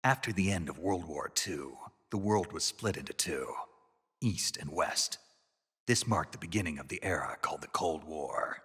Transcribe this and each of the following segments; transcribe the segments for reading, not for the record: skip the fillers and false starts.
After the end of World War II, the world was split into two, East and West. This marked the beginning of the era called the Cold War.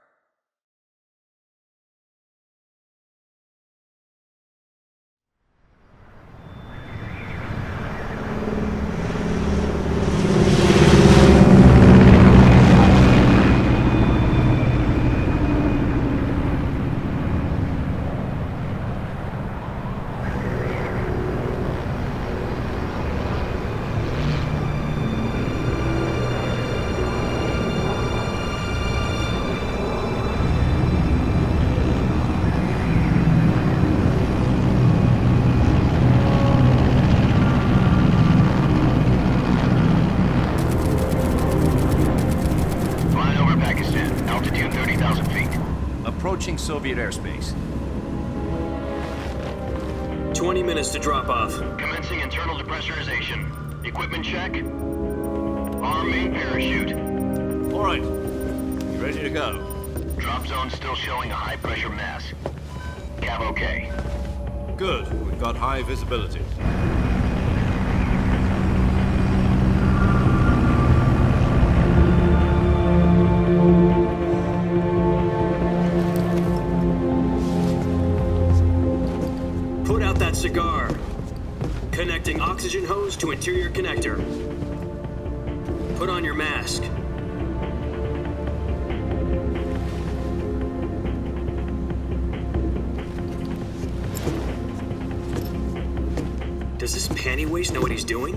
Soviet airspace. 20 minutes to drop off. Commencing internal depressurization. Equipment check. Arm main parachute. All right. You ready to go? Drop zone still showing a high pressure mass. Cav okay. Good. We've got high visibility. Cigar. Connecting oxygen hose to interior connector. Put on your mask. Does this panty waste know what he's doing?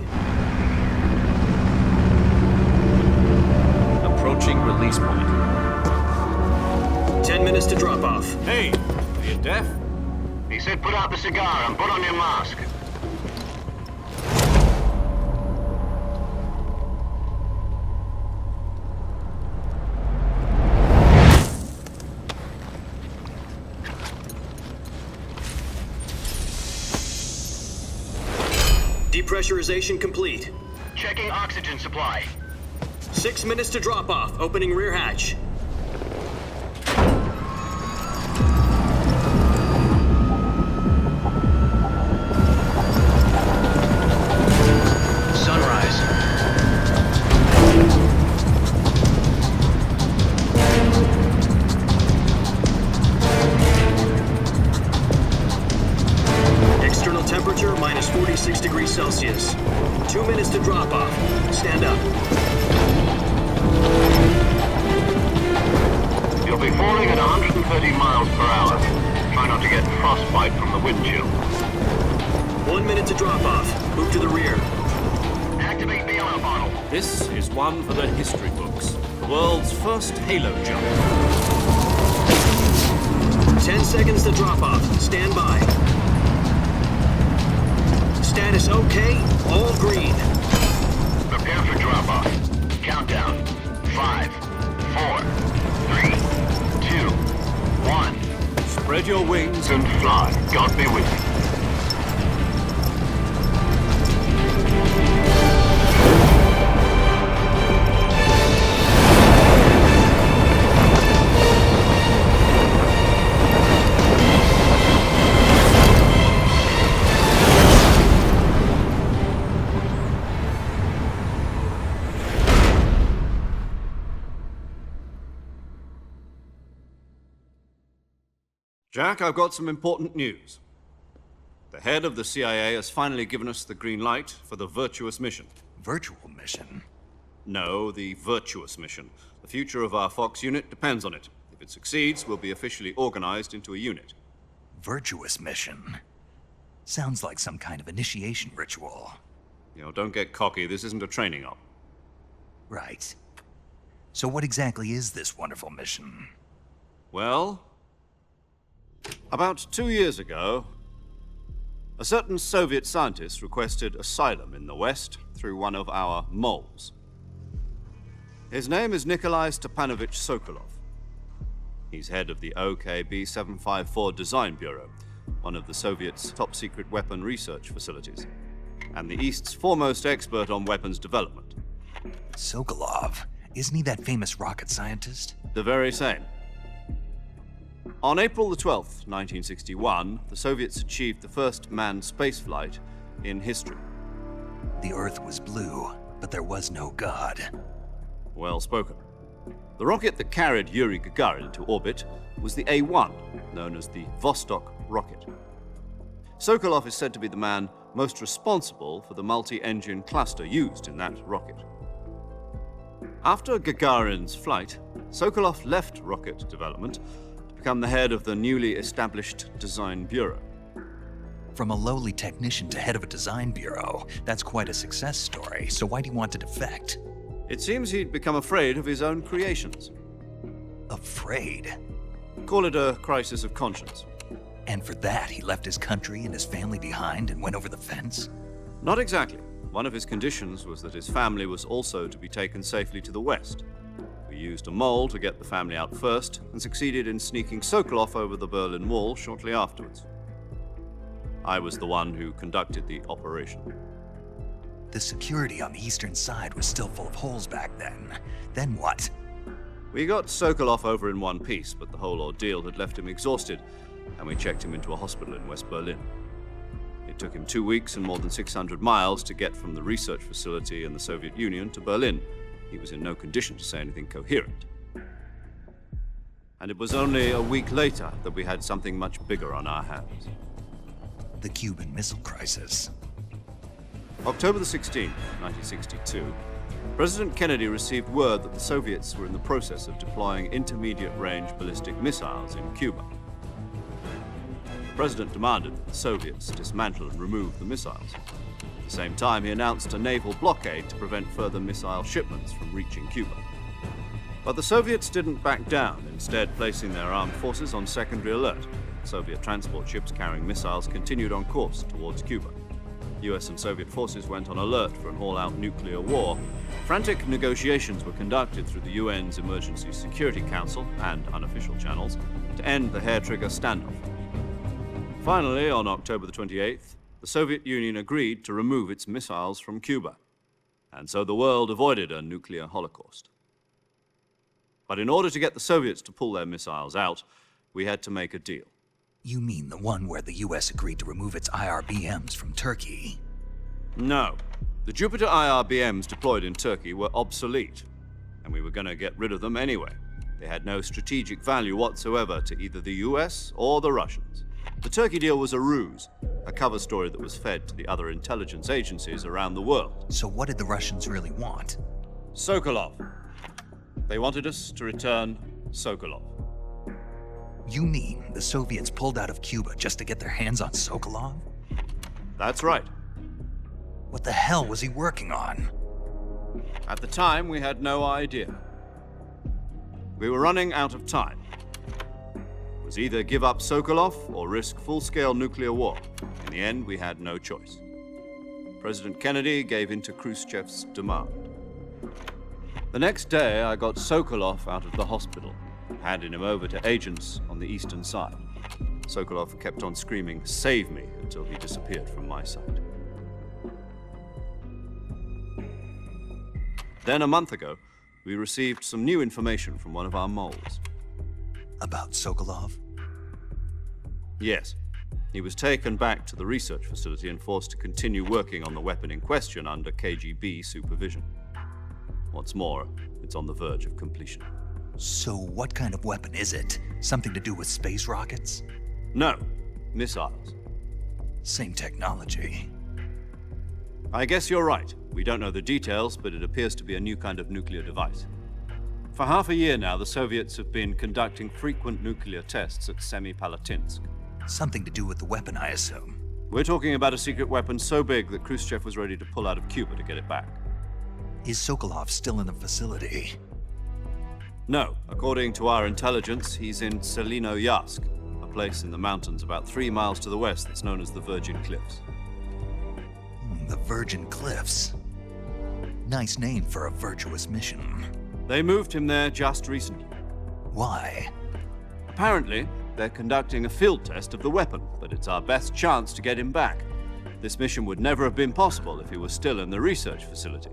Approaching release point. 10 minutes to drop off. Hey, are you deaf? He said put out the cigar and put on your mask. Depressurization complete. Checking oxygen supply. 6 minutes to drop off. Opening rear hatch. Celsius. 2 minutes to drop off. Stand up. You'll be falling at 130 miles per hour. Try not to get frostbite from the wind chill. 1 minute to drop off. Move to the rear. Activate bailout bottle. This is one for the history books. The world's first halo jump. 10 seconds to drop off. Stand by. Status okay, all green. Prepare for drop-off. Countdown. 5, 4, 3, 2, 1. Spread your wings and fly. God be with you. Jack, I've got some important news. The head of the CIA has finally given us the green light for the Virtuous Mission. Virtual Mission? No, the Virtuous Mission. The future of our Fox unit depends on it. If it succeeds, we'll be officially organized into a unit. Virtuous Mission? Sounds like some kind of initiation ritual. You know, don't get cocky. This isn't a training op. Right. So what exactly is this wonderful mission? Well, about 2 years ago, a certain Soviet scientist requested asylum in the West through one of our moles. His name is Nikolai Stepanovich Sokolov. He's head of the OKB-754 Design Bureau, one of the Soviets' top-secret weapon research facilities, and the East's foremost expert on weapons development. Sokolov? Isn't he that famous rocket scientist? The very same. On April the 12th, 1961, the Soviets achieved the first manned spaceflight in history. The Earth was blue, but there was no God. Well spoken. The rocket that carried Yuri Gagarin into orbit was the A-1, known as the Vostok rocket. Sokolov is said to be the man most responsible for the multi-engine cluster used in that rocket. After Gagarin's flight, Sokolov left rocket development to become the head of the newly established Design Bureau. From a lowly technician to head of a design bureau, that's quite a success story, so why do you want to defect? It seems he'd become afraid of his own creations. Afraid? Call it a crisis of conscience. And for that, he left his country and his family behind and went over the fence? Not exactly. One of his conditions was that his family was also to be taken safely to the west. We used a mole to get the family out first and succeeded in sneaking Sokolov over the Berlin Wall shortly afterwards. I was the one who conducted the operation. The security on the eastern side was still full of holes back then. Then what? We got Sokolov over in one piece, but the whole ordeal had left him exhausted, and we checked him into a hospital in West Berlin. It took him 2 weeks and more than 600 miles to get from the research facility in the Soviet Union to Berlin. He was in no condition to say anything coherent. And it was only a week later that we had something much bigger on our hands. The Cuban Missile Crisis. October the 16th, 1962, President Kennedy received word that the Soviets were in the process of deploying intermediate-range ballistic missiles in Cuba. The President demanded that the Soviets dismantle and remove the missiles. At the same time, he announced a naval blockade to prevent further missile shipments from reaching Cuba. But the Soviets didn't back down, instead placing their armed forces on secondary alert. Soviet transport ships carrying missiles continued on course towards Cuba. US and Soviet forces went on alert for an all-out nuclear war. Frantic negotiations were conducted through the UN's Emergency Security Council and unofficial channels to end the hair-trigger standoff. Finally, on October the 28th, the Soviet Union agreed to remove its missiles from Cuba. And so the world avoided a nuclear holocaust. But in order to get the Soviets to pull their missiles out, we had to make a deal. You mean the one where the US agreed to remove its IRBMs from Turkey? No. The Jupiter IRBMs deployed in Turkey were obsolete, and we were going to get rid of them anyway. They had no strategic value whatsoever to either the US or the Russians. The Turkey deal was a ruse, a cover story that was fed to the other intelligence agencies around the world. So what did the Russians really want? Sokolov. They wanted us to return Sokolov. You mean the Soviets pulled out of Cuba just to get their hands on Sokolov? That's right. What the hell was he working on? At the time, we had no idea. We were running out of time. It was either give up Sokolov or risk full-scale nuclear war. In the end, we had no choice. President Kennedy gave in to Khrushchev's demand. The next day, I got Sokolov out of the hospital, handing him over to agents on the eastern side. Sokolov kept on screaming, "Save me," until he disappeared from my sight. Then a month ago, we received some new information from one of our moles. About Sokolov? Yes. He was taken back to the research facility and forced to continue working on the weapon in question under KGB supervision. What's more, it's on the verge of completion. So what kind of weapon is it? Something to do with space rockets? No, missiles. Same technology. I guess you're right. We don't know the details, but it appears to be a new kind of nuclear device. For half a year now, the Soviets have been conducting frequent nuclear tests at Semipalatinsk. Something to do with the weapon, I assume. We're talking about a secret weapon so big that Khrushchev was ready to pull out of Cuba to get it back. Is Sokolov still in the facility? No. According to our intelligence, he's in Selinoyarsk, a place in the mountains about 3 miles to the west that's known as the Virgin Cliffs. The Virgin Cliffs. Nice name for a virtuous mission. They moved him there just recently. Why? Apparently, they're conducting a field test of the weapon, but it's our best chance to get him back. This mission would never have been possible if he was still in the research facility.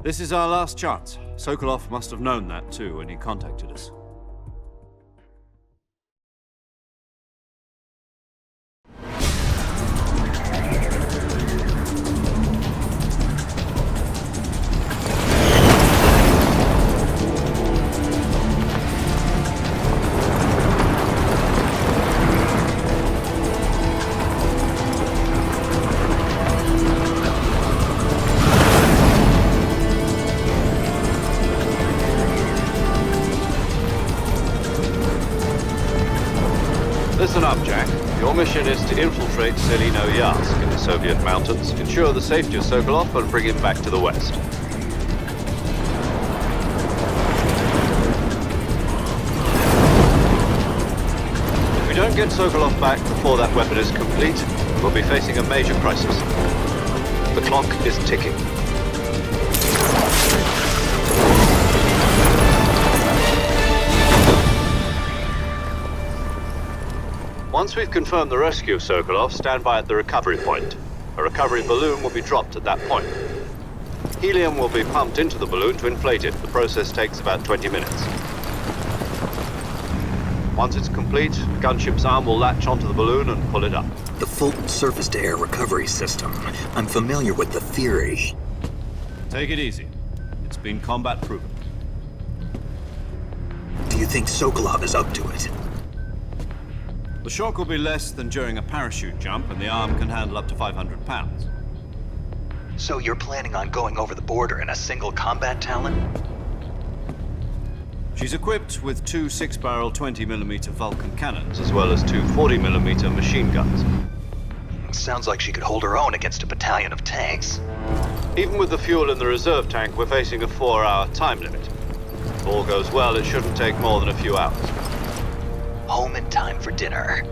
This is our last chance. Sokolov must have known that too when he contacted us. Listen up, Jack. Your mission is to infiltrate Selino-Yarsk in the Soviet mountains, ensure the safety of Sokolov, and bring him back to the west. If we don't get Sokolov back before that weapon is complete, we'll be facing a major crisis. The clock is ticking. Once we've confirmed the rescue of Sokolov, stand by at the recovery point. A recovery balloon will be dropped at that point. Helium will be pumped into the balloon to inflate it. The process takes about 20 minutes. Once it's complete, the gunship's arm will latch onto the balloon and pull it up. The Fulton surface-to-air recovery system. I'm familiar with the theory. Take it easy. It's been combat-proven. Do you think Sokolov is up to it? The shock will be less than during a parachute jump, and the arm can handle up to 500 pounds. So you're planning on going over the border in a single combat Talon? She's equipped with two 6-barrel 20mm Vulcan cannons, as well as two 40mm machine guns. Sounds like she could hold her own against a battalion of tanks. Even with the fuel in the reserve tank, we're facing a 4-hour time limit. If all goes well, it shouldn't take more than a few hours. Home in time for dinner.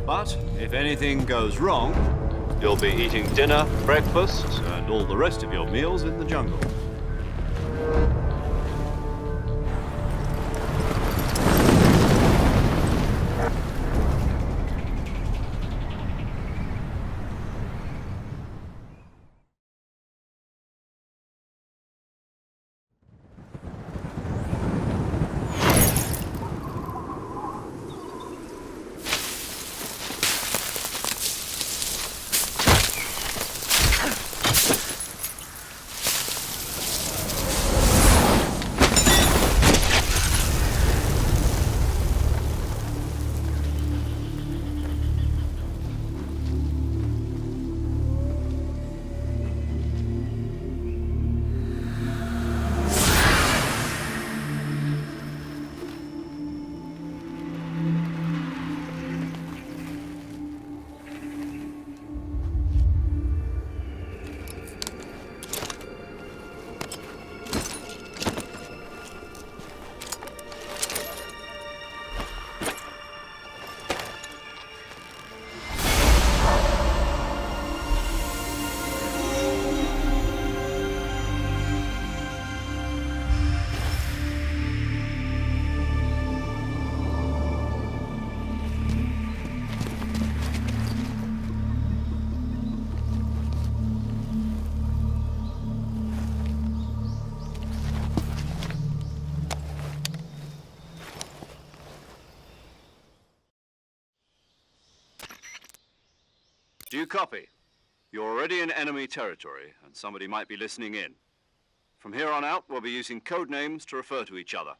But if anything goes wrong, you'll be eating dinner, breakfast, and all the rest of your meals in the jungle. Do you copy? You're already in enemy territory, and somebody might be listening in. From here on out, we'll be using code names to refer to each other.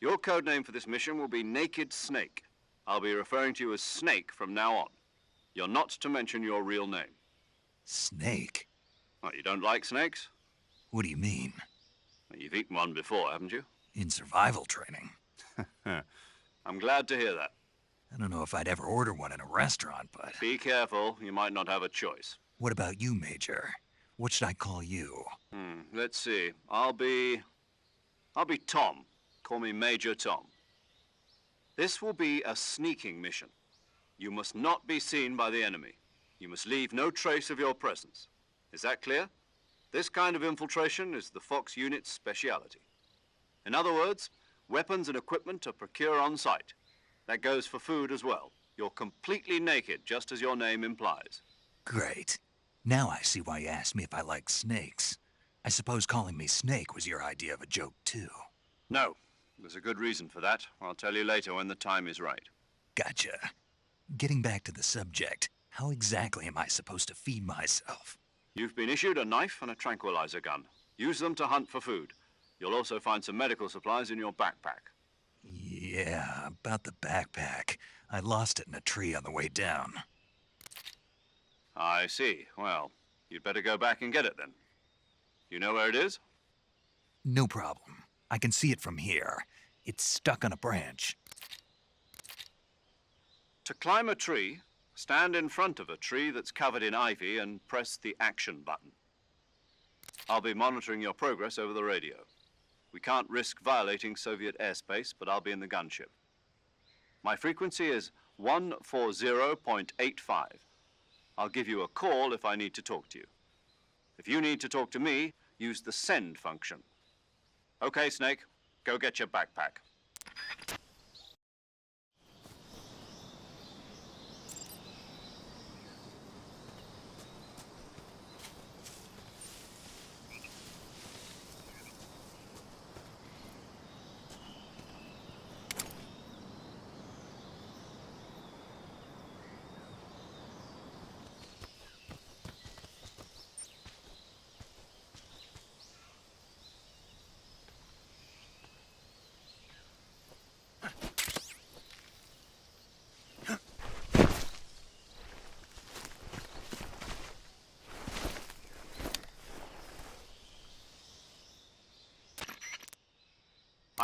Your code name for this mission will be Naked Snake. I'll be referring to you as Snake from now on. You're not to mention your real name. Snake? What, you don't like snakes? What do you mean? Well, you've eaten one before, haven't you? In survival training. I'm glad to hear that. I don't know if I'd ever order one in a restaurant, but... Be careful, you might not have a choice. What about you, Major? What should I call you? Let's see. I'll be Tom. Call me Major Tom. This will be a sneaking mission. You must not be seen by the enemy. You must leave no trace of your presence. Is that clear? This kind of infiltration is the Fox unit's speciality. In other words, weapons and equipment are procured on site. That goes for food as well. You're completely naked, just as your name implies. Great. Now I see why you asked me if I like snakes. I suppose calling me Snake was your idea of a joke, too. No. There's a good reason for that. I'll tell you later when the time is right. Gotcha. Getting back to the subject, how exactly am I supposed to feed myself? You've been issued a knife and a tranquilizer gun. Use them to hunt for food. You'll also find some medical supplies in your backpack. Yeah, about the backpack. I lost it in a tree on the way down. I see. Well, you'd better go back and get it then. You know where it is? No problem. I can see it from here. It's stuck on a branch. To climb a tree, stand in front of a tree that's covered in ivy and press the action button. I'll be monitoring your progress over the radio. We can't risk violating Soviet airspace, but I'll be in the gunship. My frequency is 140.85. I'll give you a call if I need to talk to you. If you need to talk to me, use the send function. Okay, Snake, go get your backpack.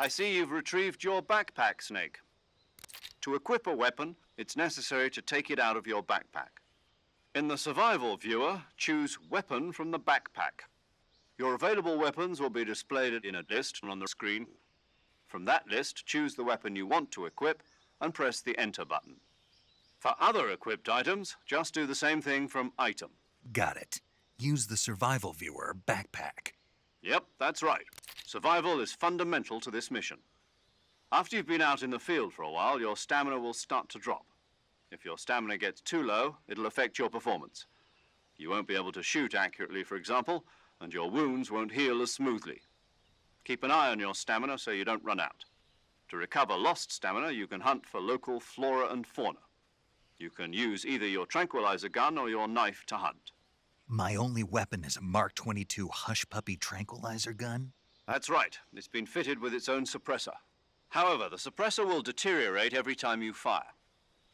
I see you've retrieved your backpack, Snake. To equip a weapon, it's necessary to take it out of your backpack. In the survival viewer, choose Weapon from the backpack. Your available weapons will be displayed in a list on the screen. From that list, choose the weapon you want to equip and press the Enter button. For other equipped items, just do the same thing from Item. Got it. Use the survival viewer backpack. Yep, that's right. Survival is fundamental to this mission. After you've been out in the field for a while, your stamina will start to drop. If your stamina gets too low, it'll affect your performance. You won't be able to shoot accurately, for example, and your wounds won't heal as smoothly. Keep an eye on your stamina so you don't run out. To recover lost stamina, you can hunt for local flora and fauna. You can use either your tranquilizer gun or your knife to hunt. My only weapon is a Mark 22 Hush Puppy tranquilizer gun? That's right. It's been fitted with its own suppressor. However, the suppressor will deteriorate every time you fire.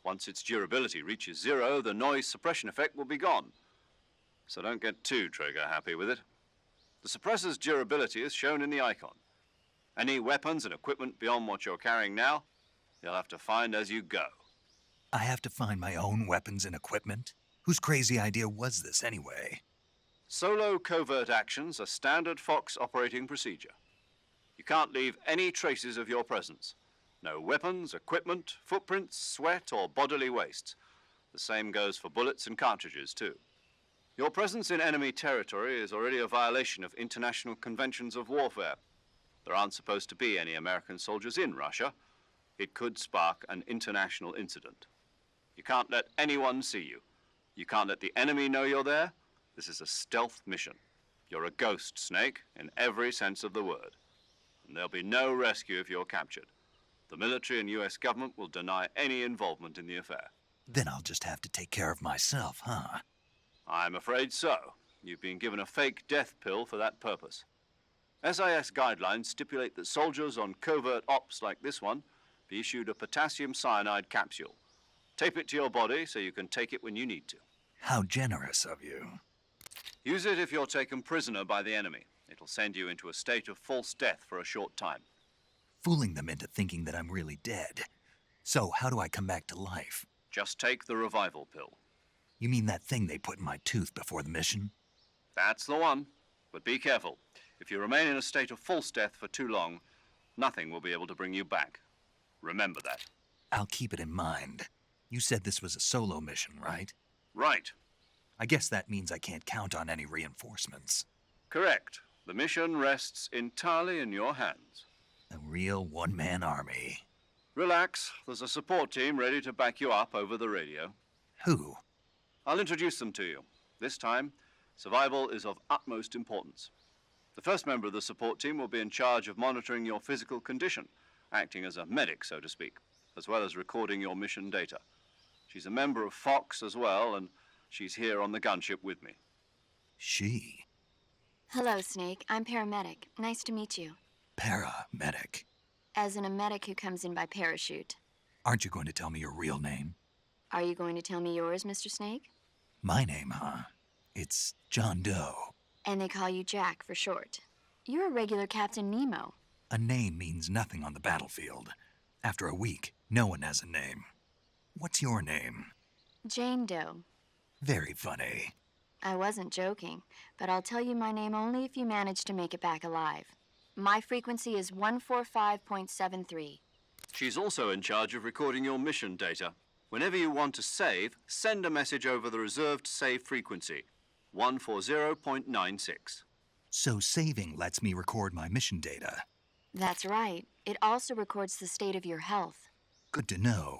Once its durability reaches 0, the noise suppression effect will be gone. So don't get too trigger happy with it. The suppressor's durability is shown in the icon. Any weapons and equipment beyond what you're carrying now, you'll have to find as you go. I have to find my own weapons and equipment? Whose crazy idea was this anyway? Solo covert actions are standard Fox operating procedure. You can't leave any traces of your presence. No weapons, equipment, footprints, sweat, or bodily wastes. The same goes for bullets and cartridges, too. Your presence in enemy territory is already a violation of international conventions of warfare. There aren't supposed to be any American soldiers in Russia. It could spark an international incident. You can't let anyone see you. You can't let the enemy know you're there. This is a stealth mission. You're a ghost, Snake, in every sense of the word. And there'll be no rescue if you're captured. The military and US government will deny any involvement in the affair. Then I'll just have to take care of myself, huh? I'm afraid so. You've been given a fake death pill for that purpose. SIS guidelines stipulate that soldiers on covert ops like this one be issued a potassium cyanide capsule. Tape it to your body so you can take it when you need to. How generous of you. Use it if you're taken prisoner by the enemy. It'll send you into a state of false death for a short time. Fooling them into thinking that I'm really dead. So how do I come back to life? Just take the revival pill. You mean that thing they put in my tooth before the mission? That's the one. But be careful. If you remain in a state of false death for too long, nothing will be able to bring you back. Remember that. I'll keep it in mind. You said this was a solo mission, right? Right. I guess that means I can't count on any reinforcements. Correct. The mission rests entirely in your hands. A real one-man army. Relax. There's a support team ready to back you up over the radio. Who? I'll introduce them to you. This time, survival is of utmost importance. The first member of the support team will be in charge of monitoring your physical condition, acting as a medic, so to speak, as well as recording your mission data. She's a member of Fox as well, and she's here on the gunship with me. She? Hello, Snake. I'm paramedic. Nice to meet you. Paramedic. As in a medic who comes in by parachute. Aren't you going to tell me your real name? Are you going to tell me yours, Mr. Snake? My name, huh? It's John Doe. And they call you Jack for short. You're a regular Captain Nemo. A name means nothing on the battlefield. After a week, no one has a name. What's your name? Jane Doe. Very funny. I wasn't joking, but I'll tell you my name only if you manage to make it back alive. My frequency is 145.73. She's also in charge of recording your mission data. Whenever you want to save, send a message over the reserved save frequency, 140.96. So saving lets me record my mission data. That's right. It also records the state of your health. Good to know.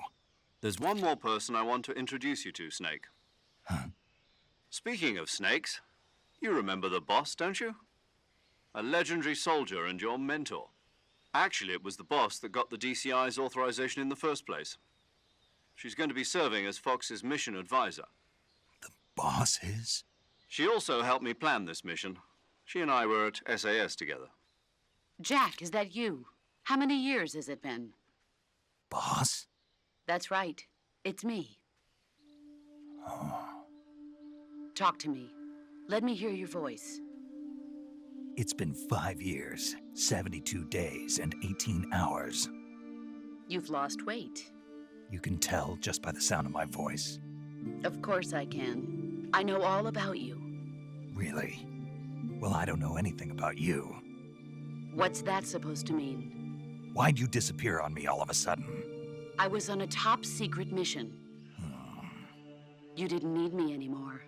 There's one more person I want to introduce you to, Snake. Huh? Speaking of snakes, you remember the boss, don't you? A legendary soldier and your mentor. Actually, it was the boss that got the DCI's authorization in the first place. She's going to be serving as Fox's mission advisor. The boss is? She also helped me plan this mission. She and I were at SAS together. Jack, is that you? How many years has it been? Boss? That's right. It's me. Talk to me. Let me hear your voice. It's been 5 years, 72 days, and 18 hours. You've lost weight. You can tell just by the sound of my voice. Of course I can. I know all about you. Really? Well, I don't know anything about you. What's that supposed to mean? Why'd you disappear on me all of a sudden? I was on a top secret mission. You didn't need me anymore.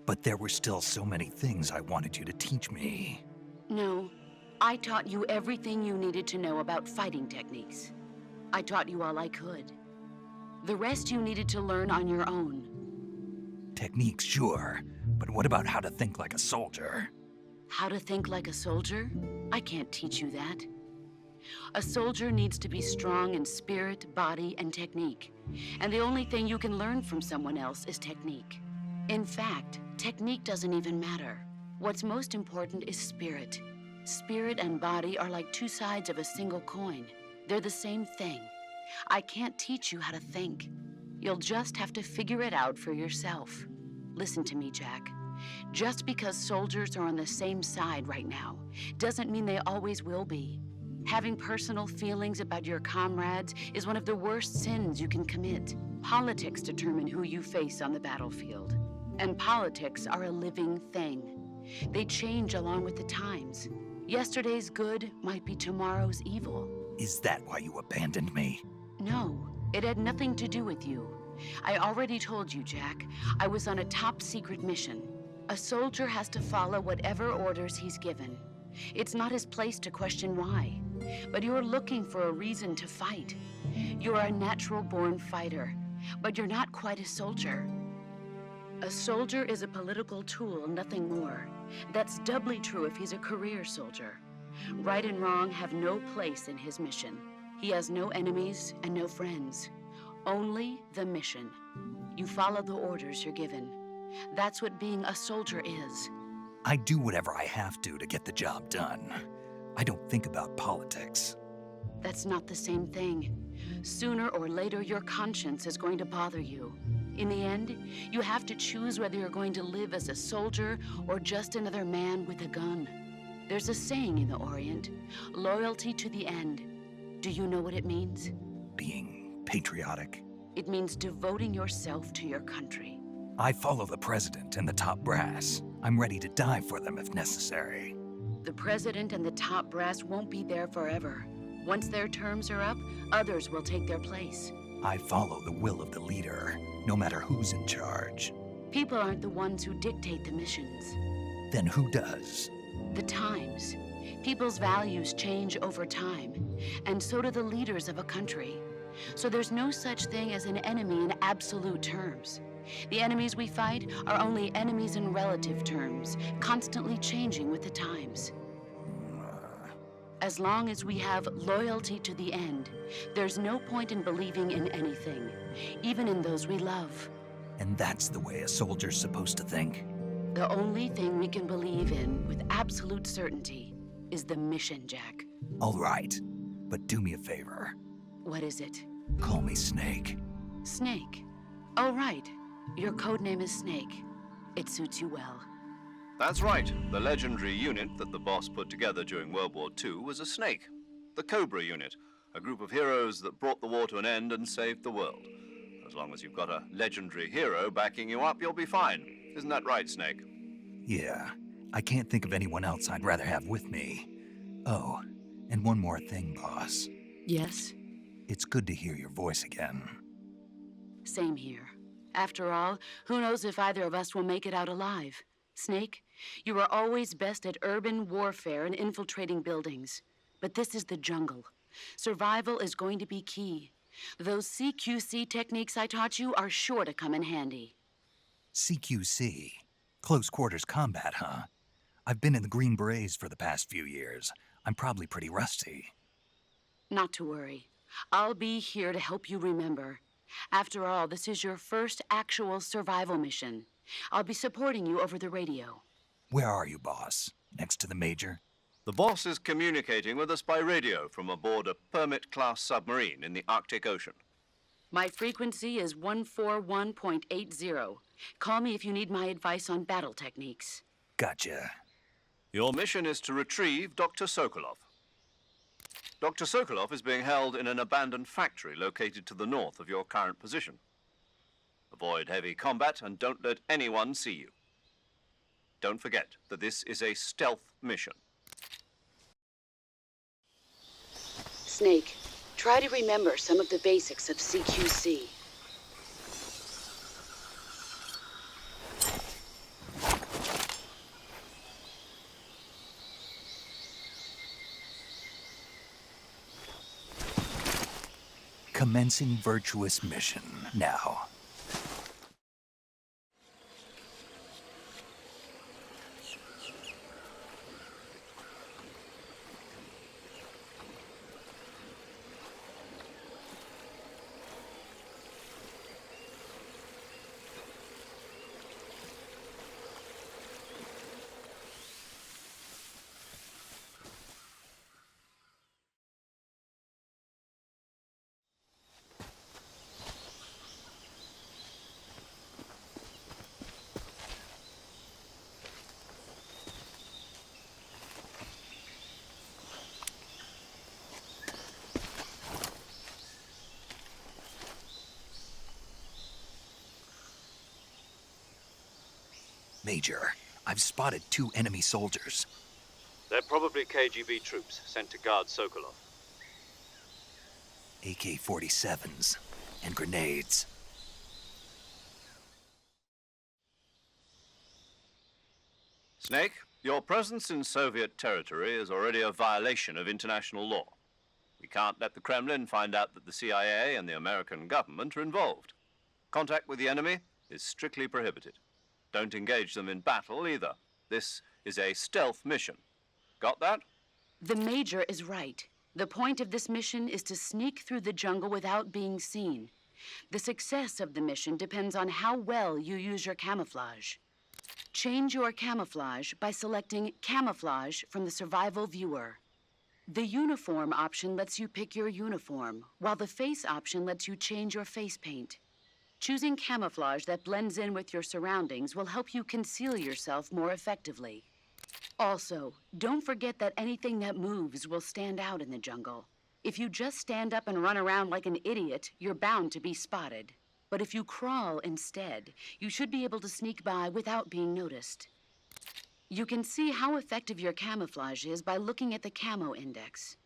But there were still so many things I wanted you to teach me. No, I taught you everything you needed to know about fighting techniques. I taught you all I could. The rest you needed to learn on your own. Techniques, sure. But what about how to think like a soldier? How to think like a soldier? I can't teach you that. A soldier needs to be strong in spirit, body, and technique. And the only thing you can learn from someone else is technique. In fact, technique doesn't even matter. What's most important is spirit. Spirit and body are like two sides of a single coin. They're the same thing. I can't teach you how to think. You'll just have to figure it out for yourself. Listen to me, Jack. Just because soldiers are on the same side right now doesn't mean they always will be. Having personal feelings about your comrades is one of the worst sins you can commit. Politics determine who you face on the battlefield. And politics are a living thing. They change along with the times. Yesterday's good might be tomorrow's evil. Is that why you abandoned me? No, it had nothing to do with you. I already told you, Jack. I was on a top secret mission. A soldier has to follow whatever orders he's given. It's not his place to question why. But you're looking for a reason to fight. You're a natural-born fighter, but you're not quite a soldier. A soldier is a political tool, nothing more. That's doubly true if he's a career soldier. Right and wrong have no place in his mission. He has no enemies and no friends. Only the mission. You follow the orders you're given. That's what being a soldier is. I do whatever I have to get the job done. I don't think about politics. That's not the same thing. Sooner or later, your conscience is going to bother you. In the end, you have to choose whether you're going to live as a soldier or just another man with a gun. There's a saying in the Orient, loyalty to the end. Do you know what it means? Being patriotic. It means devoting yourself to your country. I follow the president and the top brass. I'm ready to die for them if necessary. The president and the top brass won't be there forever. Once their terms are up, others will take their place. I follow the will of the leader, no matter who's in charge. People aren't the ones who dictate the missions. Then who does? The times. People's values change over time, and so do the leaders of a country. So there's no such thing as an enemy in absolute terms. The enemies we fight are only enemies in relative terms, constantly changing with the times. As long as we have loyalty to the end, there's no point in believing in anything, even in those we love. And that's the way a soldier's supposed to think? The only thing we can believe in with absolute certainty is the mission, Jack. All right, but do me a favor. What is it? Call me Snake. Snake. Oh, right. Your code name is Snake. It suits you well. That's right. The legendary unit that the boss put together during World War II was a snake. The Cobra unit, a group of heroes that brought the war to an end and saved the world. As long as you've got a legendary hero backing you up, you'll be fine. Isn't that right, Snake? Yeah, I can't think of anyone else I'd rather have with me. Oh, and one more thing, boss. Yes? It's good to hear your voice again. Same here. After all, who knows if either of us will make it out alive? Snake, you are always best at urban warfare and infiltrating buildings. But this is the jungle. Survival is going to be key. Those CQC techniques I taught you are sure to come in handy. CQC? Close quarters combat, huh? I've been in the Green Berets for the past few years. I'm probably pretty rusty. Not to worry. I'll be here to help you remember. After all, this is your first actual survival mission. I'll be supporting you over the radio. Where are you, boss? Next to the Major? The boss is communicating with us by radio from aboard a Permit-class submarine in the Arctic Ocean. My frequency is 141.80. Call me if you need my advice on battle techniques. Gotcha. Your mission is to retrieve Dr. Sokolov. Dr. Sokolov is being held in an abandoned factory located to the north of your current position. Avoid heavy combat and don't let anyone see you. Don't forget that this is a stealth mission. Snake, try to remember some of the basics of CQC. Commencing Virtuous Mission now. Major, I've spotted 2 enemy soldiers. They're probably KGB troops sent to guard Sokolov. AK-47s and grenades. Snake, your presence in Soviet territory is already a violation of international law. We can't let the Kremlin find out that the CIA and the American government are involved. Contact with the enemy is strictly prohibited. Don't engage them in battle either. This is a stealth mission. Got that? The Major is right. The point of this mission is to sneak through the jungle without being seen. The success of the mission depends on how well you use your camouflage. Change your camouflage by selecting Camouflage from the Survival Viewer. The Uniform option lets you pick your uniform, while the Face option lets you change your face paint. Choosing camouflage that blends in with your surroundings will help you conceal yourself more effectively. Also, don't forget that anything that moves will stand out in the jungle. If you just stand up and run around like an idiot, you're bound to be spotted. But if you crawl instead, you should be able to sneak by without being noticed. You can see how effective your camouflage is by looking at the Camo Index.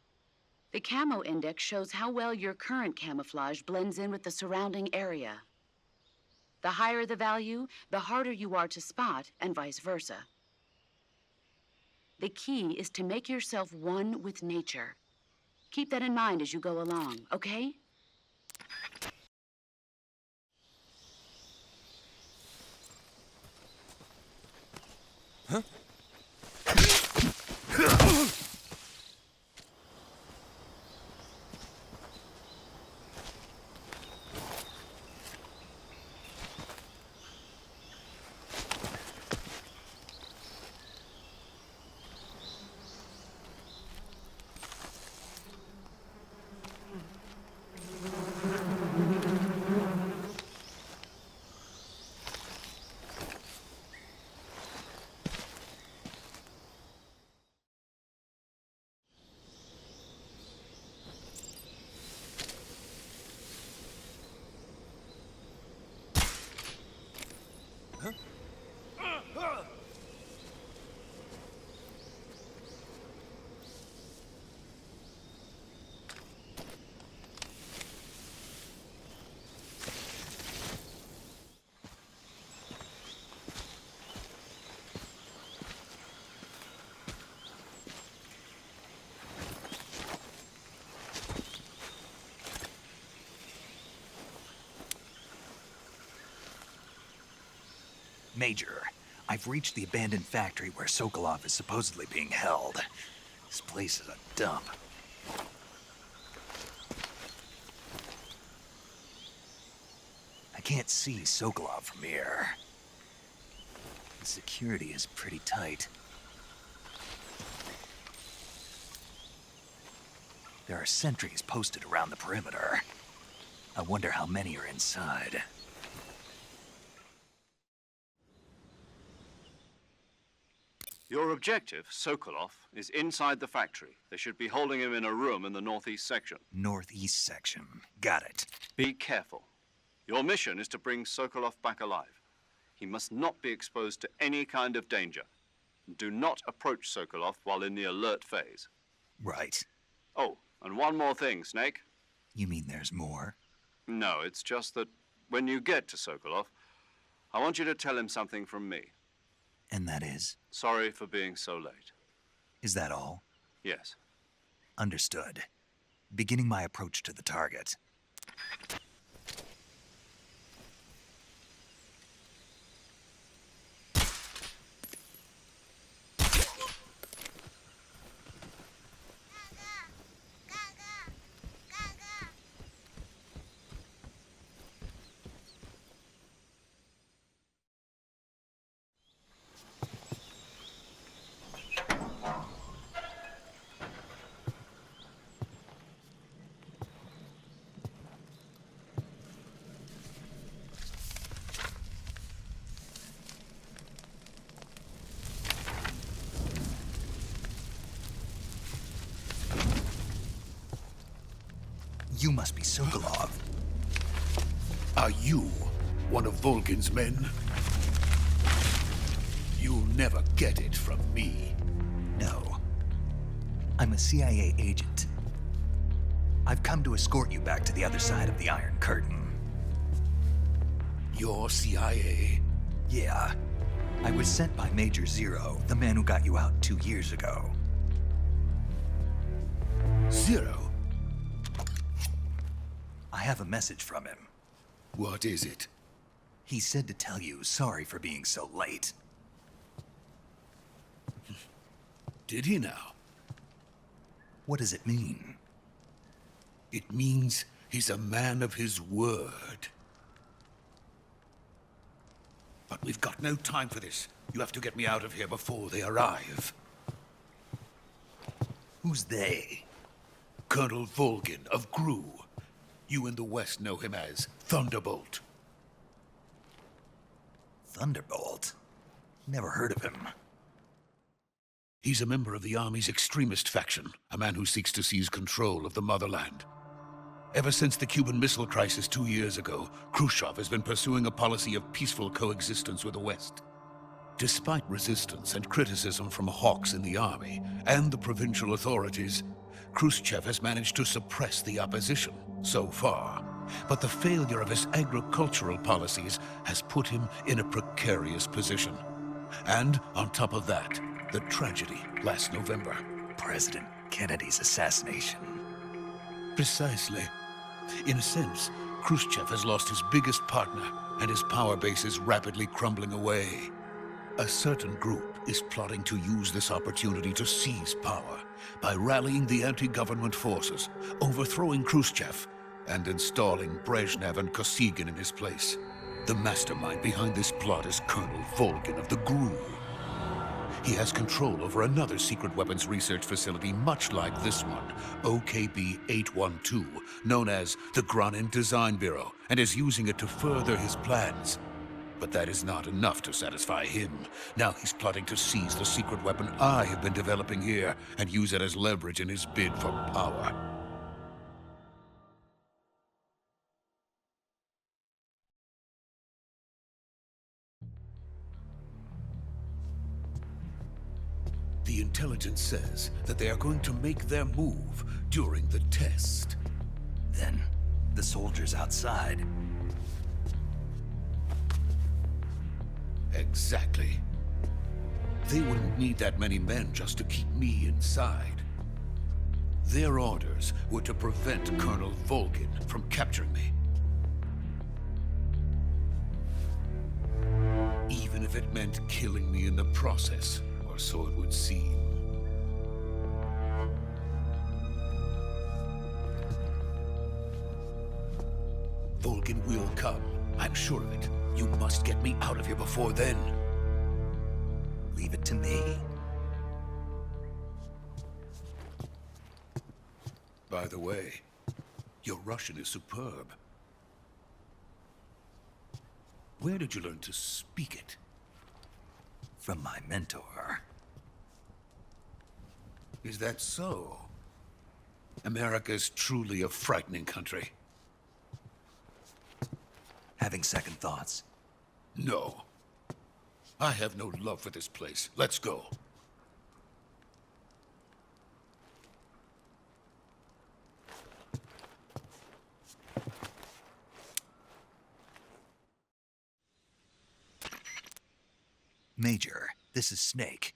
The Camo Index shows how well your current camouflage blends in with the surrounding area. The higher the value, the harder you are to spot, and vice versa. The key is to make yourself one with nature. Keep that in mind as you go along, okay? Huh? Major, I've reached the abandoned factory where Sokolov is supposedly being held. This place is a dump. I can't see Sokolov from here. The security is pretty tight. There are sentries posted around the perimeter. I wonder how many are inside. Your objective, Sokolov, is inside the factory. They should be holding him in a room in the northeast section. Northeast section. Got it. Be careful. Your mission is to bring Sokolov back alive. He must not be exposed to any kind of danger. Do not approach Sokolov while in the alert phase. Right. Oh, and one more thing, Snake. You mean there's more? No, it's just that when you get to Sokolov, I want you to tell him something from me. And that is? Sorry for being so late. Is that all? Yes. Understood. Beginning my approach to the target. You must be Sokolov. Are you one of Volgin's men? You'll never get it from me. No. I'm a CIA agent. I've come to escort you back to the other side of the Iron Curtain. You're CIA? Yeah. I was sent by Major Zero, the man who got you out 2 years ago. Zero? I have a message from him. What is it? He said to tell you sorry for being so late. Did he now? What does it mean? It means he's a man of his word. But we've got no time for this. You have to get me out of here before they arrive. Who's they? Colonel Volgin of GRU. You in the West know him as Thunderbolt. Thunderbolt? Never heard of him. He's a member of the Army's extremist faction, a man who seeks to seize control of the motherland. Ever since the Cuban Missile Crisis 2 years ago, Khrushchev has been pursuing a policy of peaceful coexistence with the West. Despite resistance and criticism from hawks in the Army and the provincial authorities, Khrushchev has managed to suppress the opposition so far. But the failure of his agricultural policies has put him in a precarious position. And on top of that, the tragedy last November. President Kennedy's assassination. Precisely. In a sense, Khrushchev has lost his biggest partner, and his power base is rapidly crumbling away. A certain group is plotting to use this opportunity to seize power by rallying the anti-government forces, overthrowing Khrushchev, and installing Brezhnev and Kosygin in his place. The mastermind behind this plot is Colonel Volgin of the GRU. He has control over another secret weapons research facility much like this one, OKB-812, known as the Granin Design Bureau, and is using it to further his plans. But that is not enough to satisfy him. Now he's plotting to seize the secret weapon I have been developing here and use it as leverage in his bid for power. The intelligence says that they are going to make their move during the test. Then, the soldiers outside. Exactly. They wouldn't need that many men just to keep me inside. Their orders were to prevent Colonel Volgin from capturing me. Even if it meant killing me in the process, or so it would seem. Volgin will come. I'm sure of it. You must get me out of here before then. Leave it to me. By the way, your Russian is superb. Where did you learn to speak it? From my mentor. Is that so? America's truly a frightening country. Having second thoughts? No. I have no love for this place. Let's go. Major, this is Snake.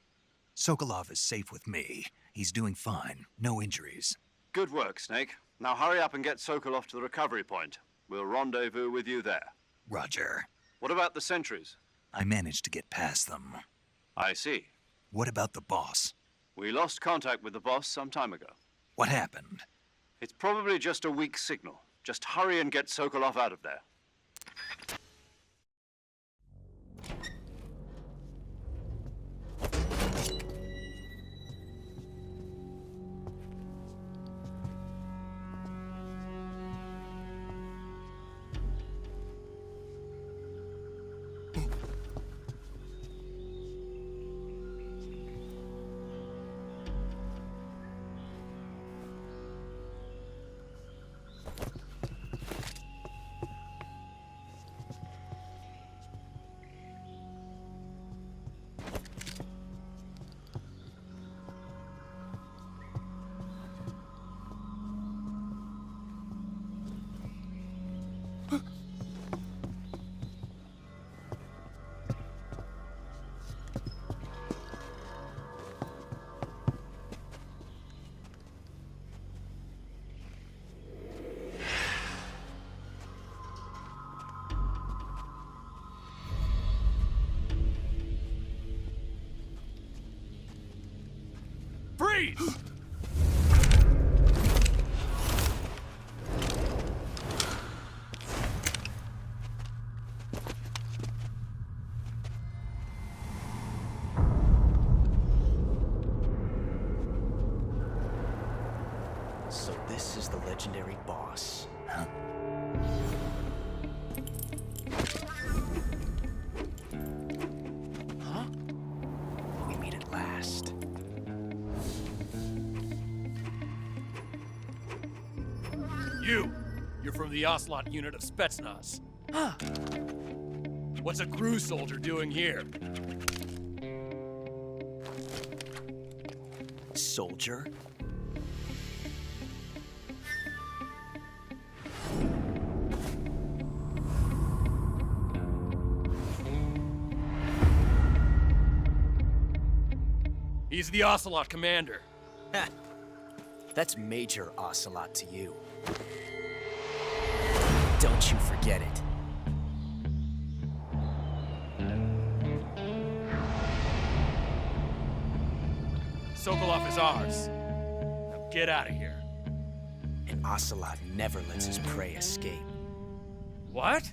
Sokolov is safe with me. He's doing fine. No injuries. Good work, Snake. Now hurry up and get Sokolov to the recovery point. We'll rendezvous with you there. Roger. What about the sentries? I managed to get past them. I see. What about the boss? We lost contact with the boss some time ago. What happened? It's probably just a weak signal. Just hurry and get Sokolov out of there. Freeze! So this is the legendary boss. Huh? Huh? We meet at last. You're from the Ocelot unit of Spetsnaz. Huh. What's a crew soldier doing here? Soldier? He's the Ocelot commander. Ha! That's Major Ocelot to you. Don't you forget it. Sokolov is ours. Now get out of here. And Ocelot never lets his prey escape. What?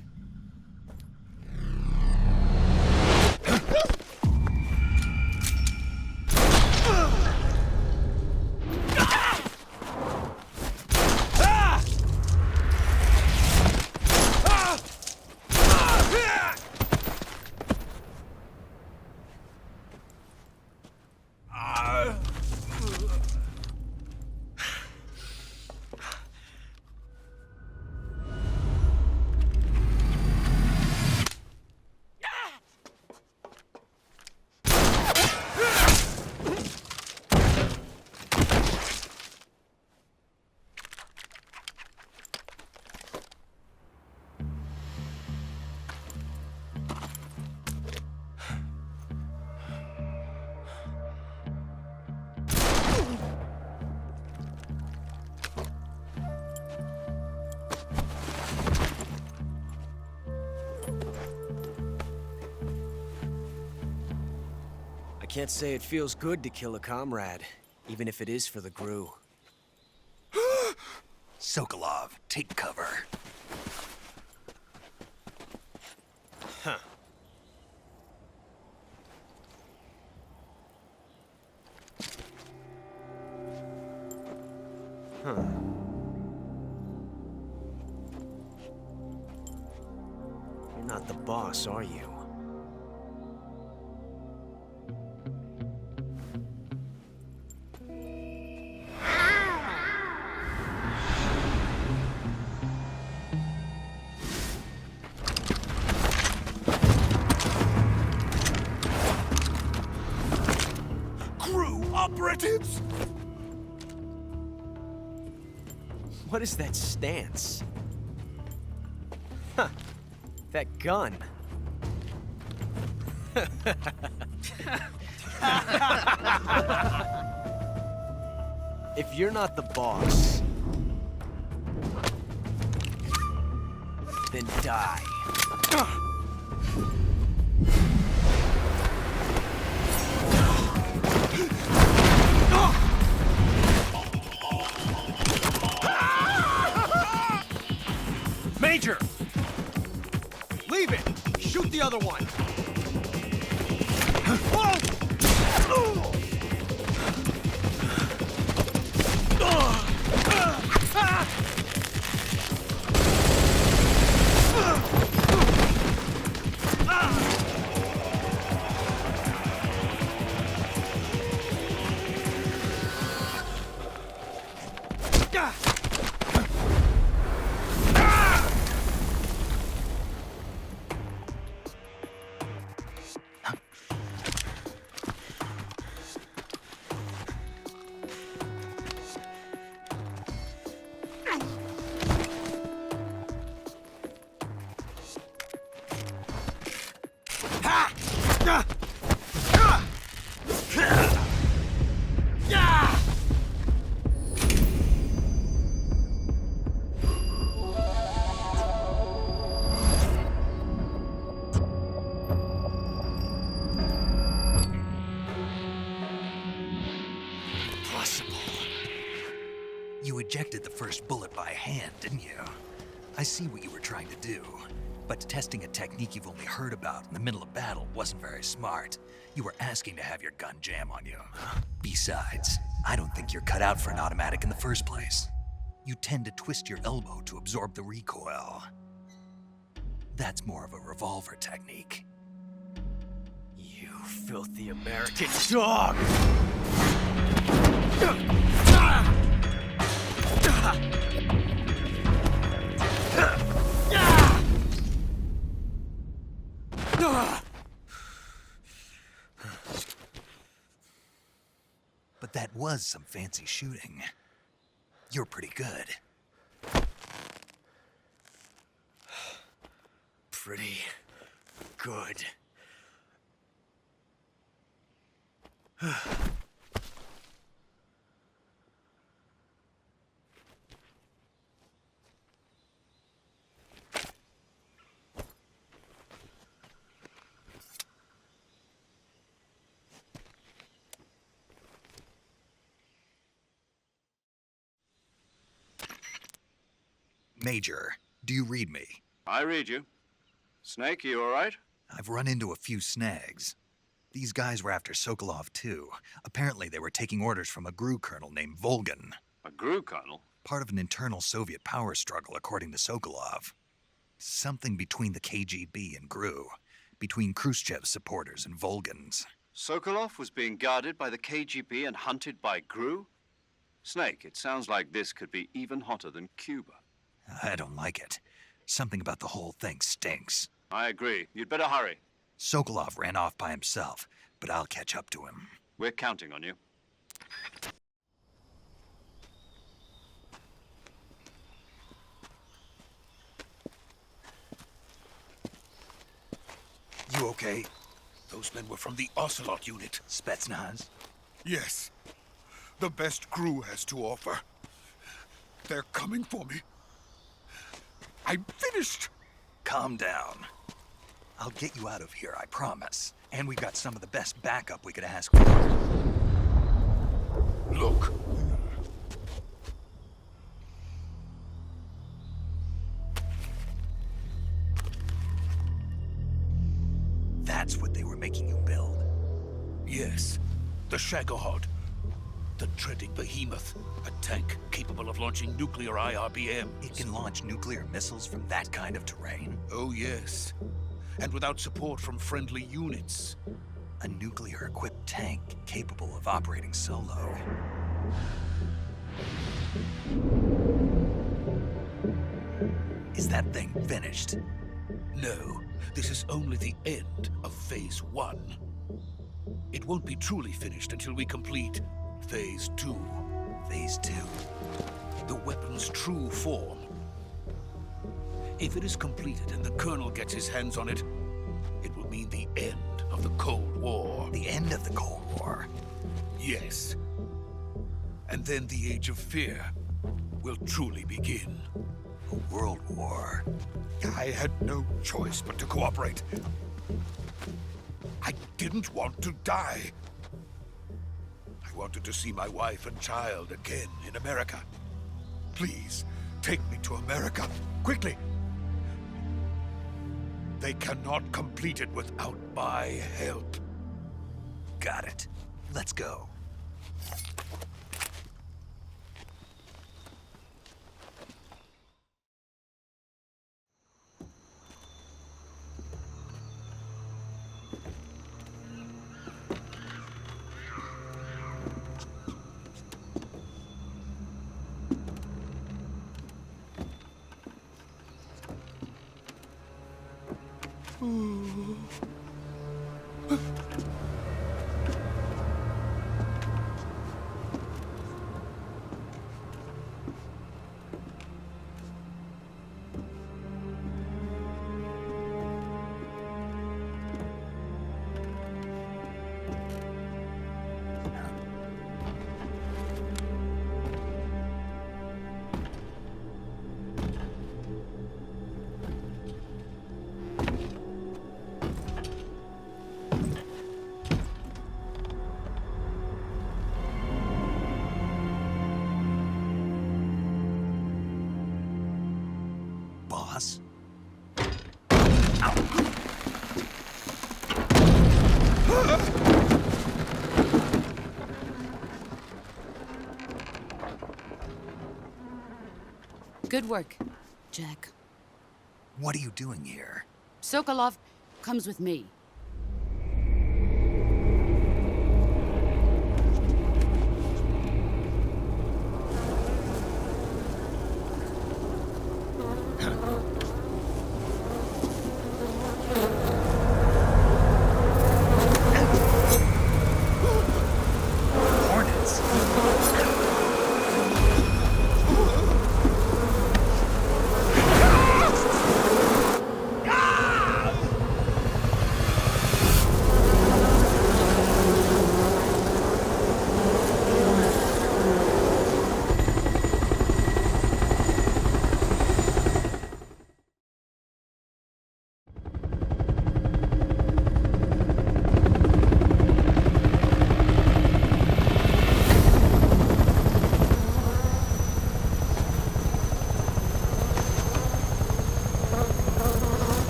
can't say it feels good to kill a comrade, even if it is for the GRU. Sokolov, take cover. Huh. Huh. You're not the boss, are you? Operatives! What is that stance? Huh. That gun. If you're not the boss, then die. Major! Leave it! Shoot the other one! You ejected the first bullet by hand, didn't you? I see what you were trying to do. But testing a technique you've only heard about in the middle of battle wasn't very smart. You were asking to have your gun jam on you. Besides, I don't think you're cut out for an automatic in the first place. You tend to twist your elbow to absorb the recoil. That's more of a revolver technique. You filthy American dog! But that was some fancy shooting. You're pretty good. Pretty good. Major, do you read me? I read you. Snake, you all right? I've run into a few snags. These guys were after Sokolov, too. Apparently, they were taking orders from a GRU colonel named Volgin. A GRU colonel? Part of an internal Soviet power struggle, according to Sokolov. Something between the KGB and GRU. Between Khrushchev's supporters and Volgin's. Sokolov was being guarded by the KGB and hunted by GRU? Snake, it sounds like this could be even hotter than Cuba. I don't like it. Something about the whole thing stinks. I agree. You'd better hurry. Sokolov ran off by himself, but I'll catch up to him. We're counting on you. You okay? Those men were from the Ocelot unit. Spetsnaz? Yes. The best GRU has to offer. They're coming for me. I'm finished. Calm down. I'll get you out of here, I promise. And we've got some of the best backup we could ask for. Look. That's what they were making you build? Yes, the Shagохod. The dreaded behemoth. A tank capable of launching nuclear IRBMs. It can launch nuclear missiles from that kind of terrain? Oh, yes. And without support from friendly units. A nuclear-equipped tank capable of operating solo. Is that thing finished? No, this is only the end of Phase 1. It won't be truly finished until we complete Phase 2. Phase 2? The weapon's true form. If it is completed and the Colonel gets his hands on it, it will mean the end of the Cold War. The end of the Cold War? Yes. And then the Age of Fear will truly begin. A world war? I had no choice but to cooperate. I didn't want to die. I wanted to see my wife and child again in America. Please, take me to America, quickly. They cannot complete it without my help. Got it. Let's go. Boss? Good work, Jack. What are you doing here? Sokolov comes with me.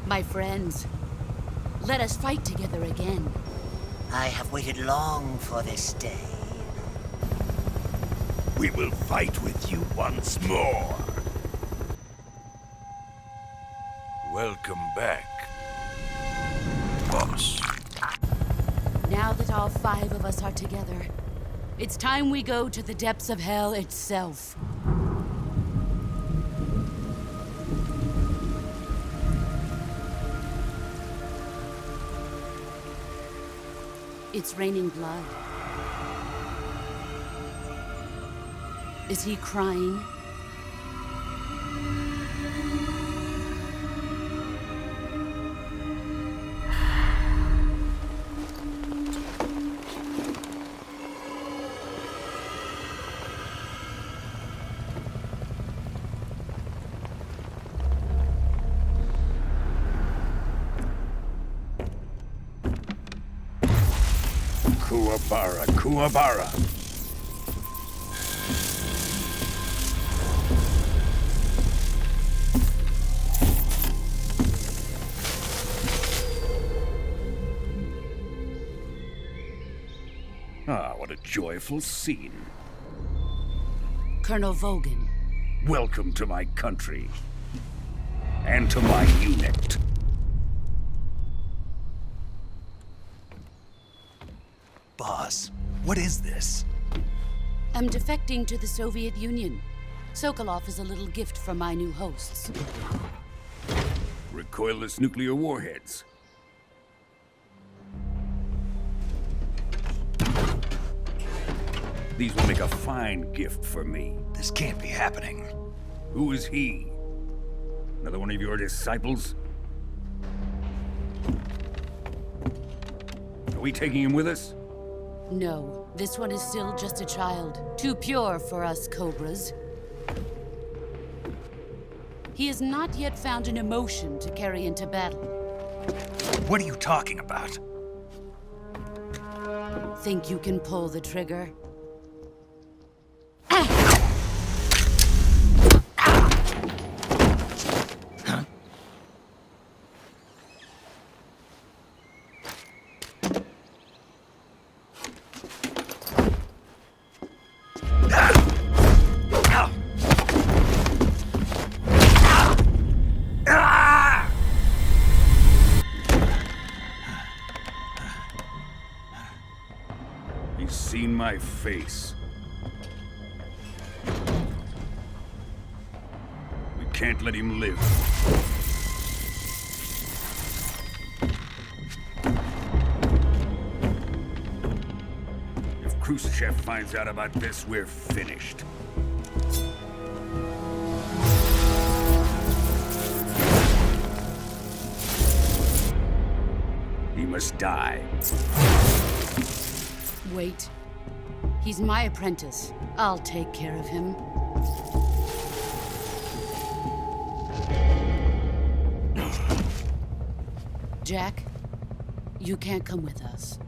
My friends, let us fight together again. I have waited long for this day. We will fight with you once more. Welcome back, Boss. Now that all 5 of us are together, it's time we go to the depths of hell itself. It's raining blood. Is he crying? Kuwabara, Kuwabara. Ah, what a joyful scene. Colonel Volgin. Welcome to my country. And to my unit. Boss, what is this? I'm defecting to the Soviet Union. Sokolov is a little gift from my new hosts. Recoilless nuclear warheads. These will make a fine gift for me. This can't be happening. Who is he? Another one of your disciples? Are we taking him with us? No, this one is still just a child. Too pure for us Cobras. He has not yet found an emotion to carry into battle. What are you talking about? Think you can pull the trigger? He's seen my face. We can't let him live. If Khrushchev finds out about this, we're finished. He must die. Wait. He's my apprentice. I'll take care of him. Jack, you can't come with us.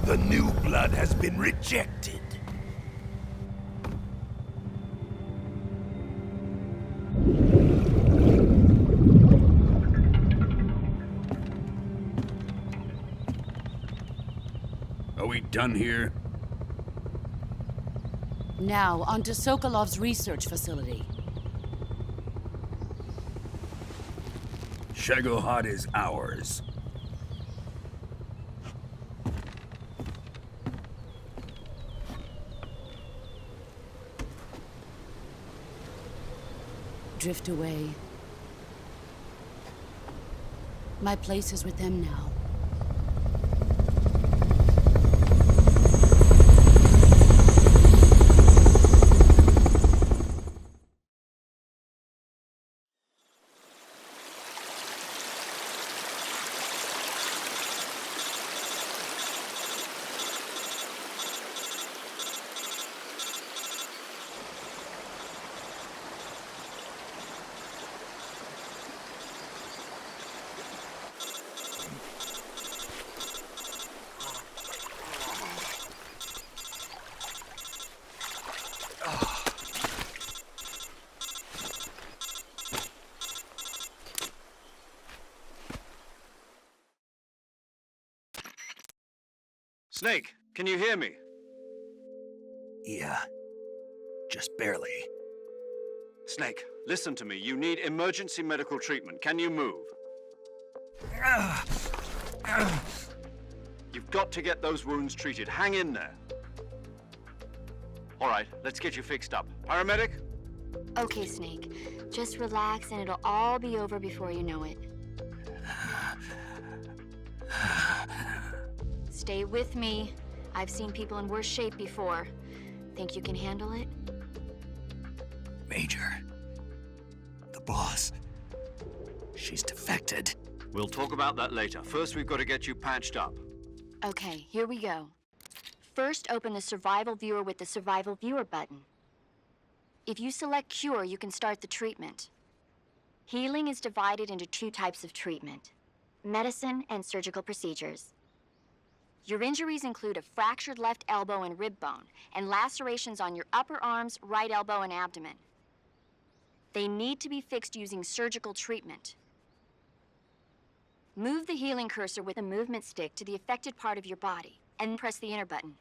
The new blood has been rejected. Are we done here? Now, onto Sokolov's research facility. Shagоход is ours. Drift away. My place is with them now. Snake, can you hear me? Yeah, just barely. Snake, listen to me. You need emergency medical treatment. Can you move? You You've got to get those wounds treated. Hang in there. All right, let's get you fixed up. Paramedic? Okay, Snake. Just relax and it'll all be over before you know it. Stay with me. I've seen people in worse shape before. Think you can handle it? Major. The boss. She's defected. We'll talk about that later. First, we've got to get you patched up. Okay, here we go. First, open the Survival Viewer with the Survival Viewer button. If you select Cure, you can start the treatment. Healing is divided into two types of treatment: medicine and surgical procedures. Your injuries include a fractured left elbow and rib bone, and lacerations on your upper arms, right elbow, and abdomen. They need to be fixed using surgical treatment. Move the healing cursor with a movement stick to the affected part of your body, and press the enter button.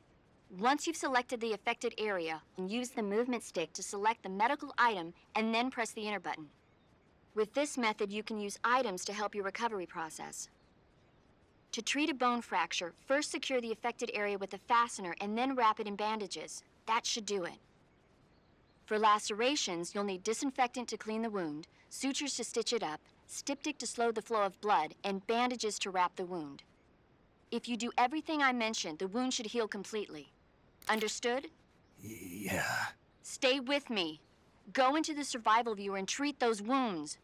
Once you've selected the affected area, use the movement stick to select the medical item, and then press the enter button. With this method, you can use items to help your recovery process. To treat a bone fracture, first secure the affected area with a fastener and then wrap it in bandages. That should do it. For lacerations, you'll need disinfectant to clean the wound, sutures to stitch it up, styptic to slow the flow of blood, and bandages to wrap the wound. If you do everything I mentioned, the wound should heal completely. Understood? Yeah. Stay with me. Go into the Survival Viewer and treat those wounds.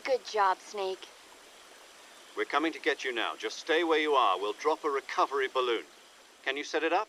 Good job, Snake. We're coming to get you now. Just stay where you are. We'll drop a recovery balloon. Can you set it up?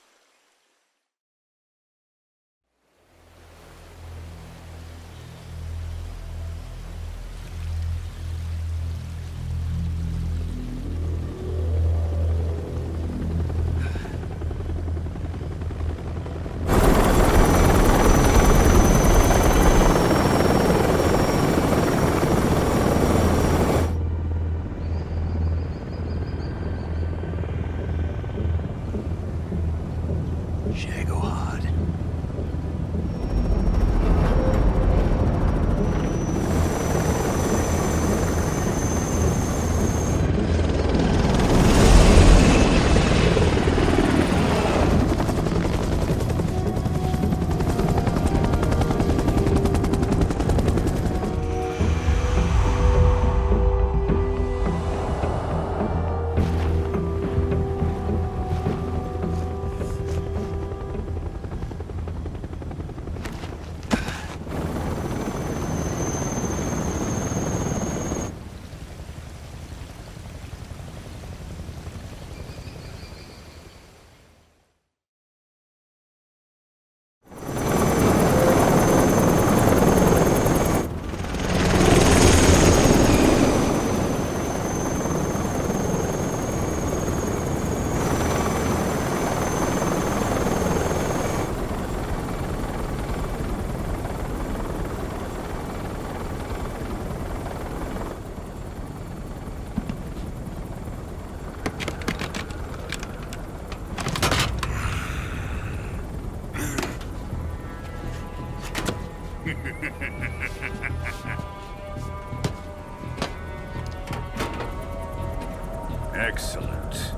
Excellent.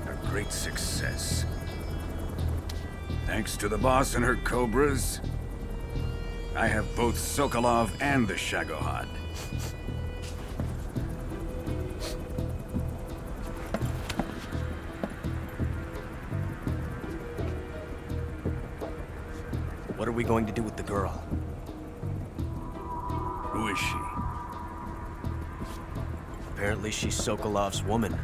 A great success. Thanks to the boss and her cobras, I have both Sokolov and the Shagоход. What are we going to do with the girl? Who is she? Apparently she's Sokolov's woman.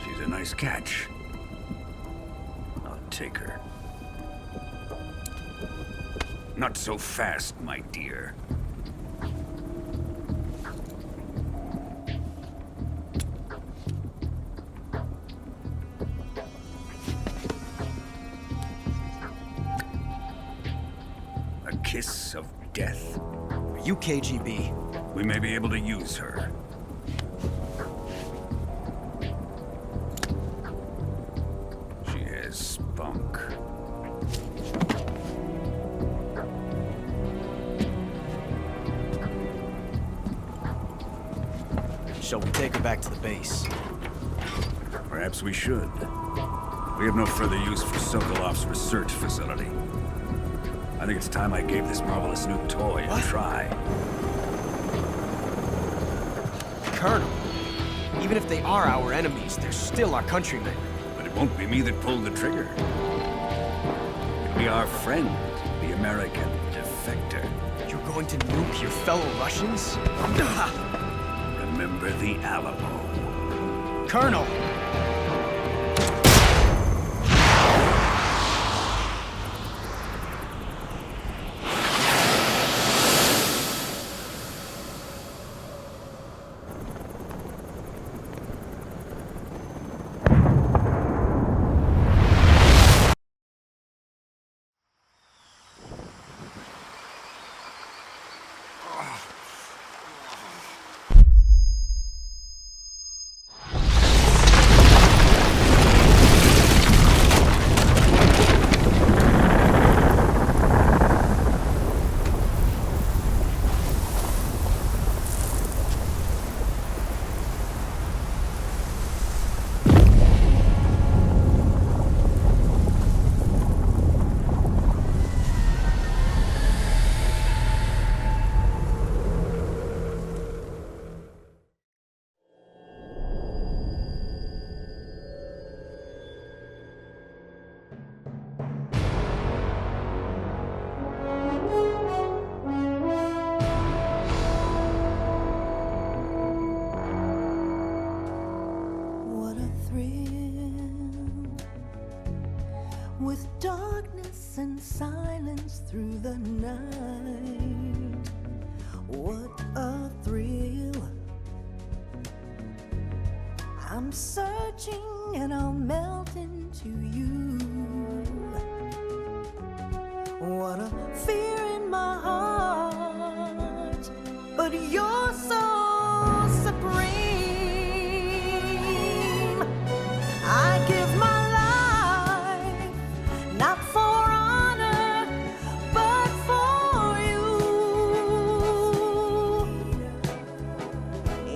She's a nice catch. I'll take her. Not so fast, my dear. A kiss of death. Are you KGB? We may be able to use her. She has spunk. Shall we take her back to the base? Perhaps we should. We have no further use for Sokolov's research facility. I think it's time I gave this marvelous new toy a try. Colonel, even if they are our enemies, they're still our countrymen. But it won't be me that pulled the trigger. It'll be our friend, the American defector. You're going to nuke your fellow Russians? Remember the Alamo. Colonel! With darkness and silence through the night, what a thrill. I'm searching and I'll melt into you. What a fear in my heart, but you're so supreme. I give my not for honor, but for you.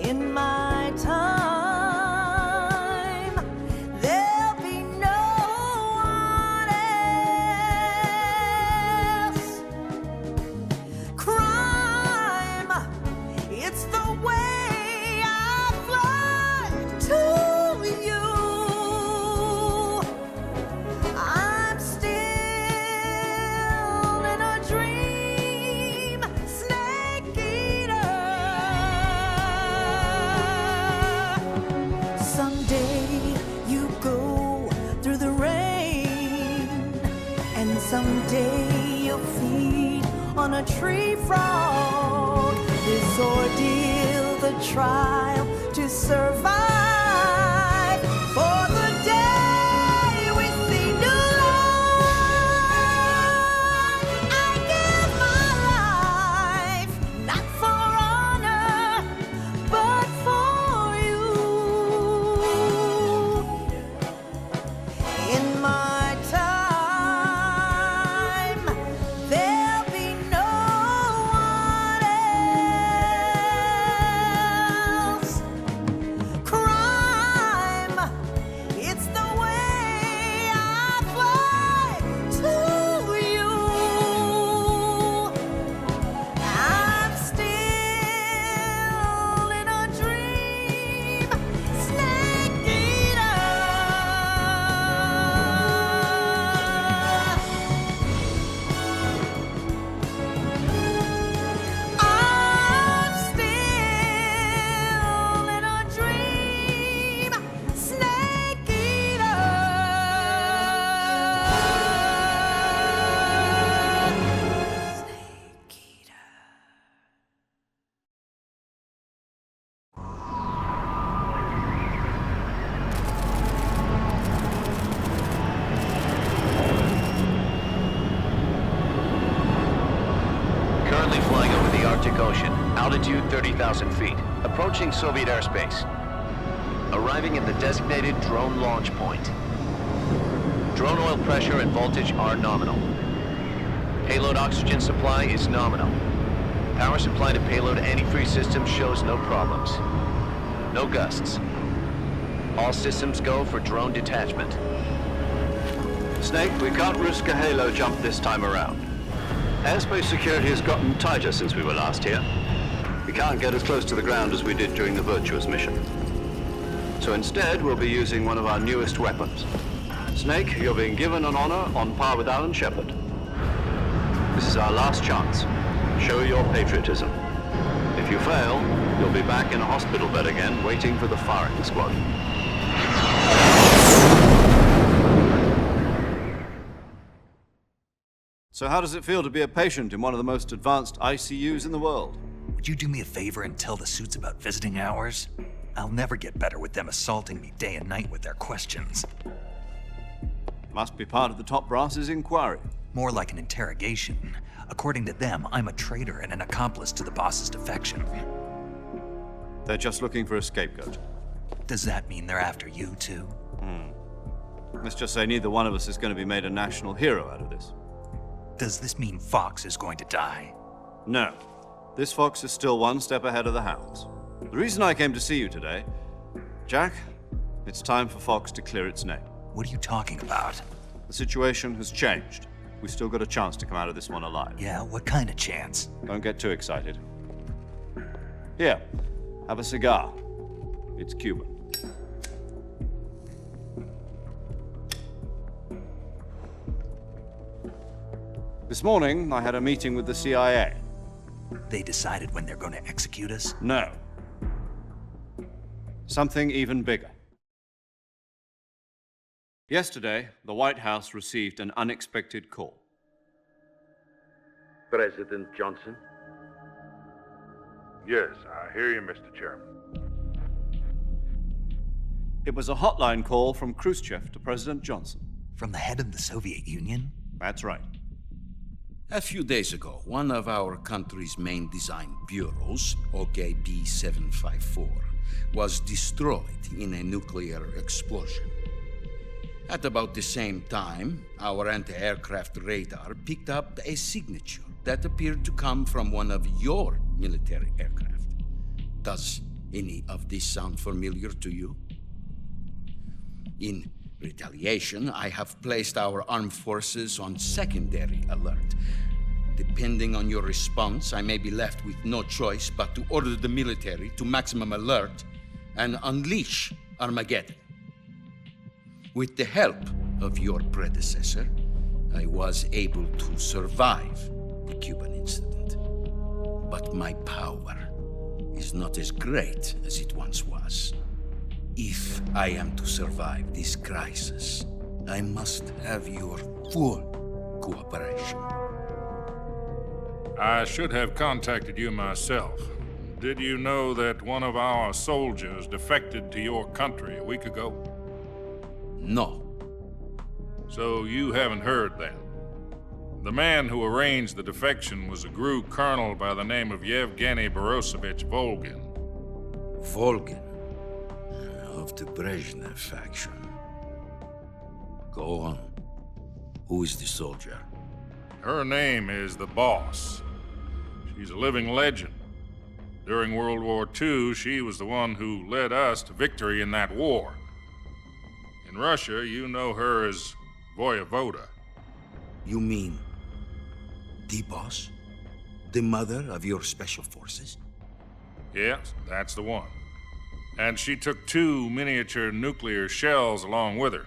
In my time, there'll be no one else. Crime, it's the way I fly to you. Someday you'll feed on a tree frog. This ordeal, the trial to survive. For the day we see new life, I give my life, not for honor, but for you. 30,000 feet, approaching Soviet airspace. Arriving at the designated drone launch point. Drone oil pressure and voltage are nominal. Payload oxygen supply is nominal. Power supply to payload antifreeze system shows no problems. No gusts. All systems go for drone detachment. Snake, we can't risk a halo jump this time around. Airspace security has gotten tighter since we were last here. We can't get as close to the ground as we did during the Virtuous Mission. So instead, we'll be using one of our newest weapons. Snake, you're being given an honor on par with Alan Shepard. This is our last chance. Show your patriotism. If you fail, you'll be back in a hospital bed again, waiting for the firing squad. So how does it feel to be a patient in one of the most advanced ICUs in the world? Would you do me a favor and tell the suits about visiting hours? I'll never get better with them assaulting me day and night with their questions. Must be part of the top brass's inquiry. More like an interrogation. According to them, I'm a traitor and an accomplice to the boss's defection. They're just looking for a scapegoat. Does that mean they're after you, too? Let's just say neither one of us is going to be made a national hero out of this. Does this mean Fox is going to die? No. This fox is still one step ahead of the hounds. The reason I came to see you today, Jack, it's time for Fox to clear its name. What are you talking about? The situation has changed. We've still got a chance to come out of this one alive. Yeah, what kind of chance? Don't get too excited. Here, have a cigar. It's Cuban. This morning, I had a meeting with the CIA. They decided when they're going to execute us? No. Something even bigger. Yesterday, the White House received an unexpected call. President Johnson? Yes, I hear you, Mr. Chairman. It was a hotline call from Khrushchev to President Johnson. From the head of the Soviet Union? That's right. A few days ago, one of our country's main design bureaus, OKB 754, was destroyed in a nuclear explosion. At about the same time, our anti-aircraft radar picked up a signature that appeared to come from one of your military aircraft. Does any of this sound familiar to you? In retaliation, I have placed our armed forces on secondary alert. Depending on your response, I may be left with no choice but to order the military to maximum alert and unleash Armageddon. With the help of your predecessor, I was able to survive the Cuban incident. But my power is not as great as it once was. If I am to survive this crisis, I must have your full cooperation. I should have contacted you myself. Did you know that one of our soldiers defected to your country a week ago? No. So you haven't heard then. The man who arranged the defection was a GRU colonel by the name of Yevgeny Borosovich Volgin. Volgin? Of the Brezhnev faction. Go on. Who is the soldier? Her name is the Boss. She's a living legend. During World War II, she was the one who led us to victory in that war. In Russia, you know her as Voyevoda. You mean the Boss? The mother of your special forces? Yes, that's the one. And she took 2 miniature nuclear shells along with her.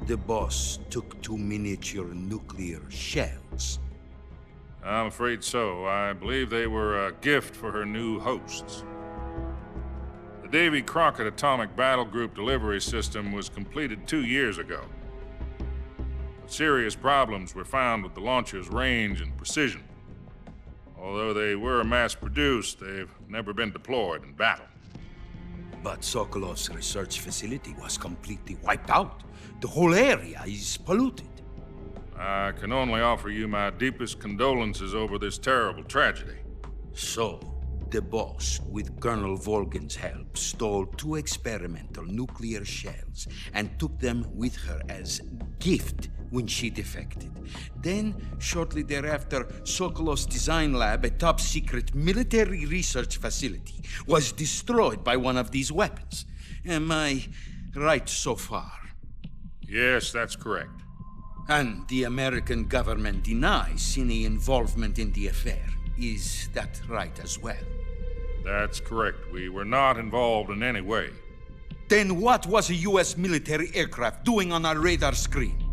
The Boss took 2 miniature nuclear shells? I'm afraid so. I believe they were a gift for her new hosts. The Davy Crockett Atomic Battle Group delivery system was completed 2 years ago. But serious problems were found with the launcher's range and precision. Although they were mass-produced, they've never been deployed in battle. But Sokolov's research facility was completely wiped out. The whole area is polluted. I can only offer you my deepest condolences over this terrible tragedy. So, The boss, with Colonel Volgin's help, stole 2 experimental nuclear shells and took them with her as gift when she defected. Then, shortly thereafter, Sokolov's design lab, a top-secret military research facility, was destroyed by one of these weapons. Am I right so far? Yes, that's correct. And the American government denies any involvement in the affair. Is that right as well? That's correct. We were not involved in any way. Then what was a U.S. military aircraft doing on our radar screen?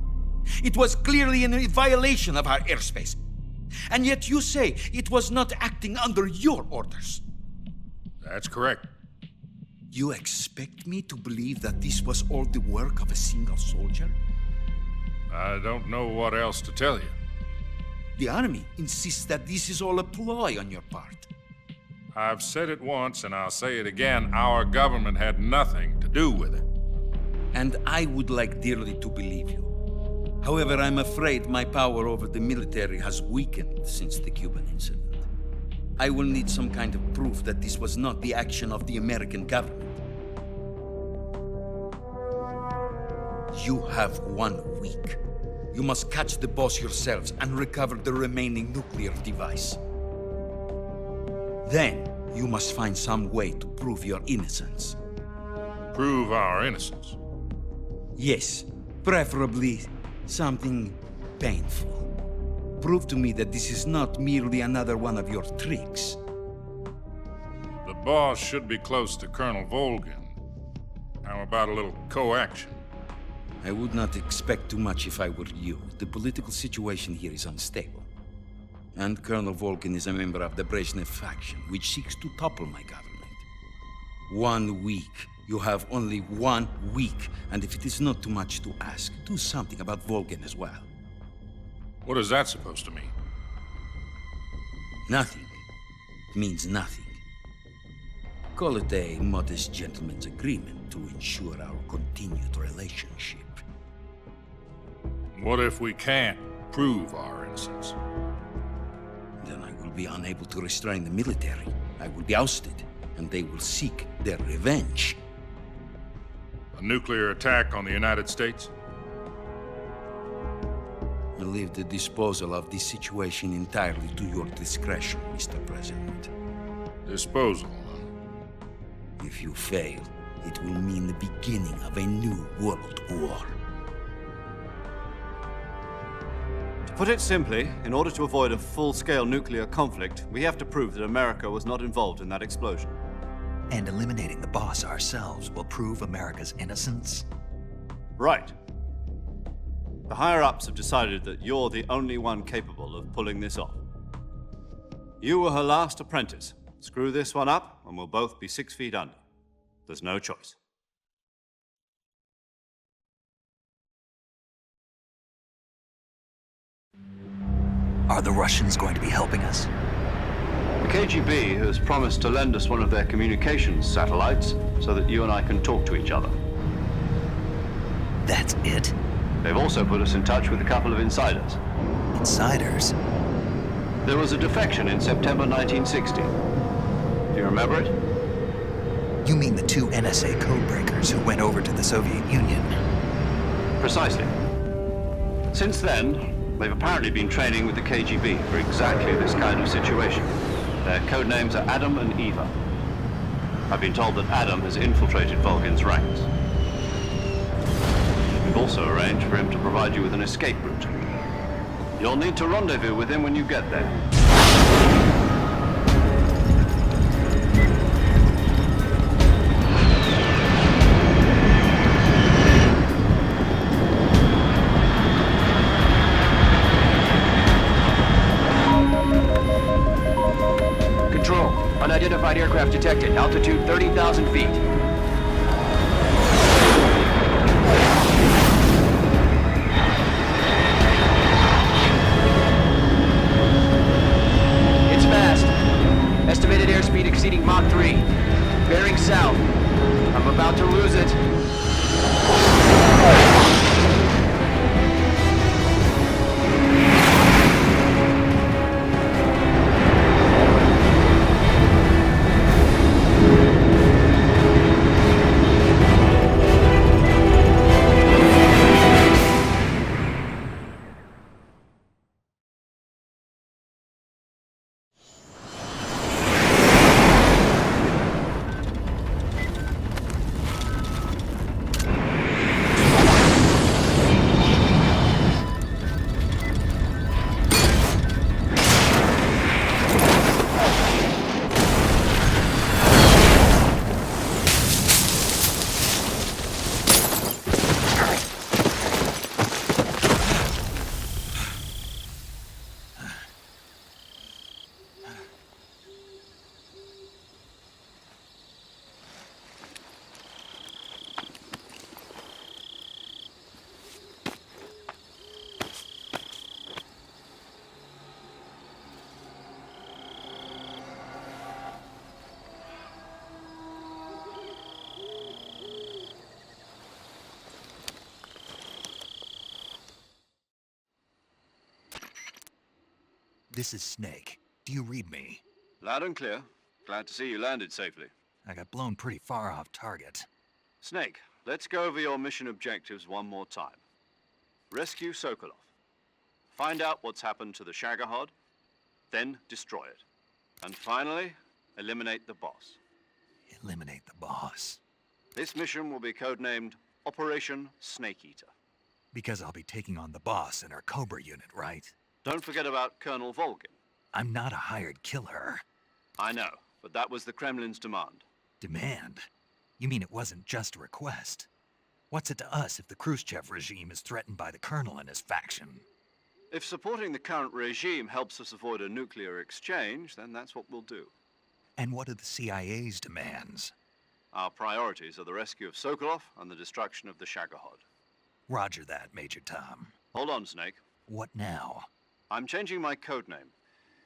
It was clearly in violation of our airspace. And yet you say it was not acting under your orders. That's correct. You expect me to believe that this was all the work of a single soldier? I don't know what else to tell you. The Army insists that this is all a ploy on your part. I've said it once, and I'll say it again. Our government had nothing to do with it. And I would like dearly to believe you. However, I'm afraid my power over the military has weakened since the Cuban incident. I will need some kind of proof that this was not the action of the American government. You have 1 week. You must catch the boss yourselves and recover the remaining nuclear device. Then, you must find some way to prove your innocence. Prove our innocence? Yes, preferably something painful. Prove to me that this is not merely another one of your tricks. The boss should be close to Colonel Volgin. How about a little co-action? I would not expect too much if I were you. The political situation here is unstable. And Colonel Volgin is a member of the Brezhnev faction, which seeks to topple my government. 1 week. You have only 1 week. And if it is not too much to ask, do something about Volgin as well. What is that supposed to mean? Nothing. It means nothing. Call it a modest gentleman's agreement to ensure our continued relationship. What if we can't prove our innocence? Then I will be unable to restrain the military. I will be ousted, and they will seek their revenge. A nuclear attack on the United States? I leave the disposal of this situation entirely to your discretion, Mr. President. Disposal? If you fail, it will mean the beginning of a new world war. To put it simply, in order to avoid a full-scale nuclear conflict, we have to prove that America was not involved in that explosion. And eliminating the boss ourselves will prove America's innocence? Right. The higher-ups have decided that you're the only one capable of pulling this off. You were her last apprentice. Screw this one up, and we'll both be 6 feet under. There's no choice. Are the Russians going to be helping us? The KGB has promised to lend us one of their communications satellites so that you and I can talk to each other. That's it? They've also put us in touch with a couple of insiders. Insiders? There was a defection in September 1960. Do you remember it? You mean the 2 NSA codebreakers who went over to the Soviet Union? Precisely. Since then, they've apparently been training with the KGB for exactly this kind of situation. Their code names are Adam and Eva. I've been told that Adam has infiltrated Volgin's ranks. We've also arranged for him to provide you with an escape route. You'll need to rendezvous with him when you get there. Control. Unidentified aircraft detected. Altitude 30,000 feet. It's fast. Estimated airspeed exceeding Mach 3. Bearing south. I'm about to lose it. This is Snake. Do you read me? Loud and clear. Glad to see you landed safely. I got blown pretty far off target. Snake, let's go over your mission objectives one more time. Rescue Sokolov. Find out what's happened to the Shagahod, then destroy it. And finally, eliminate the boss. Eliminate the boss. This mission will be codenamed Operation Snake Eater. Because I'll be taking on the boss in our Cobra unit, right? Don't forget about Colonel Volgin. I'm not a hired killer. I know, but that was the Kremlin's demand. Demand? You mean it wasn't just a request? What's it to us if the Khrushchev regime is threatened by the Colonel and his faction? If supporting the current regime helps us avoid a nuclear exchange, then that's what we'll do. And what are the CIA's demands? Our priorities are the rescue of Sokolov and the destruction of the Shagahod. Roger that, Major Tom. Hold on, Snake. What now? I'm changing my codename.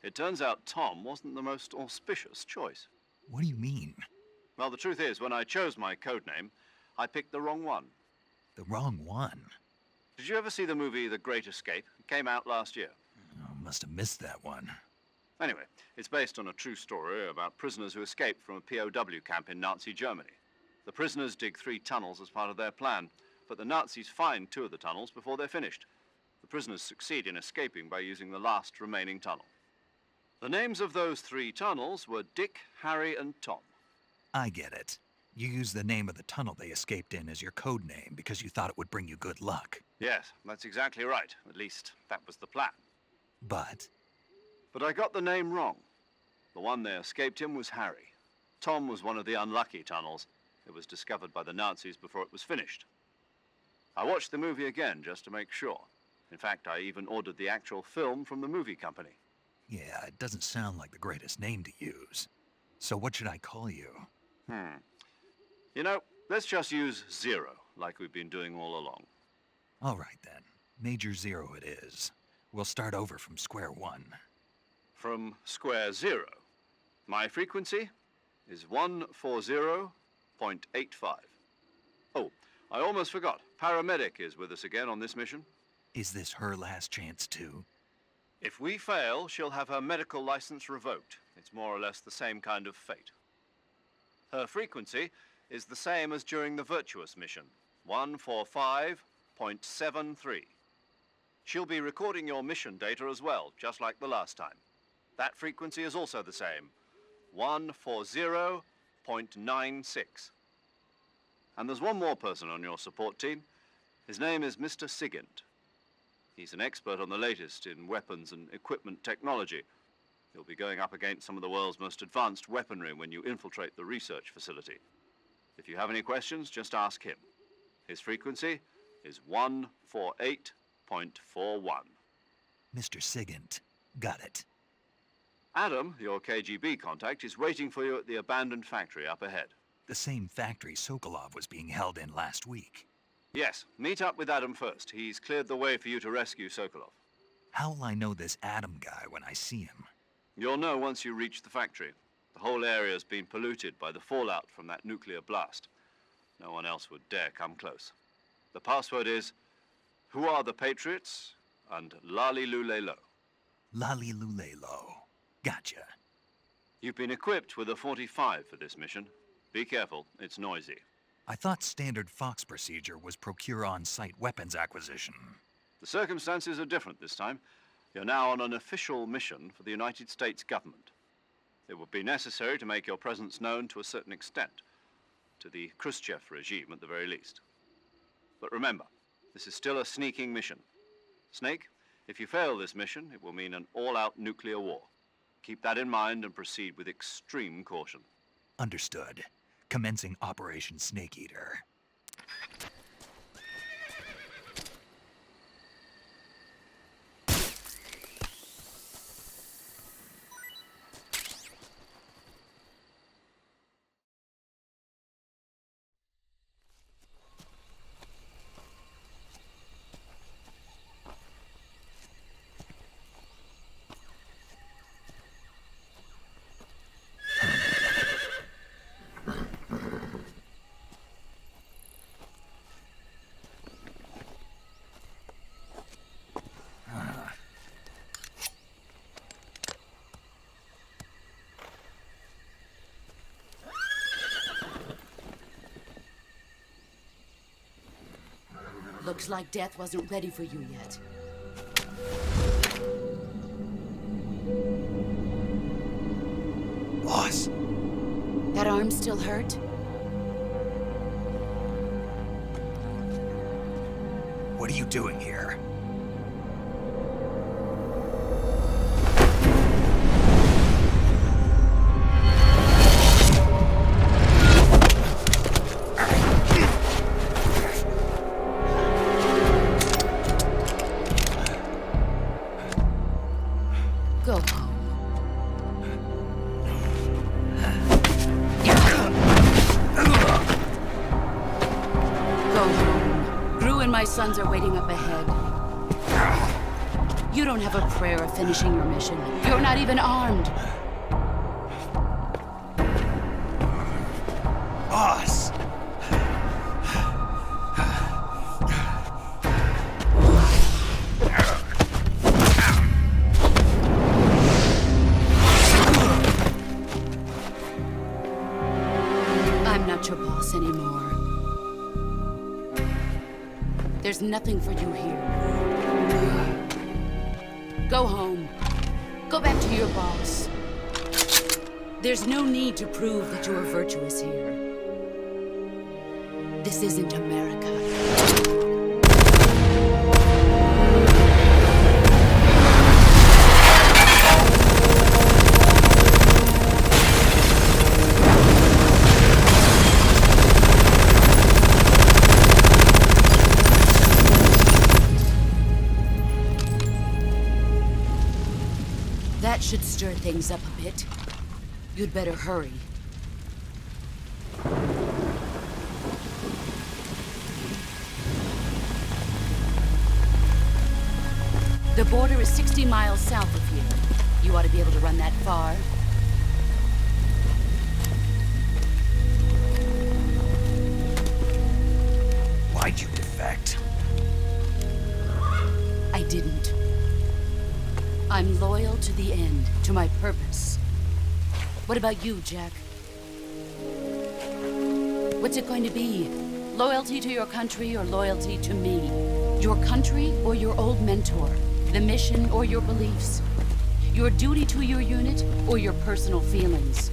It turns out Tom wasn't the most auspicious choice. What do you mean? Well, the truth is, when I chose my codename, I picked the wrong one. The wrong one? Did you ever see the movie The Great Escape? It came out last year. Oh, must have missed that one. Anyway, it's based on a true story about prisoners who escaped from a POW camp in Nazi Germany. The prisoners dig 3 tunnels as part of their plan, but the Nazis find 2 of the tunnels before they're finished. The prisoners succeed in escaping by using the last remaining tunnel. The names of those 3 tunnels were Dick, Harry, and Tom. I get it. You used the name of the tunnel they escaped in as your code name because you thought it would bring you good luck. Yes, that's exactly right. At least, that was the plan. But I got the name wrong. The one they escaped in was Harry. Tom was one of the unlucky tunnels. It was discovered by the Nazis before it was finished. I watched the movie again just to make sure. In fact, I even ordered the actual film from the movie company. yeah, it doesn't sound like the greatest name to use. So what should I call you? You know, let's just use Zero, like we've been doing all along. All right then. Major Zero it is. We'll start over from square one. From square 0. My frequency is 140.85. Oh, I almost forgot. Paramedic is with us again on this mission. Is this her last chance too? If we fail, she'll have her medical license revoked. It's more or less the same kind of fate. Her frequency is the same as during the Virtuous Mission, 145.73. She'll be recording your mission data as well, just like the last time. That frequency is also the same, 140.96. And there's one more person on your support team. His name is Mr. Sigint. He's an expert on the latest in weapons and equipment technology. He'll be going up against some of the world's most advanced weaponry when you infiltrate the research facility. If you have any questions, just ask him. His frequency is 148.41. Mr. Sigint. Got it. Adam, your KGB contact, is waiting for you at the abandoned factory up ahead. The same factory Sokolov was being held in last week. Yes, meet up with Adam first. He's cleared the way for you to rescue Sokolov. How will I know this Adam guy when I see him? You'll know once you reach the factory. The whole area's been polluted by the fallout from that nuclear blast. No one else would dare come close. The password is, "Who are the Patriots?" and Lali Lulelo. Lali Lulelo. Gotcha. You've been equipped with a 45 for this mission. Be careful, it's noisy. I thought standard Fox procedure was procure on-site weapons acquisition. The circumstances are different this time. You're now on an official mission for the United States government. It would be necessary to make your presence known to a certain extent, to the Khrushchev regime at the very least. But remember, this is still a sneaking mission. Snake, if you fail this mission, it will mean an all-out nuclear war. Keep that in mind and proceed with extreme caution. Understood. Commencing Operation Snake Eater. Looks like death wasn't ready for you yet. Boss. That arm still hurt? What are you doing here? Go home. My sons are waiting up ahead. You don't have a prayer of finishing your mission. You're not even armed. Boss! I'm not your boss anymore. There's nothing for you here. Go home. Go back to your boss. There's no need to prove that you are virtuous here. This isn't America. That should stir things up a bit. You'd better hurry. The border is 60 miles south of here. You ought to be able to run that far. Why'd you defect? I didn't. I'm loyal to the end, to my purpose. What about you, Jack? What's it going to be? Loyalty to your country or loyalty to me? Your country or your old mentor? The mission or your beliefs? Your duty to your unit or your personal feelings?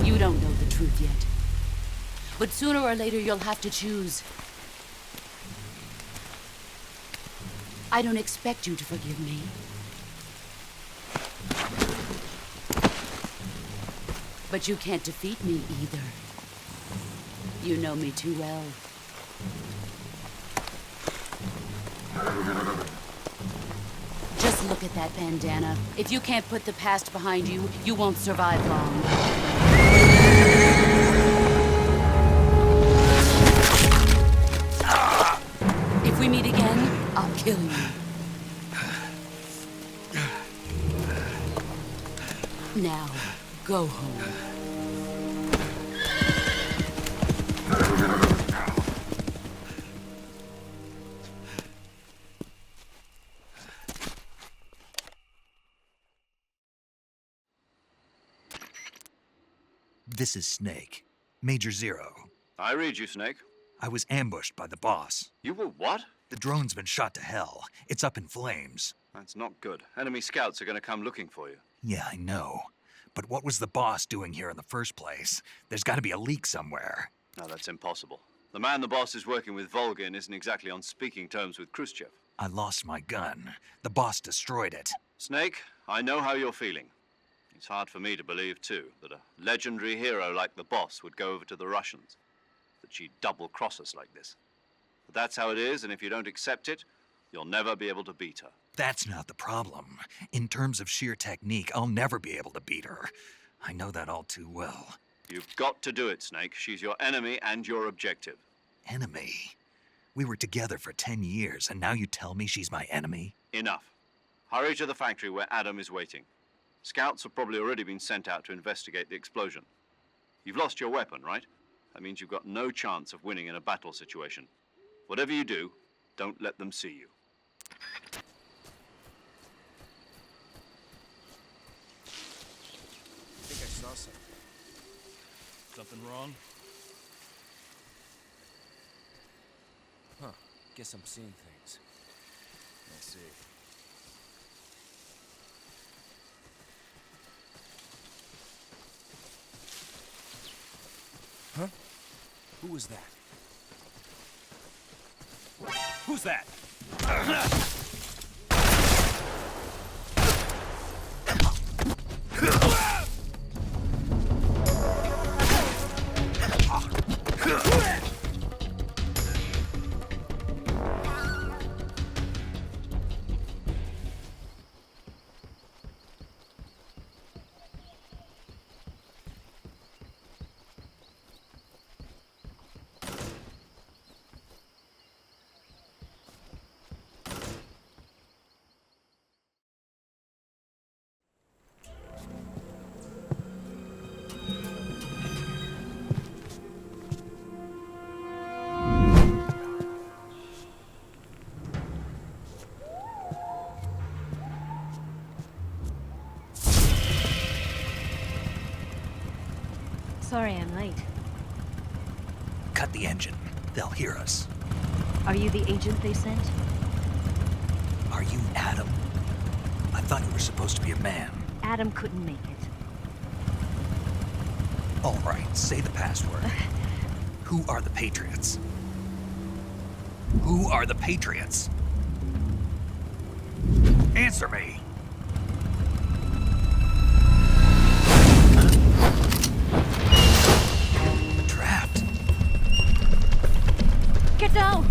You don't know the truth yet. But sooner or later, you'll have to choose. I don't expect you to forgive me. But you can't defeat me either. You know me too well. Just look at that bandana. If you can't put the past behind you, you won't survive long. If we meet again, I'll kill you. Now, go home. This is Snake. Major Zero. I read you, Snake. I was ambushed by the boss. You were what? The drone's been shot to hell. It's up in flames. That's not good. Enemy scouts are going to come looking for you. Yeah, I know. But what was the boss doing here in the first place? There's got to be a leak somewhere. No, that's impossible. The man the boss is working with, Volgin, isn't exactly on speaking terms with Khrushchev. I lost my gun. The boss destroyed it. Snake, I know how you're feeling. It's hard for me to believe, too, that a legendary hero like the boss would go over to the Russians. That she'd double-cross us like this. But that's how it is, and if you don't accept it, you'll never be able to beat her. That's not the problem. In terms of sheer technique, I'll never be able to beat her. I know that all too well. You've got to do it, Snake. She's your enemy and your objective. Enemy? We were together for 10 years, and now you tell me she's my enemy? Enough. Hurry to the factory where Adam is waiting. Scouts have probably already been sent out to investigate the explosion. You've lost your weapon, right? That means you've got no chance of winning in a battle situation. Whatever you do, don't let them see you. I think I saw something. Something wrong? Huh. Guess I'm seeing things. I see. Huh? Who was that? Who's that? Sorry I'm late. Cut the engine. They'll hear us. Are you the agent they sent? Are you Adam? I thought you were supposed to be a man. Adam couldn't make it. All right, say the password. Who are the Patriots? Who are the Patriots? Answer me! Trapped. Get down!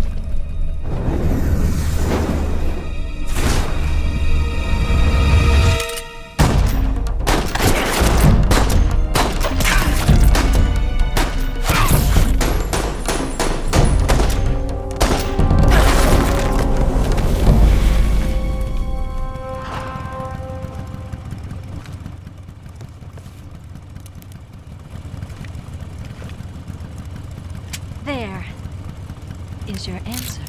There is your answer.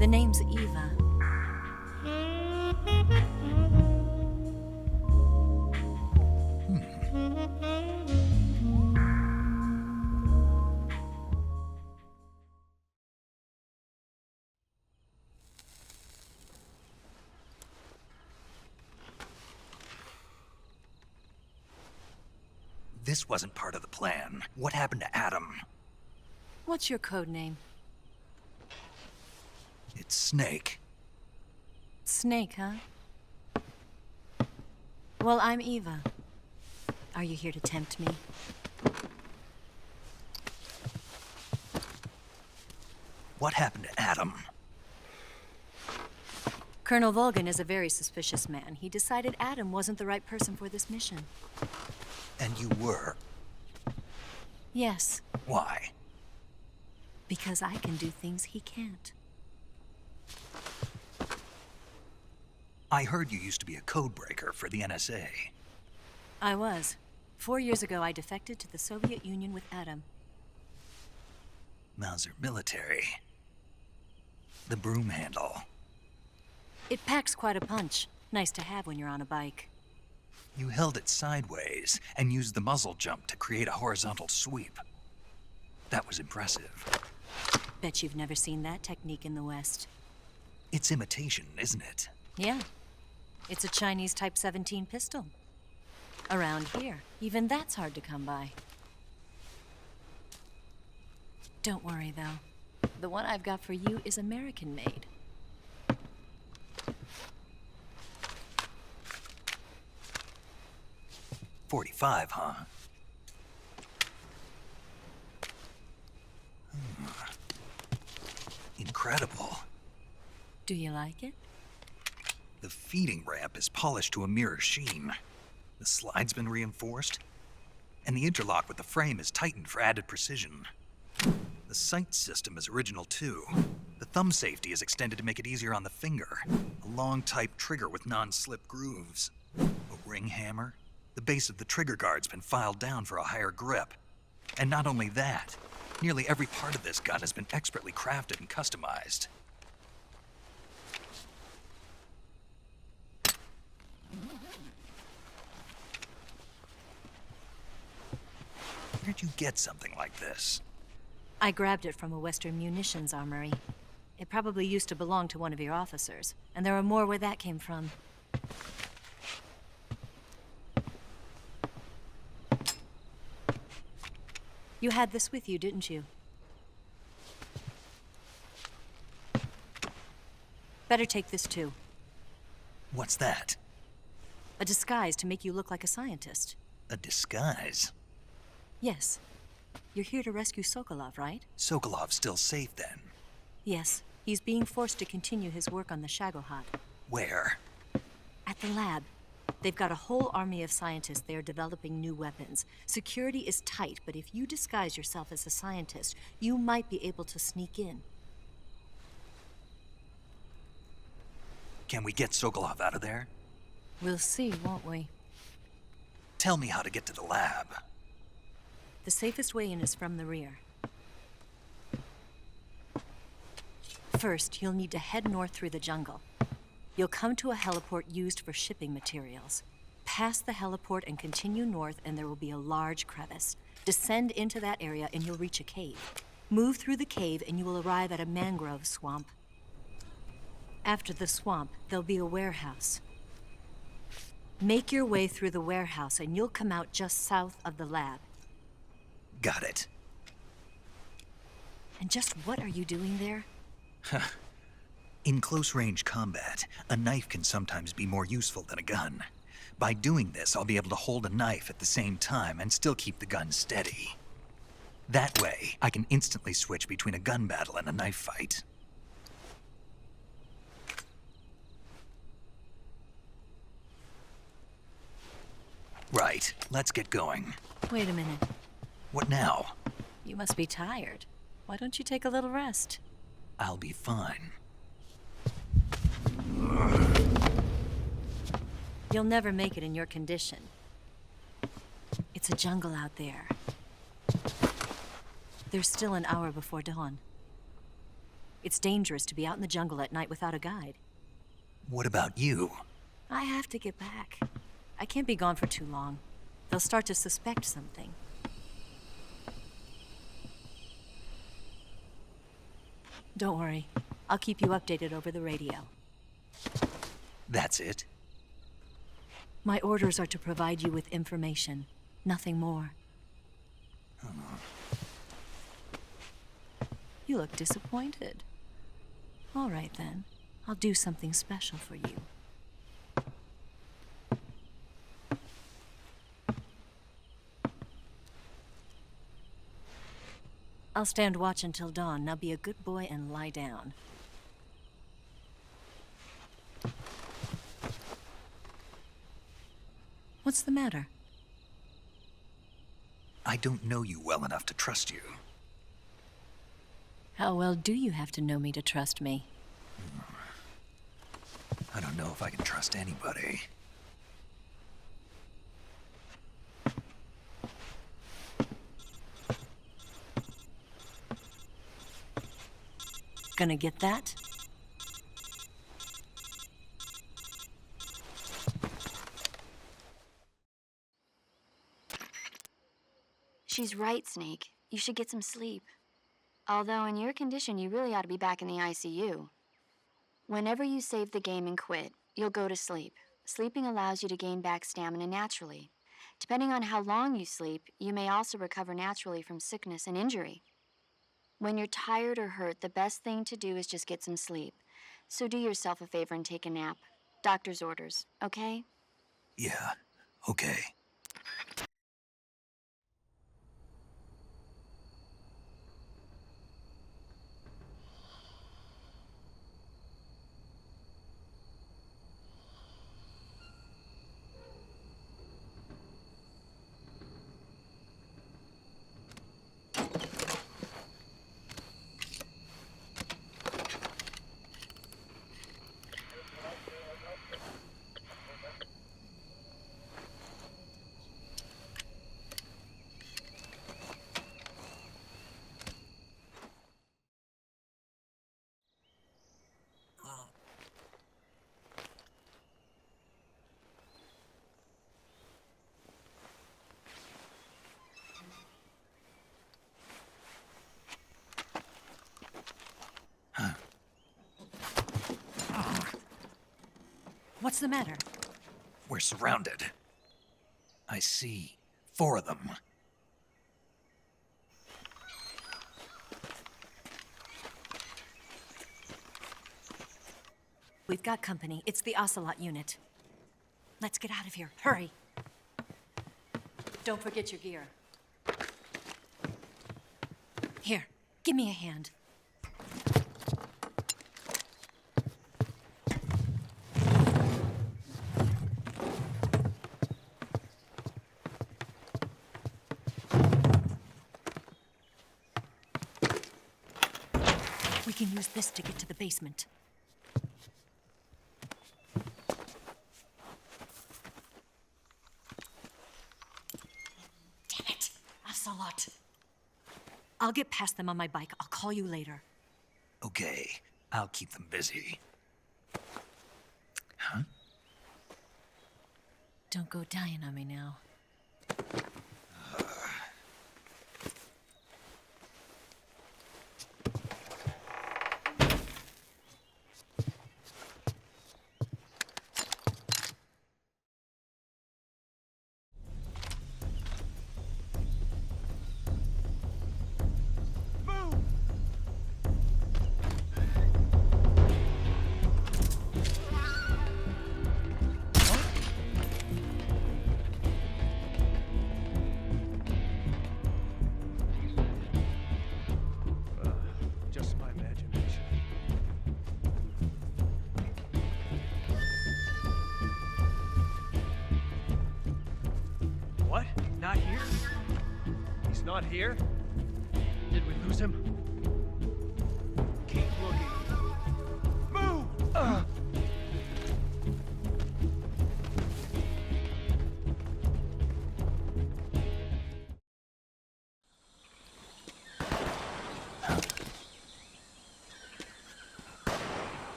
The name's Eva. This wasn't part of the plan. What happened to Adam? What's your code name? It's Snake. Snake, huh? Well, I'm Eva. Are you here to tempt me? What happened to Adam? Colonel Volgin is a very suspicious man. He decided Adam wasn't the right person for this mission. And you were? Yes. Why? Because I can do things he can't. I heard you used to be a code breaker for the NSA. I was. 4 years ago, I defected to the Soviet Union with Adam. Mauser military. The broom handle. It packs quite a punch. Nice to have when you're on a bike. You held it sideways and used the muzzle jump to create a horizontal sweep. That was impressive. Bet you've never seen that technique in the West. It's imitation, isn't it? Yeah. It's a Chinese Type 17 pistol. Around here, even that's hard to come by. Don't worry, though. The one I've got for you is American-made. .45, huh? Incredible. Do you like it? The feeding ramp is polished to a mirror sheen. The slide's been reinforced, and the interlock with the frame is tightened for added precision. The sight system is original too. The thumb safety is extended to make it easier on the finger. A long type trigger with non-slip grooves. A ring hammer. The base of the trigger guard's been filed down for a higher grip. And not only that, nearly every part of this gun has been expertly crafted and customized. Where'd you get something like this? I grabbed it from a Western munitions armory. It probably used to belong to one of your officers, and there are more where that came from. You had this with you, didn't you? Better take this too. What's that? A disguise to make you look like a scientist. A disguise? Yes. You're here to rescue Sokolov, right? Sokolov's still safe then? Yes. He's being forced to continue his work on the Shagохod. Where? At the lab. They've got a whole army of scientists there developing new weapons. Security is tight, but if you disguise yourself as a scientist, you might be able to sneak in. Can we get Sokolov out of there? We'll see, won't we? Tell me how to get to the lab. The safest way in is from the rear. First, you'll need to head north through the jungle. You'll come to a heliport used for shipping materials. Pass the heliport and continue north, and there will be a large crevice. Descend into that area and you'll reach a cave. Move through the cave and you will arrive at a mangrove swamp. After the swamp, there'll be a warehouse. Make your way through the warehouse and you'll come out just south of the lab. Got it. And just what are you doing there? In close-range combat, a knife can sometimes be more useful than a gun. By doing this, I'll be able to hold a knife at the same time and still keep the gun steady. That way, I can instantly switch between a gun battle and a knife fight. Right, let's get going. Wait a minute. What now? You must be tired. Why don't you take a little rest? I'll be fine. You'll never make it in your condition. It's a jungle out there. There's still an hour before dawn. It's dangerous to be out in the jungle at night without a guide. What about you? I have to get back. I can't be gone for too long. They'll start to suspect something. Don't worry. I'll keep you updated over the radio. That's it? My orders are to provide you with information, nothing more. You look disappointed. All right then. I'll do something special for you. I'll stand watch until dawn. Now be a good boy and lie down. What's the matter? I don't know you well enough to trust you. How well do you have to know me to trust me? I don't know if I can trust anybody. Gonna get that? She's right, Snake. You should get some sleep. Although in your condition, you really ought to be back in the ICU. Whenever you save the game and quit, you'll go to sleep. Sleeping allows you to gain back stamina naturally. Depending on how long you sleep, you may also recover naturally from sickness and injury. When you're tired or hurt, the best thing to do is just get some sleep. So do yourself a favor and take a nap. Doctor's orders, okay? Yeah, okay. the matter? We're surrounded. I see 4 of them. We've got company. It's the Ocelot unit. Let's get out of here. Hurry. Don't forget your gear. Here, give me a hand. We can use this to get to the basement. Damn it, Ocelot. I'll get past them on my bike. I'll call you later. Okay, I'll keep them busy. Huh? Don't go dying on me now. Not here? He's not here? Did we lose him? Keep looking. Move!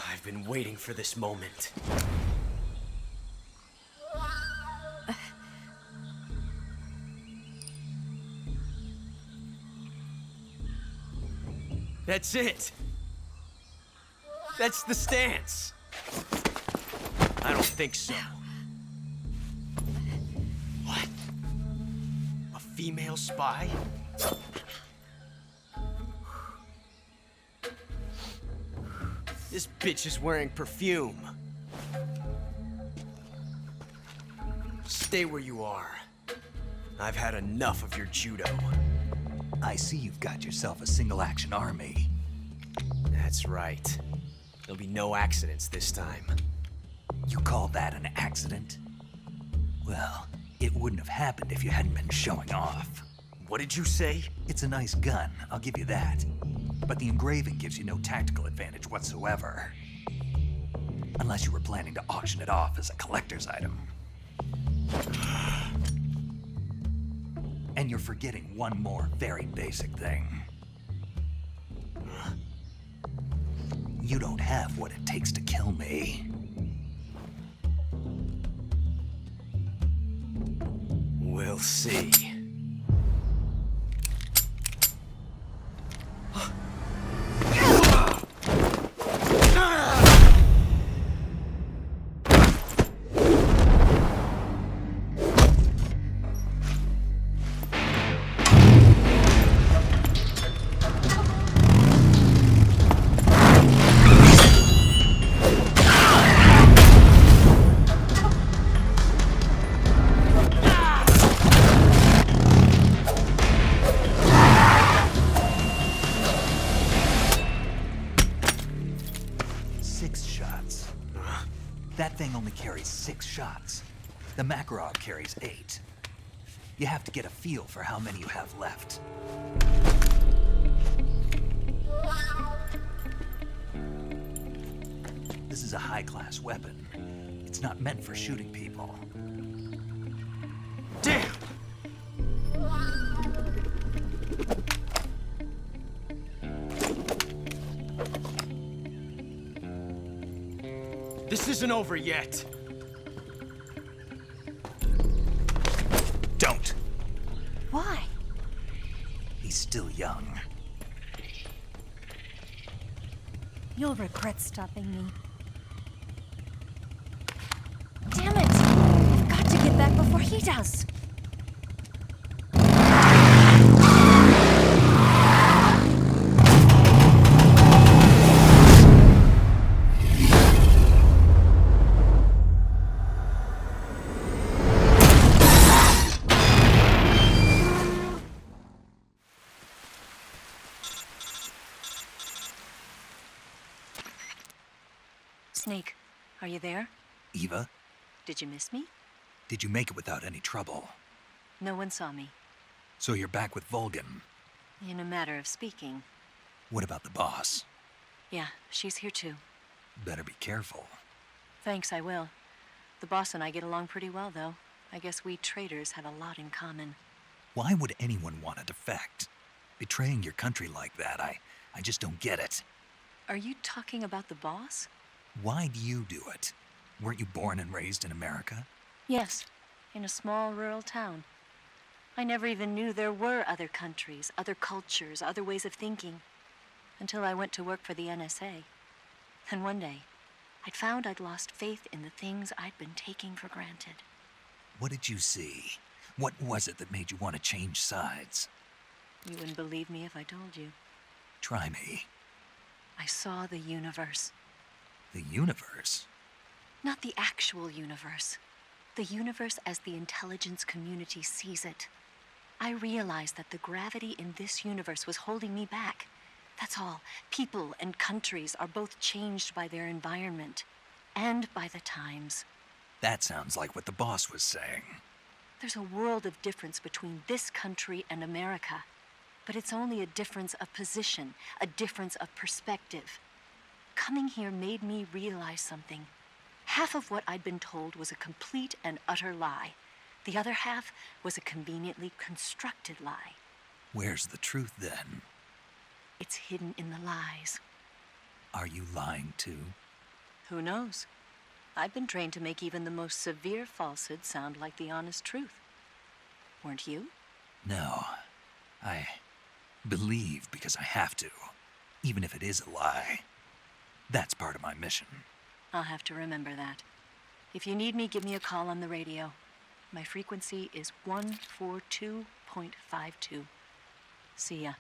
I've been waiting for this moment. That's it. That's the stance. I don't think so. What? A female spy? This bitch is wearing perfume. Stay where you are. I've had enough of your judo. I see you've got yourself a single-action army. That's right. There'll be no accidents this time. You call that an accident? Well, it wouldn't have happened if you hadn't been showing off. What did you say? It's a nice gun, I'll give you that. But the engraving gives you no tactical advantage whatsoever. Unless you were planning to auction it off as a collector's item. And you're forgetting one more very basic thing. You don't have what it takes to kill me. We'll see. That thing only carries 6 shots. The Makarov carries 8. You have to get a feel for how many you have left. This is a high-class weapon. It's not meant for shooting people. Damn! This isn't over yet. Don't. Why? He's still young. You'll regret stopping me. Damn it! I've got to get back before he does! Snake, are you there? Eva, Did you miss me? did you make it without any trouble? No one saw me. So you're back with Volgin. In a matter of speaking. What about the boss? Yeah, she's here too. Better be careful. Thanks, I will. The boss and I get along pretty well, though. I guess we traitors have a lot in common. Why would anyone want to defect? Betraying your country like that, I just don't get it. Are you talking about the boss? Why do you do it? Weren't you born and raised in America? Yes, in a small rural town. I never even knew there were other countries, other cultures, other ways of thinking, until I went to work for the NSA. And one day, I'd found I'd lost faith in the things I'd been taking for granted. What did you see? What was it that made you want to change sides? You wouldn't believe me if I told you. Try me. I saw the universe. The universe? Not the actual universe. The universe as the intelligence community sees it. I realized that the gravity in this universe was holding me back. That's all. People and countries are both changed by their environment and by the times. That sounds like what the boss was saying. There's a world of difference between this country and America. But it's only a difference of position, a difference of perspective. Coming here made me realize something. Half of what I'd been told was a complete and utter lie. The other half was a conveniently constructed lie. Where's the truth then? It's hidden in the lies. Are you lying too? Who knows? I've been trained to make even the most severe falsehood sound like the honest truth. Weren't you? No. I believe because I have to, even if it is a lie. That's part of my mission. I'll have to remember that. If you need me, give me a call on the radio. My frequency is 142.52. See ya.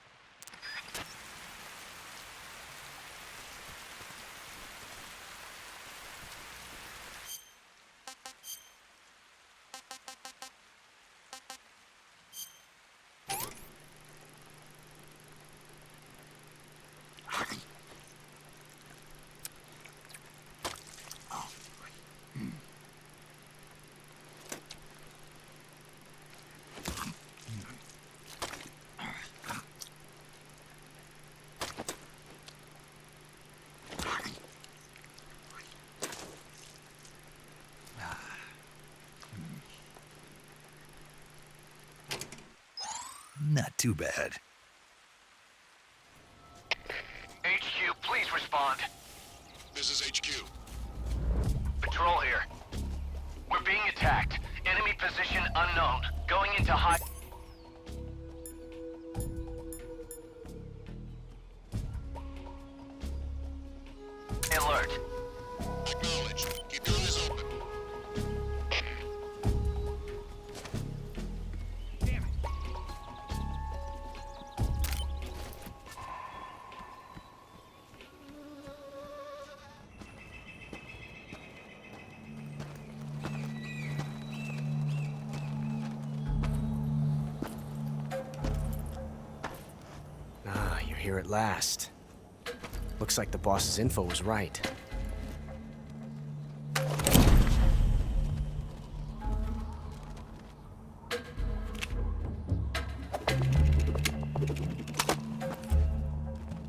Not too bad. HQ, please respond. This is HQ. Patrol here. We're being attacked. Enemy position unknown. Going into high... Alert. Acknowledged. Keep your eyes open. You're here at last. Looks like the boss's info was right.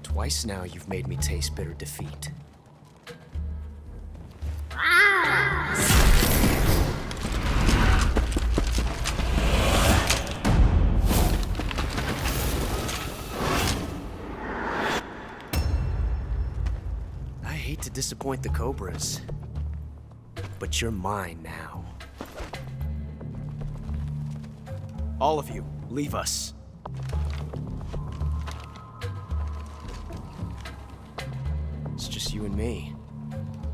Twice now you've made me taste bitter defeat. I hate to disappoint the Cobras, but you're mine now. All of you, leave us. It's just you and me.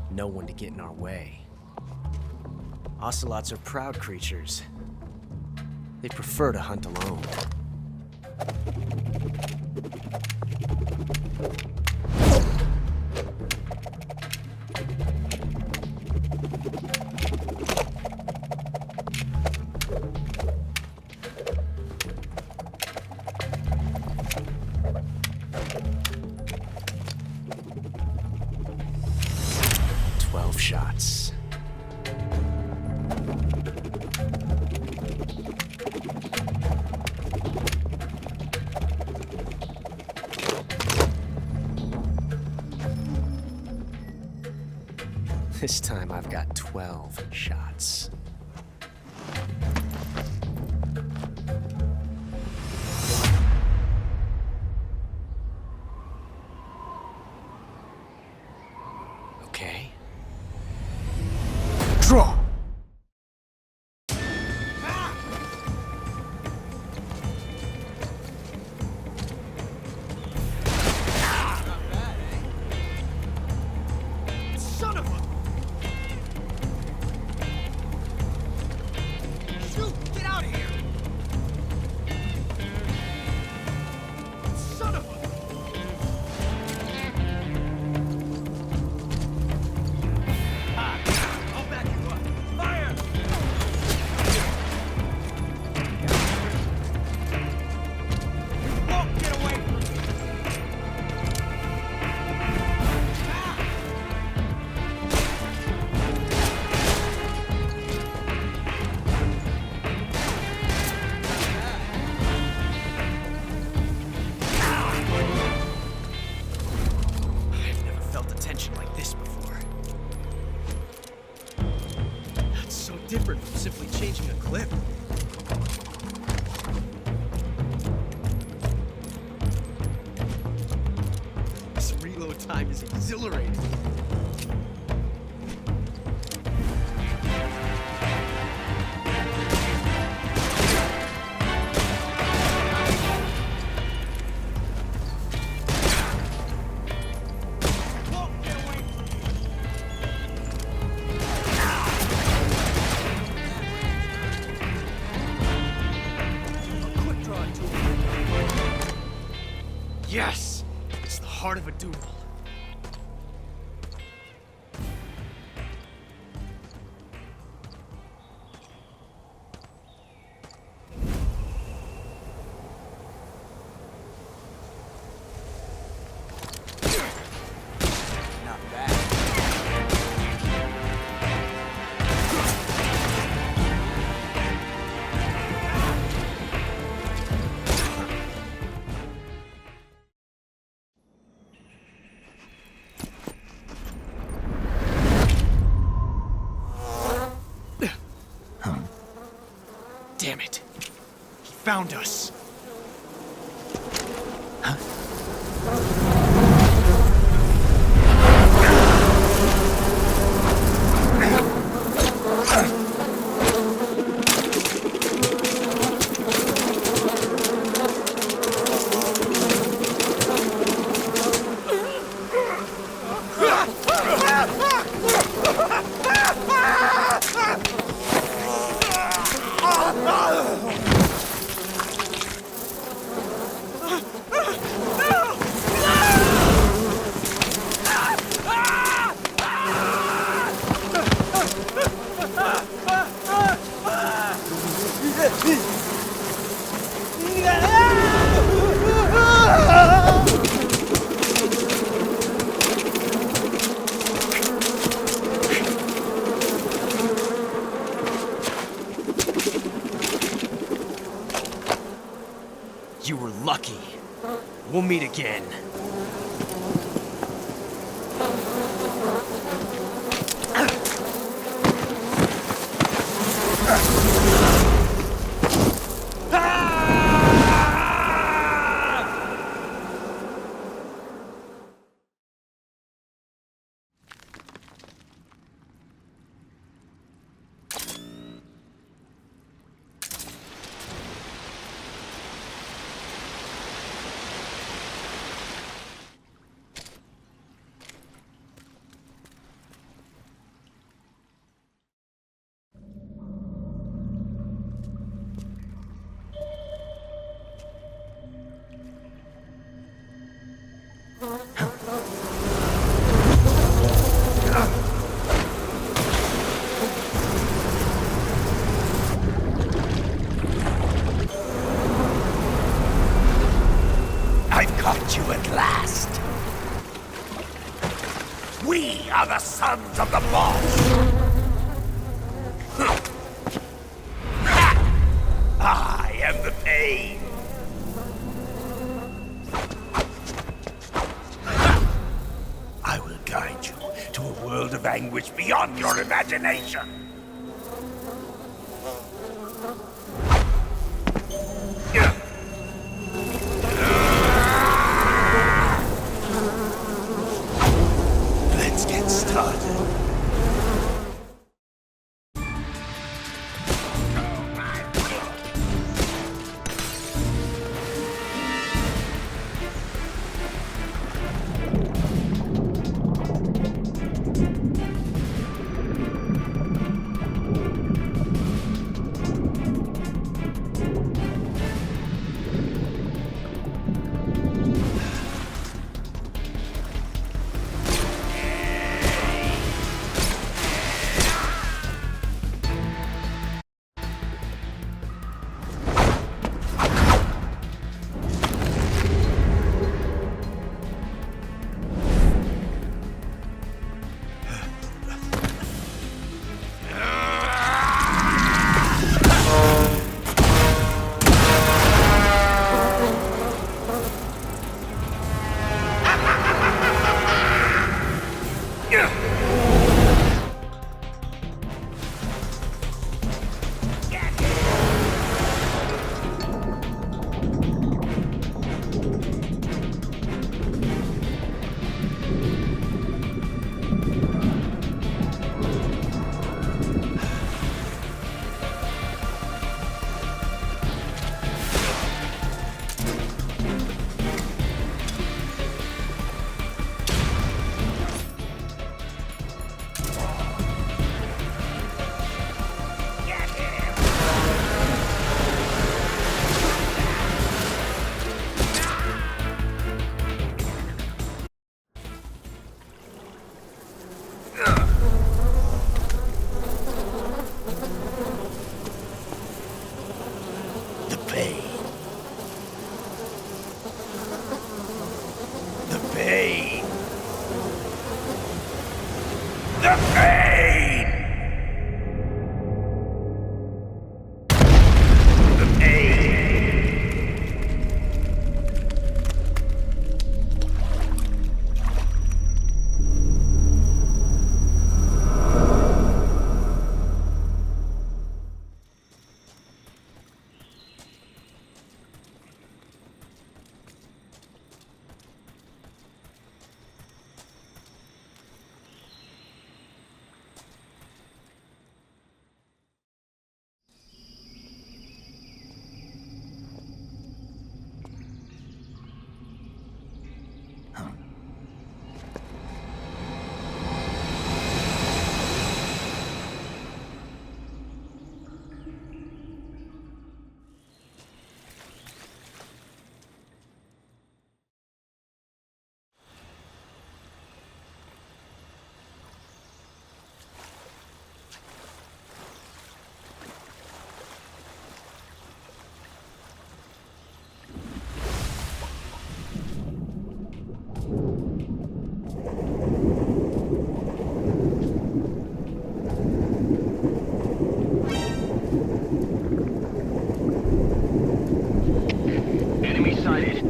No one to get in our way. Ocelots are proud creatures. They prefer to hunt alone. Shots. This time I've got 12 shots. Okay. Draw! Son of a... Shoot! Get out of here! Son of a... I'll back you up. Fire! You won't get away from me! I've never felt a tension like this before. That's so different from simply changing a clip. This reload time is exhilarating. Won't get away from me. A quick draw tool. Yes! It's the heart of a duel. Not bad. Damn it. He found us. You were lucky. We'll meet again. We are the sons of the boss! I am the pain! I will guide you to a world of anguish beyond your imagination! Let's get started.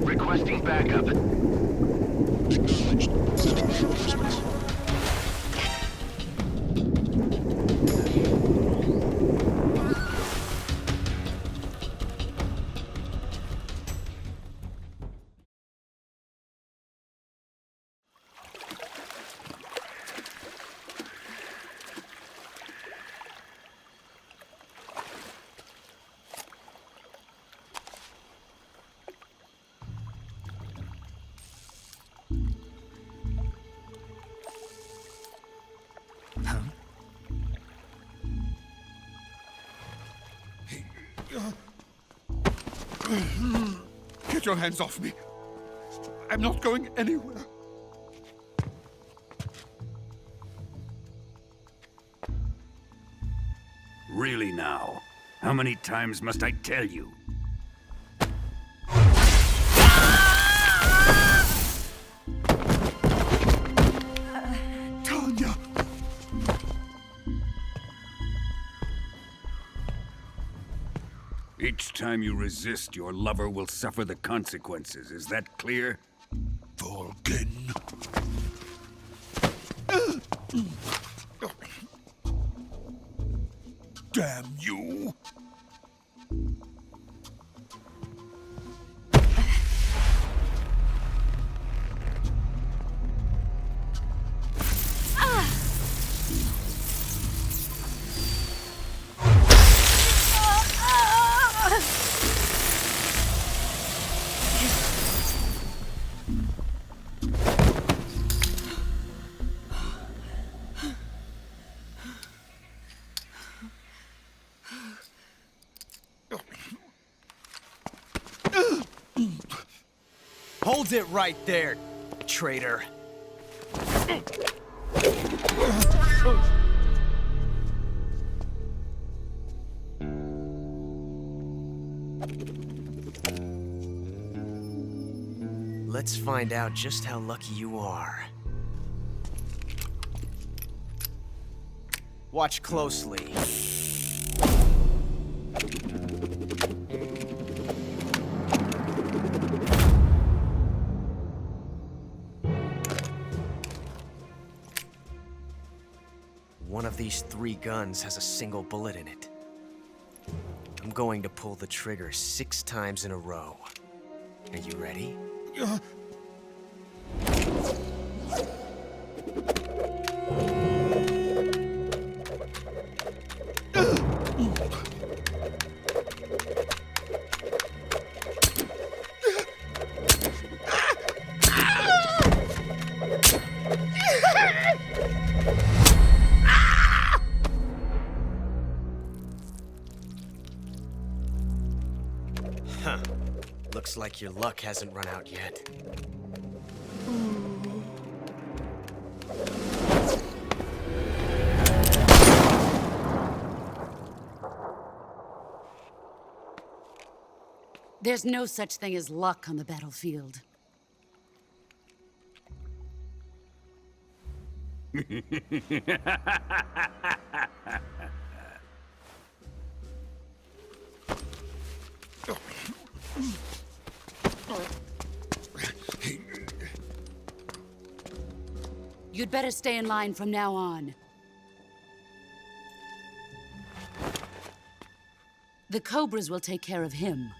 Requesting backup. Acknowledged. Sending reinforcements. Get your hands off me. I'm not going anywhere. Really now? How many times must I tell you? Each time you resist, your lover will suffer the consequences. Is that clear? Volgin. Damn you! Hold it right there, traitor. Let's find out just how lucky you are. Watch closely. One of these 3 guns has a single bullet in it. I'm going to pull the trigger 6 times in a row. Are you ready? Huh. Looks like your luck hasn't run out yet. There's no such thing as luck on the battlefield. You'd better stay in line from now on. The Cobras will take care of him.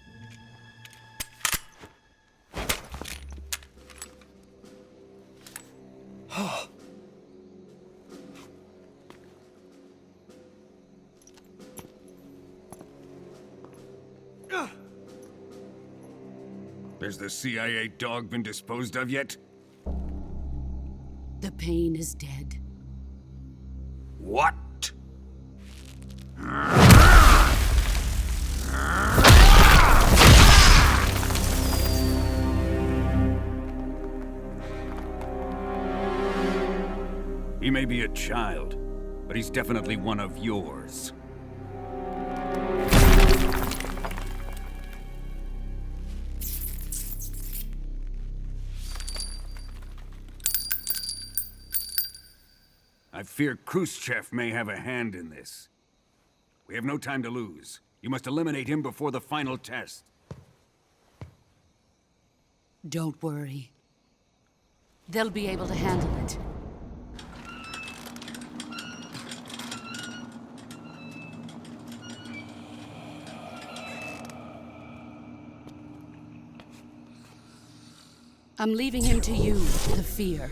Has the CIA dog been disposed of yet? The pain is dead. What? He may be a child, but he's definitely one of yours. I fear Khrushchev may have a hand in this. We have no time to lose. You must eliminate him before the final test. Don't worry. They'll be able to handle it. I'm leaving him to you, the fear.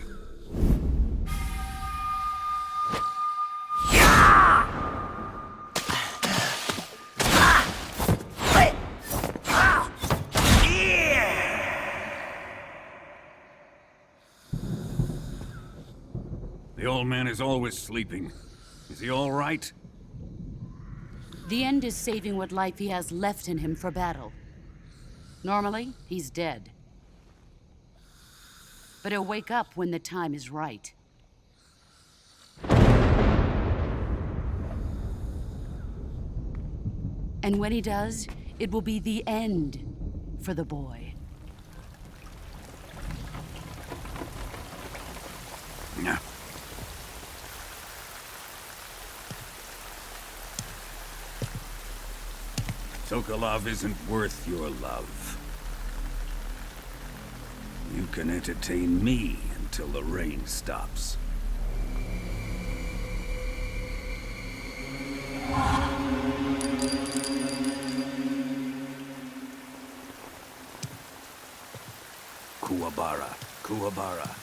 The old man is always sleeping. Is he all right? The end is saving what life he has left in him for battle. Normally, he's dead. But he'll wake up when the time is right. And when he does, it will be the end for the boy. No. Sokolov isn't worth your love. You can entertain me until the rain stops. Kuwabara, Kuwabara.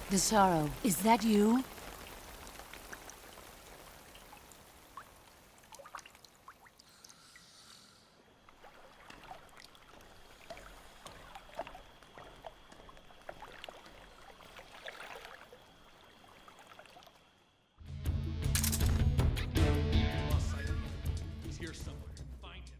Visaro, is that you? He's here somewhere. Find him.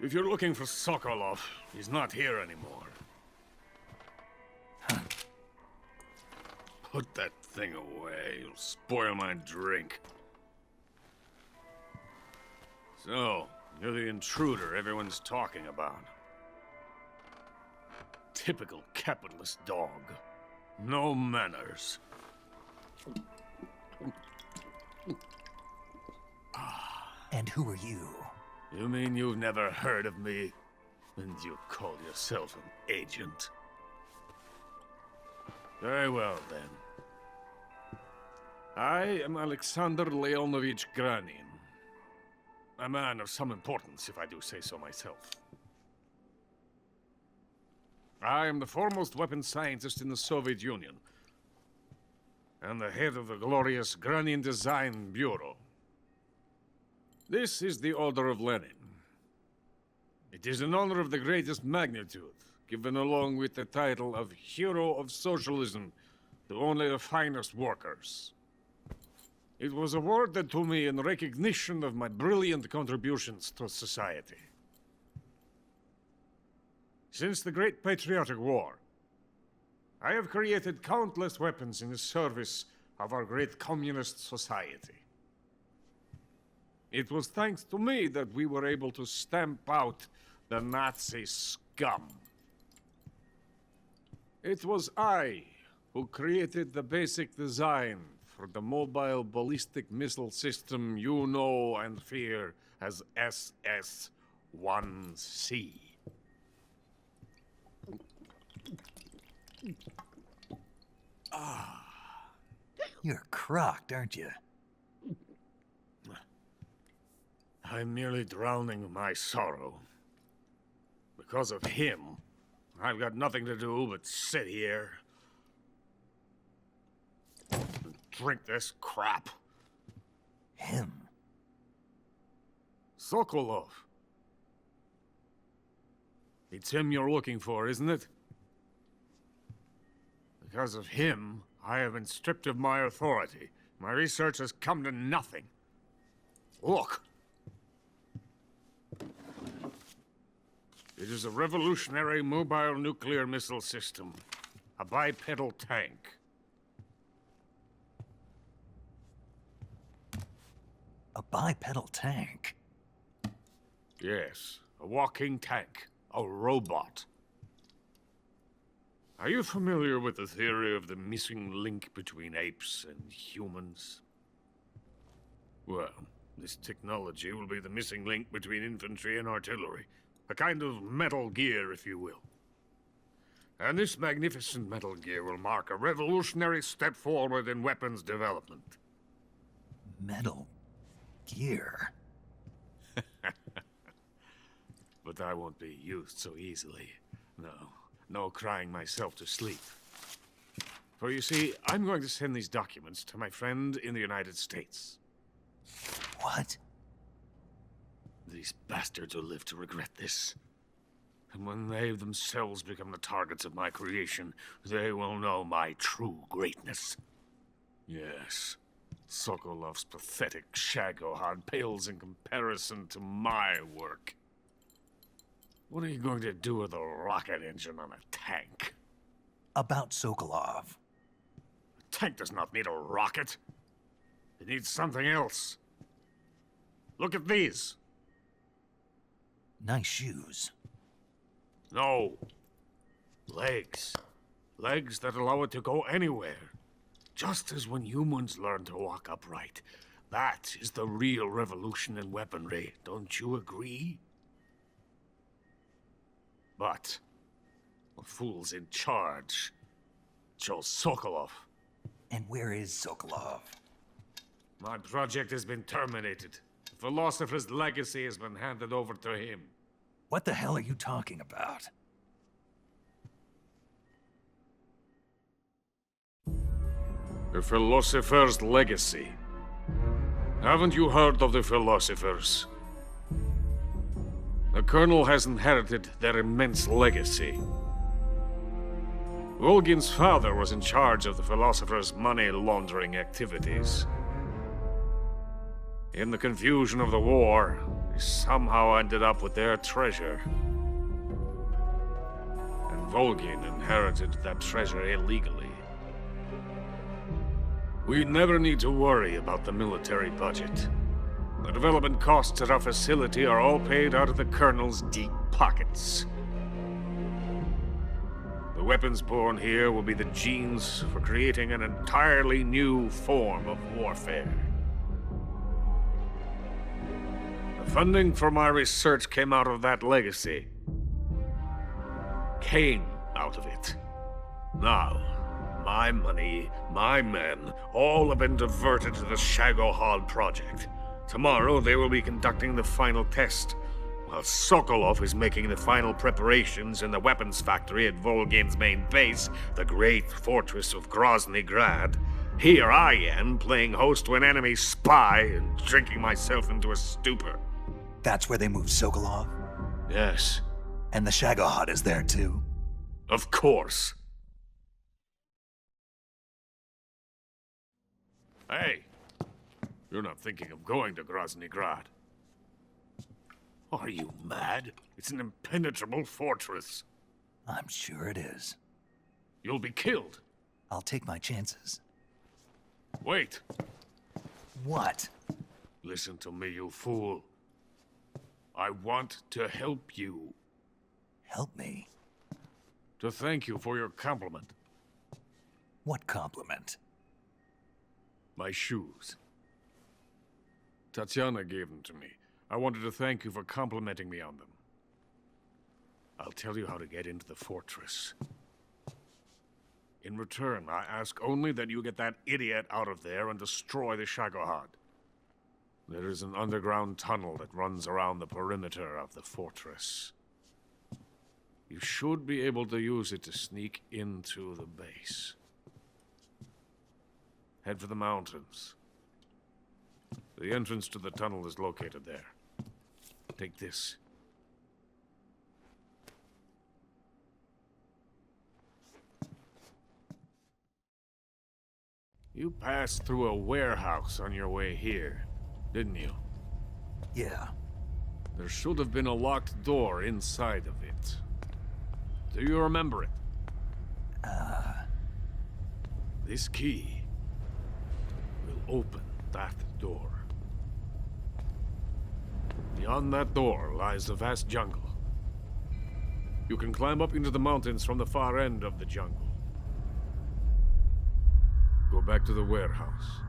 If you're looking for Sokolov, he's not here anymore. Put that thing away. You'll spoil my drink. So, you're the intruder everyone's talking about. Typical capitalist dog. No manners. And who are you? You mean you've never heard of me? And you call yourself an agent? Very well, then. I am Alexander Leonovich Granin. A man of some importance, if I do say so myself. I am the foremost weapons scientist in the Soviet Union, and the head of the glorious Granin Design Bureau. This is the Order of Lenin. It is an honor of the greatest magnitude, given along with the title of Hero of Socialism to only the finest workers. It was awarded to me in recognition of my brilliant contributions to society. Since the Great Patriotic War, I have created countless weapons in the service of our great communist society. It was thanks to me that we were able to stamp out the Nazi scum. It was I who created the basic design for the mobile ballistic missile system you know and fear as SS-1C. You're crocked, aren't you? I'm merely drowning my sorrow. Because of him, I've got nothing to do but sit here and drink this crap. Him? Sokolov. It's him you're looking for, isn't it? Because of him, I have been stripped of my authority. My research has come to nothing. Look. It is a revolutionary mobile nuclear missile system. A bipedal tank. A bipedal tank? Yes, a walking tank. A robot. Are you familiar with the theory of the missing link between apes and humans? Well, this technology will be the missing link between infantry and artillery. A kind of Metal Gear, if you will. And this magnificent Metal Gear will mark a revolutionary step forward in weapons development. Metal Gear? But I won't be used so easily. No crying myself to sleep. For you see, I'm going to send these documents to my friend in the United States. What? These bastards will live to regret this. And when they themselves become the targets of my creation, they will know my true greatness. Yes. Sokolov's pathetic Shagоход pales in comparison to my work. What are you going to do with a rocket engine on a tank? About Sokolov. A tank does not need a rocket. It needs something else. Look at these. Nice shoes. No. Legs. Legs that allow it to go anywhere. Just as when humans learn to walk upright. That is the real revolution in weaponry. Don't you agree? But the fool's in charge chose Sokolov. And where is Sokolov? My project has been terminated. The philosopher's legacy has been handed over to him. What the hell are you talking about? The philosopher's legacy. Haven't you heard of the philosophers? The Colonel has inherited their immense legacy. Volgin's father was in charge of the philosophers' money laundering activities. In the confusion of the war, he somehow ended up with their treasure. And Volgin inherited that treasure illegally. We never need to worry about the military budget. The development costs at our facility are all paid out of the Colonel's deep pockets. The weapons born here will be the genes for creating an entirely new form of warfare. The funding for my research came out of that legacy. Came out of it. Now, my money, my men, all have been diverted to the Shagохod project. Tomorrow they will be conducting the final test, while Sokolov is making the final preparations in the weapons factory at Volgin's main base, the great fortress of Grozny Grad. Here I am, playing host to an enemy spy and drinking myself into a stupor. That's where they moved Sokolov? Yes. And the Shagохod is there too? Of course. Hey, you're not thinking of going to Grozny Grad. Are you mad? It's an impenetrable fortress. I'm sure it is. You'll be killed. I'll take my chances. Wait. What? Listen to me, you fool. I want to help you. Help me? To thank you for your compliment. What compliment? My shoes. Tatiana gave them to me. I wanted to thank you for complimenting me on them. I'll tell you how to get into the fortress. In return, I ask only that you get that idiot out of there and destroy the Shagохod. There is an underground tunnel that runs around the perimeter of the fortress. You should be able to use it to sneak into the base. Head for the mountains. The entrance to the tunnel is located there. Take this. You passed through a warehouse on your way here, didn't you? Yeah. There should have been a locked door inside of it. Do you remember it? This key will open that door. Beyond that door lies a vast jungle. You can climb up into the mountains from the far end of the jungle. Go back to the warehouse.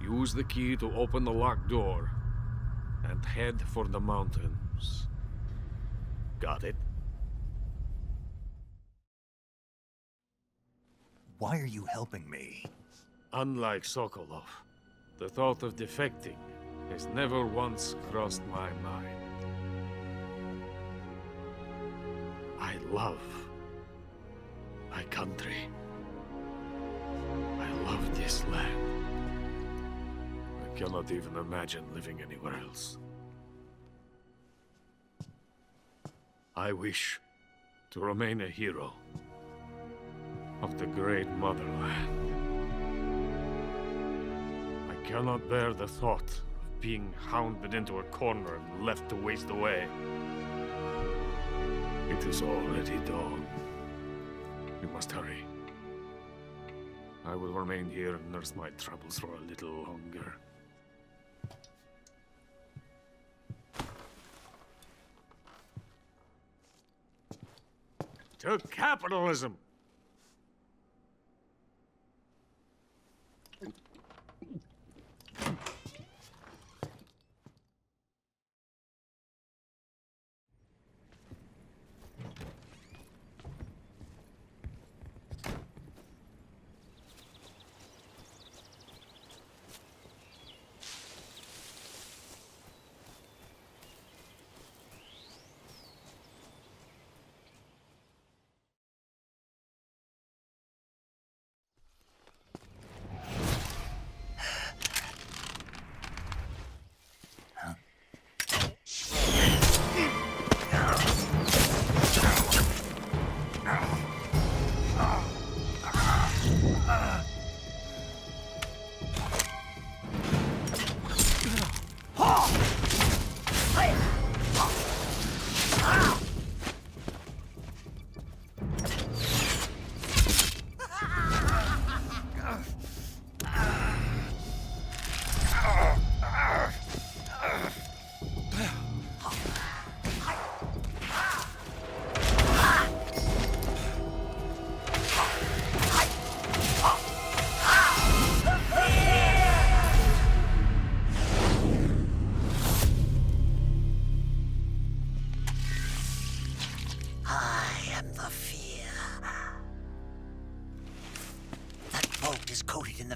Use the key to open the locked door and head for the mountains. Got it? Why are you helping me? Unlike Sokolov, the thought of defecting has never once crossed my mind. I love my country. I love this land. I cannot even imagine living anywhere else. I wish to remain a hero of the great motherland. cannot bear the thought of being hounded into a corner and left to waste away. It is already dawn. We must hurry. I will remain here and nurse my troubles for a little longer. To capitalism!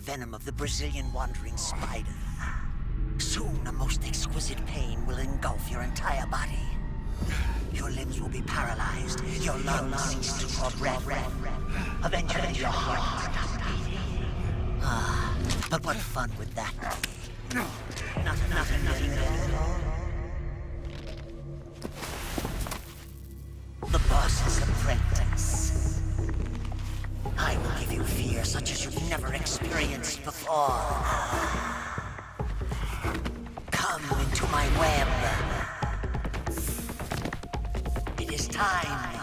Venom of the Brazilian wandering spider. Soon a most exquisite pain will engulf your entire body. Your limbs will be paralyzed, your lungs cease to draw breath. Eventually your heart will stop beating. Ah, but what fun would that be? Nothing better. The boss's apprentice. I will give you fear such as you've never experienced before. Come into my web. It is time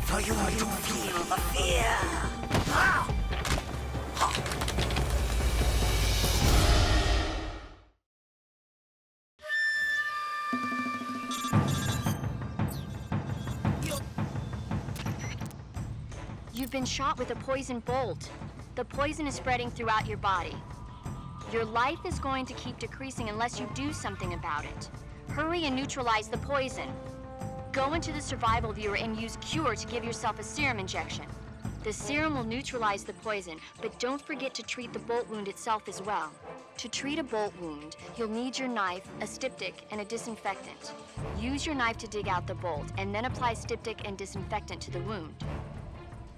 for you to feel the fear. You've been shot with a poison bolt. The poison is spreading throughout your body. Your life is going to keep decreasing unless you do something about it. Hurry and neutralize the poison. Go into the survival viewer and use Cure to give yourself a serum injection. The serum will neutralize the poison, but don't forget to treat the bolt wound itself as well. To treat a bolt wound, you'll need your knife, a styptic, and a disinfectant. Use your knife to dig out the bolt, and then apply styptic and disinfectant to the wound.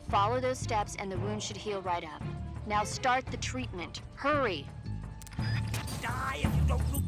Follow those steps and the wound should heal right up. Now start the treatment. Hurry! Die if you don't look.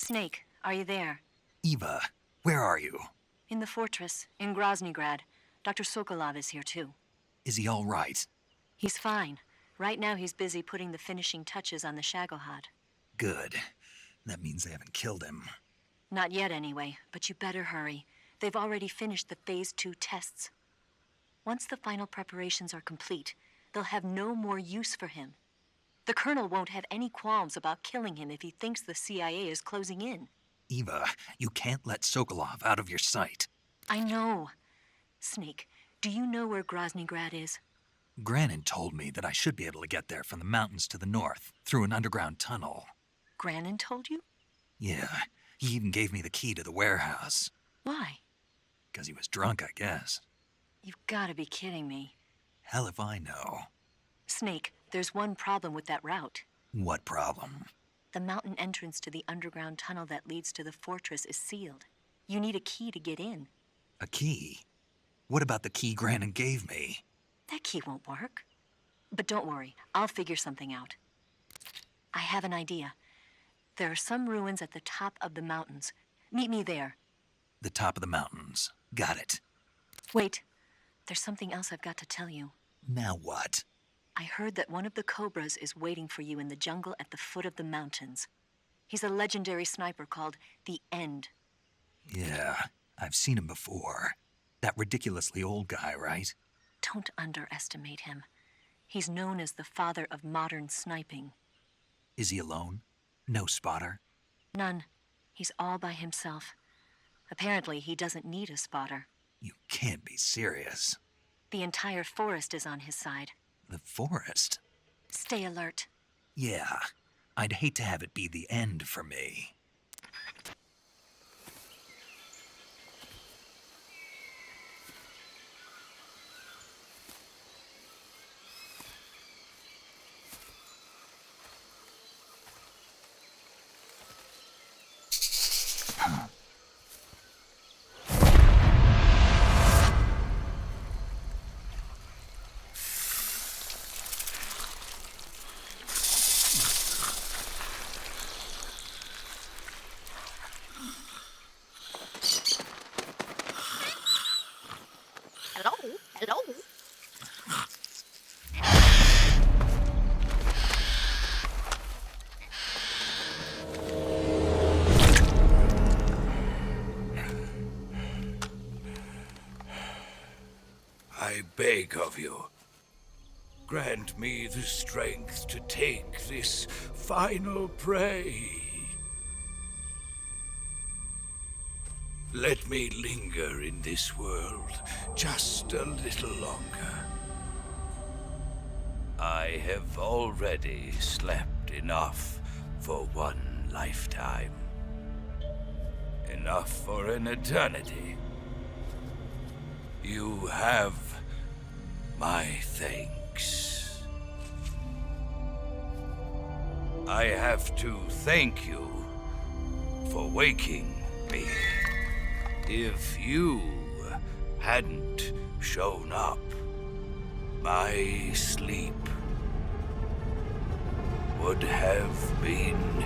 Snake, are you there? Eva, where are you? In the fortress, in Grozny Grad. Dr. Sokolov is here too. Is he all right? He's fine. Right now he's busy putting the finishing touches on the Shagохod. Good. That means they haven't killed him. Not yet anyway, but you better hurry. They've already finished the Phase 2 tests. Once the final preparations are complete, they'll have no more use for him. The Colonel won't have any qualms about killing him if he thinks the CIA is closing in. Eva, you can't let Sokolov out of your sight. I know. Snake, do you know where Grozny Grad is? Granin told me that I should be able to get there from the mountains to the north, through an underground tunnel. Granin told you? Yeah, he even gave me the key to the warehouse. Why? Because he was drunk, I guess. You've got to be kidding me. Hell if I know. Snake, there's one problem with that route. What problem? The mountain entrance to the underground tunnel that leads to the fortress is sealed. You need a key to get in. A key? What about the key Granin gave me? That key won't work. But don't worry, I'll figure something out. I have an idea. There are some ruins at the top of the mountains. Meet me there. The top of the mountains. Got it. Wait, there's something else I've got to tell you. Now what? I heard that one of the Cobras is waiting for you in the jungle at the foot of the mountains. He's a legendary sniper called the End. Yeah, I've seen him before. That ridiculously old guy, right? Don't underestimate him. He's known as the father of modern sniping. Is he alone? No spotter? None. He's all by himself. Apparently, he doesn't need a spotter. You can't be serious. The entire forest is on his side. The forest? Stay alert. Yeah, I'd hate to have it be the end for me. Hello? I beg of you, grant me the strength to take this final prey. Let me linger in this world just a little longer. I have already slept enough for one lifetime. Enough for an eternity. You have my thanks. I have to thank you for waking me. If you hadn't shown up, my sleep would have been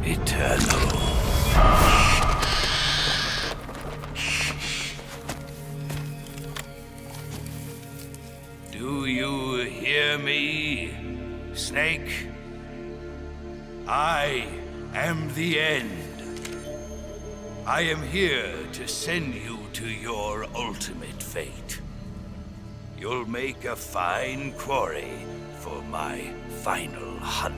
eternal. Do you hear me, Snake? I am the End. I am here to send you to your ultimate fate. You'll make a fine quarry for my final hunt.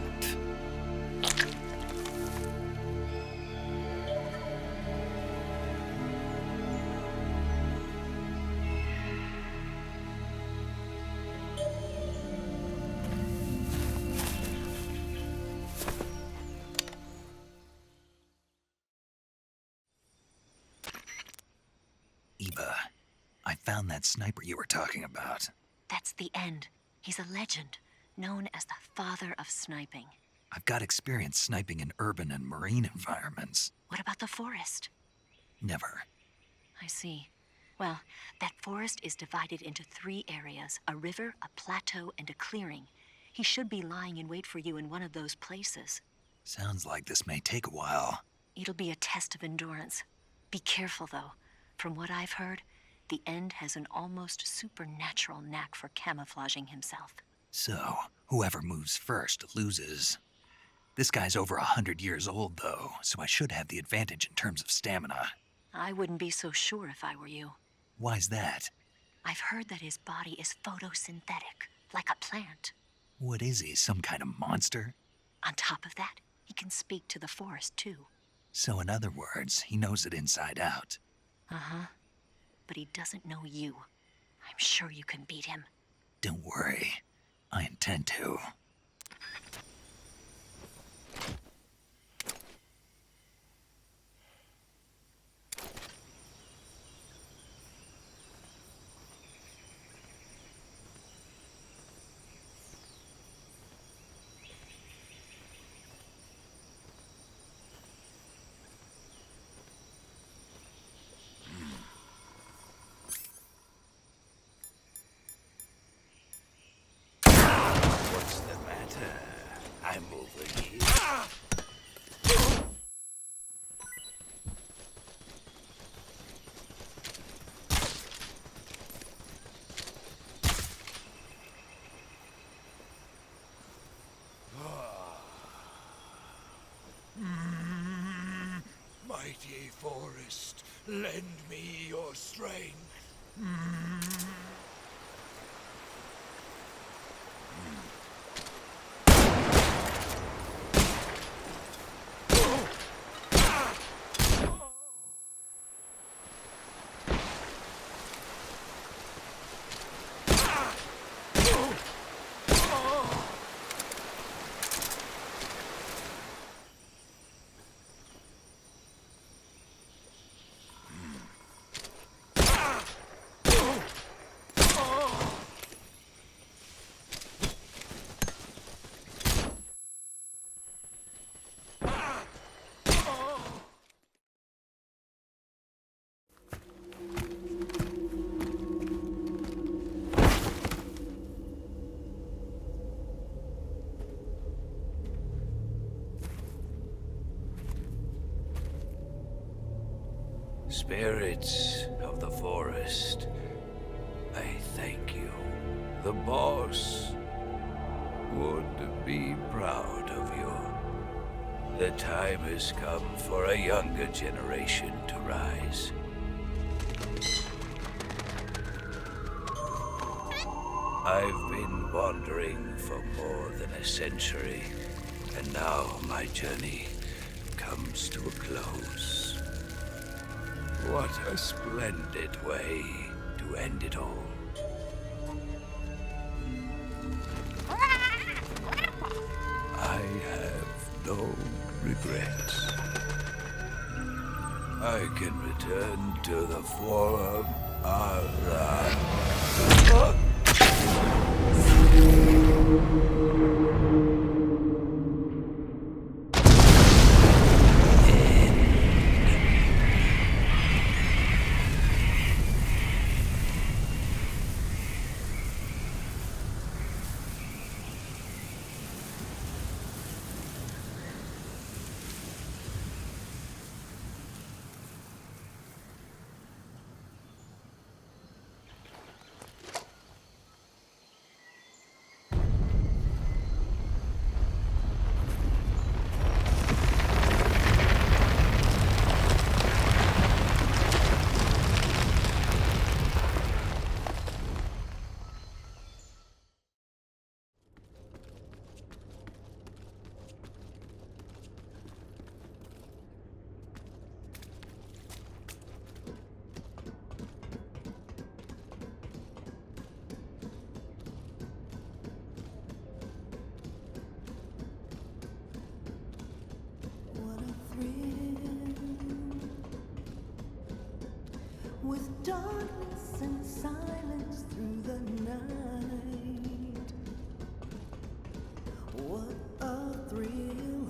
Eva, I found that sniper you were talking about. That's the End. He's a legend, known as the father of sniping. I've got experience sniping in urban and marine environments. What about the forest? Never. I see. Well, that forest is divided into 3 areas, a river, a plateau, and a clearing. He should be lying in wait for you in one of those places. Sounds like this may take a while. It'll be a test of endurance. Be careful, though. From what I've heard, the End has an almost supernatural knack for camouflaging himself. So, whoever moves first loses. This guy's over 100 years old, though, so I should have the advantage in terms of stamina. I wouldn't be so sure if I were you. Why's that? I've heard that his body is photosynthetic, like a plant. What is he, some kind of monster? On top of that, he can speak to the forest, too. So in other words, he knows it inside out. Uh-huh. But he doesn't know you. I'm sure you can beat him. Don't worry. I intend to. What's the matter? I'm over here. Mighty forest, lend me your strength. Spirits of the forest, I thank you. The boss would be proud of you. The time has come for a younger generation to rise. I've been wandering for more than a century, and now my journey comes to a close. What a splendid way to end it all. I have no regrets. I can return to the Forum With darkness and silence through the night. What a thrill.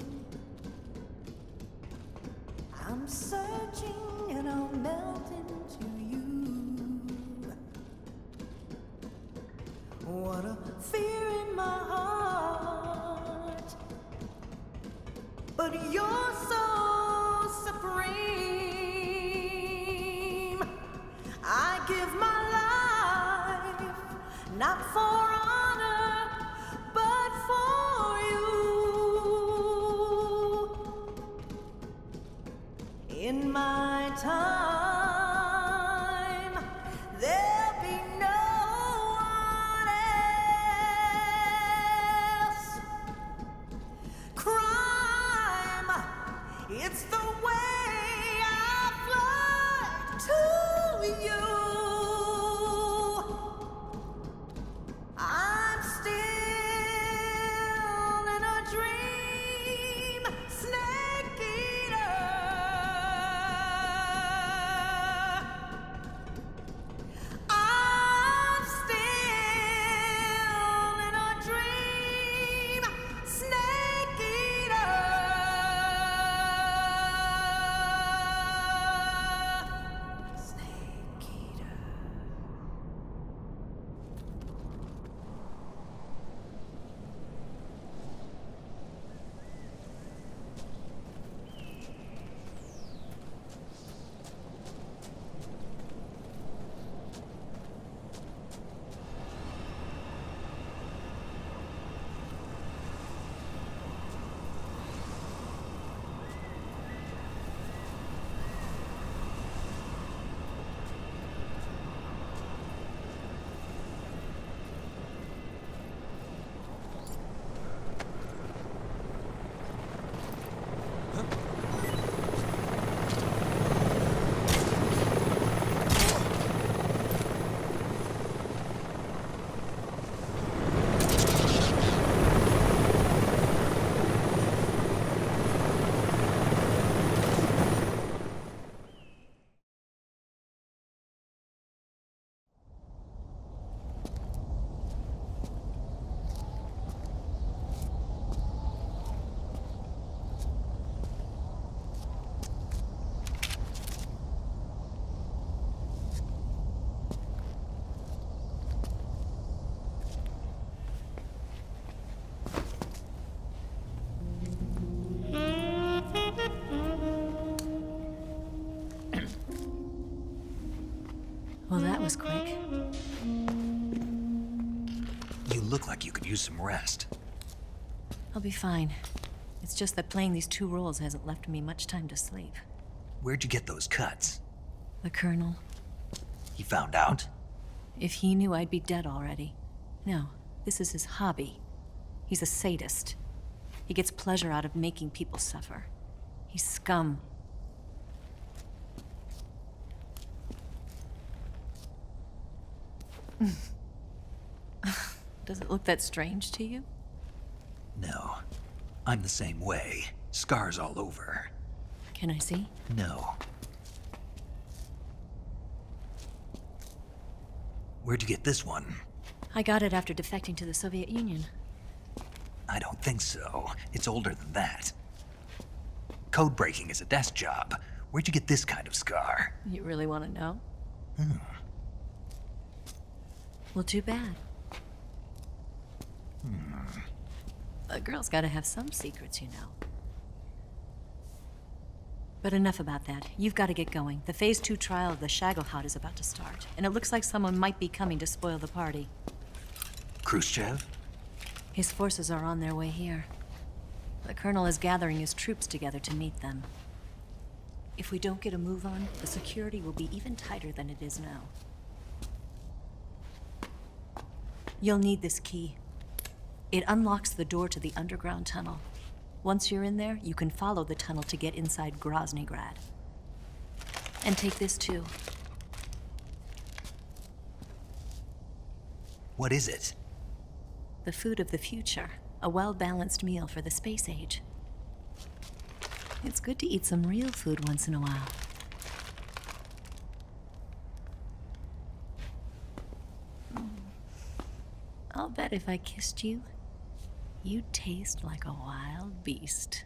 I'm searching and I'll melt into you. What a fear in my heart. But you're so give my life, not for honor, but for you. In my time, there'll be no one else. Crime, it's the way I fly to you. I'm still in a dream, snake eater. I'm still in a dream, snake eater. Snake eater. Well, that was quick. You look like you could use some rest. I'll be fine. It's just that playing these two roles hasn't left me much time to sleep. Where'd you get those cuts? The Colonel. He found out? If he knew, I'd be dead already. No, this is his hobby. He's a sadist. He gets pleasure out of making people suffer. He's scum. Does it look that strange to you? No. I'm the same way. Scars all over. Can I see? No. Where'd you get this one? I got it after defecting to the Soviet Union. I don't think so. It's older than that. Code breaking is a desk job. Where'd you get this kind of scar? You really want to know? Well, too bad. A girl's gotta have some secrets, you know. But enough about that. You've got to get going. The Phase 2 trial of the Shagохod is about to start, and it looks like someone might be coming to spoil the party. Khrushchev? His forces are on their way here. The Colonel is gathering his troops together to meet them. If we don't get a move on, the security will be even tighter than it is now. You'll need this key. It unlocks the door to the underground tunnel. Once you're in there, you can follow the tunnel to get inside Grozny Grad. And take this too. What is it? The food of the future. A well-balanced meal for the space age. It's good to eat some real food once in a while. I'll bet if I kissed you, you'd taste like a wild beast.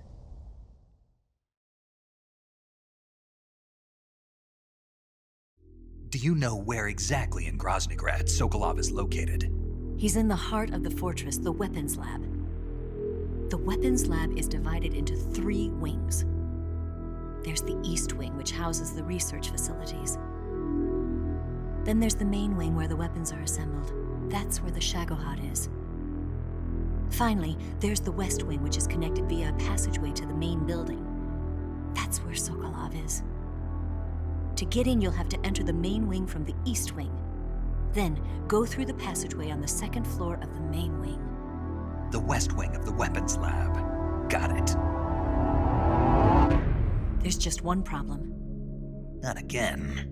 Do you know where exactly in Grozny Grad Sokolov is located? He's in the heart of the fortress, the weapons lab. The weapons lab is divided into 3 wings. There's the East Wing, which houses the research facilities. Then there's the main wing where the weapons are assembled. That's where the Shagоход is. Finally, there's the west wing, which is connected via a passageway to the main building. That's where Sokolov is. To get in, you'll have to enter the main wing from the east wing. Then, go through the passageway on the second floor of the main wing. The west wing of the weapons lab. Got it. There's just one problem. Not again.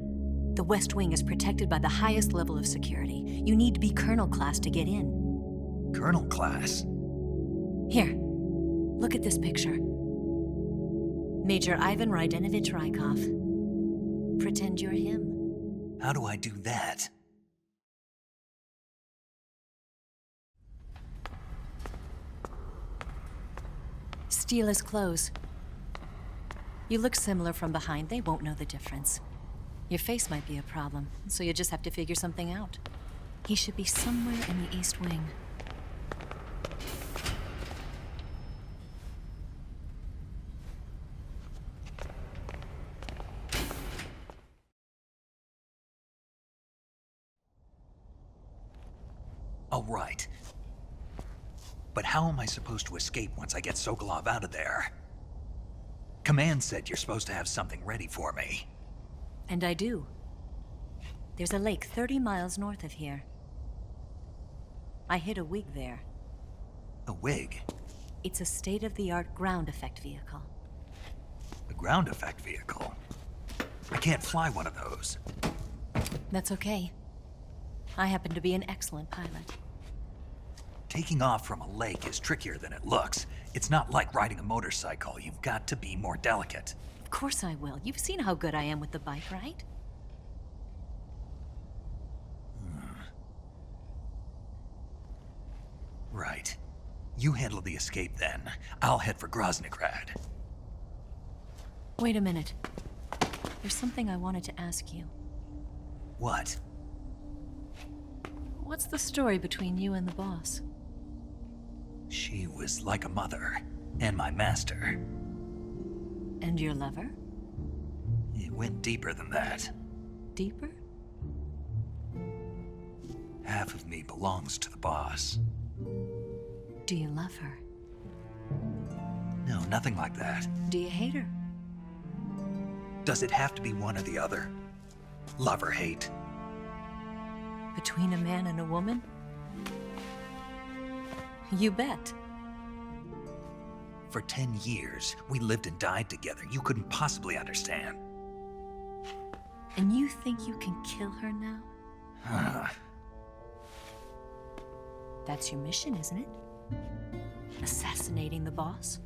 The west wing is protected by the highest level of security. You need to be colonel class to get in. Colonel class? Here, look at this picture. Major Ivan Rydenovich Rykov. Pretend you're him. How do I do that? Steal his clothes. You look similar from behind. They won't know the difference. Your face might be a problem, so you just have to figure something out. He should be somewhere in the east wing. All right. But how am I supposed to escape once I get Sokolov out of there? Command said you're supposed to have something ready for me. And I do. There's a lake 30 miles north of here. I hid a wig there. A wig? It's a state-of-the-art ground effect vehicle. A ground effect vehicle? I can't fly one of those. That's okay. I happen to be an excellent pilot. Taking off from a lake is trickier than it looks. It's not like riding a motorcycle. You've got to be more delicate. Of course I will. You've seen how good I am with the bike, right? Right. You handle the escape then. I'll head for Grozny Grad. Wait a minute. There's something I wanted to ask you. What? What's the story between you and the boss? She was like a mother, and my master. And your lover? It went deeper than that. Deeper? Half of me belongs to the boss. Do you love her? No, nothing like that. Do you hate her? Does it have to be one or the other? Love or hate? Between a man and a woman? You bet. For 10 years, we lived and died together. You couldn't possibly understand. And you think you can kill her now? That's your mission, isn't it? Assassinating the boss?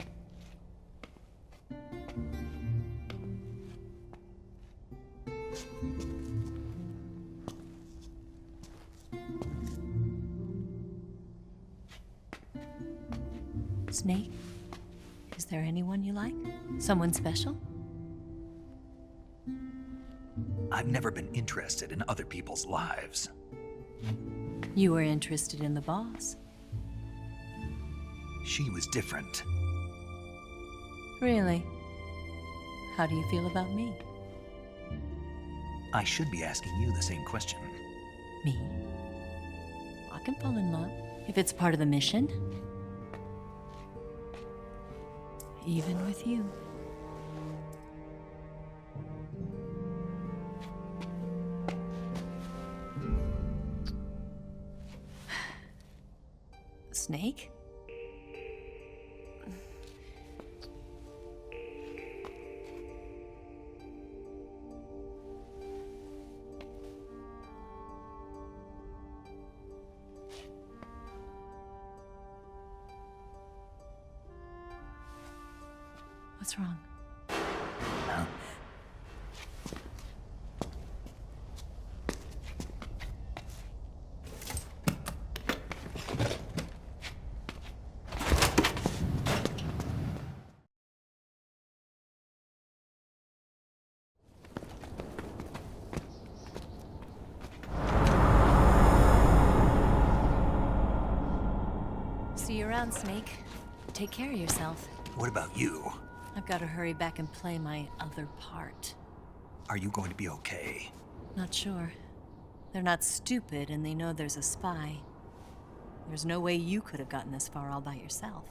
Snake, is there anyone you like? Someone special? I've never been interested in other people's lives. You were interested in the boss. She was different. Really? How do you feel about me? I should be asking you the same question. Me? I can fall in love if it's part of the mission. Even with you. Snake? What's wrong? Huh? See you around, Snake. Take care of yourself. What about you? I've got to hurry back and play my other part. Are you going to be okay? Not sure. They're not stupid, and they know there's a spy. There's no way you could have gotten this far all by yourself.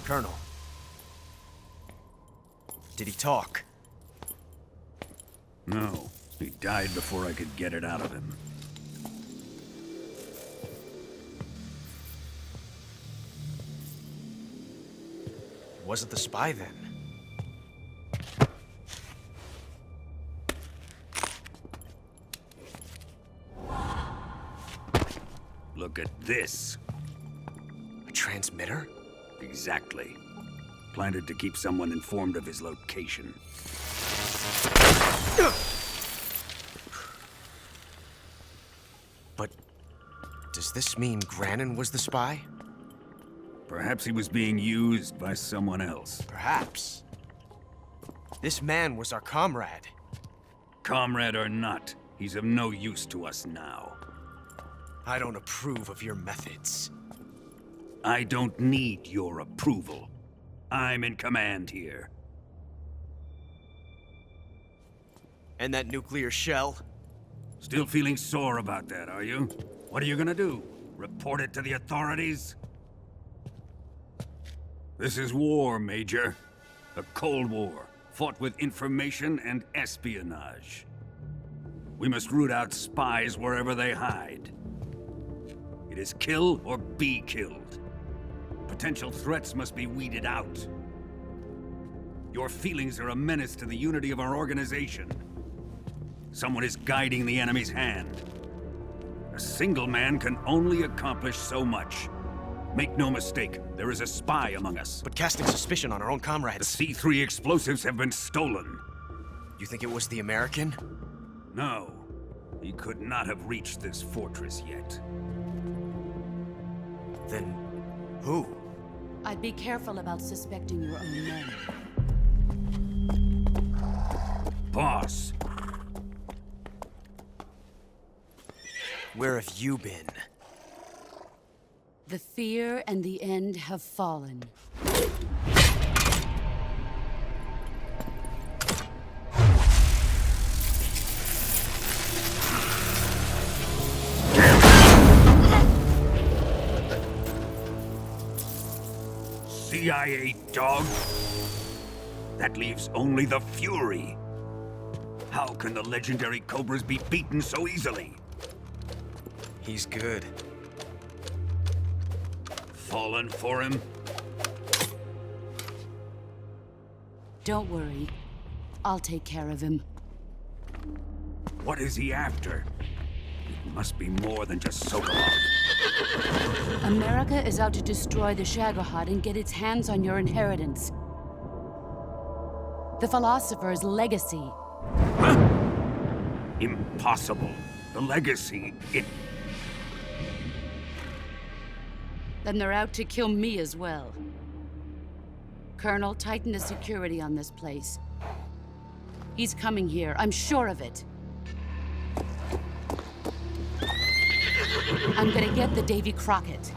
Colonel. Did he talk? No. He died before I could get it out of him. Was it the spy then? Look at this. A transmitter? Exactly. Planted to keep someone informed of his location. But does this mean Granin was the spy? Perhaps he was being used by someone else. Perhaps. This man was our comrade. Comrade or not, he's of no use to us now. I don't approve of your methods. I don't need your approval. I'm in command here. And that nuclear shell? Still feeling sore about that, are you? What are you gonna do? Report it to the authorities? This is war, Major. A Cold War, fought with information and espionage. We must root out spies wherever they hide. It is kill or be killed. Potential threats must be weeded out. Your feelings are a menace to the unity of our organization. Someone is guiding the enemy's hand. A single man can only accomplish so much. Make no mistake, there is a spy among us. But casting suspicion on our own comrades... The C3 explosives have been stolen. You think it was the American? No. He could not have reached this fortress yet. Then... who? I'd be careful about suspecting your own men. Boss! Where have you been? The fear and the end have fallen. CIA dog? That leaves only the Fury. How can the legendary Cobras be beaten so easily? He's good. Fallen for him? Don't worry. I'll take care of him. What is he after? It must be more than just Sokolov. America is out to destroy the Shagоход and get its hands on your inheritance. The philosopher's legacy. Huh? Impossible. The legacy, Then they're out to kill me as well. Colonel, tighten the security on this place. He's coming here, I'm sure of it. I'm gonna get the Davy Crockett.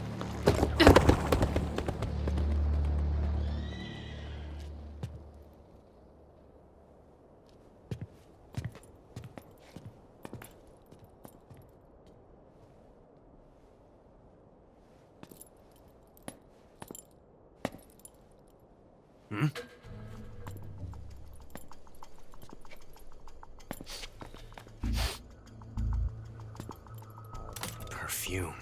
Perfume.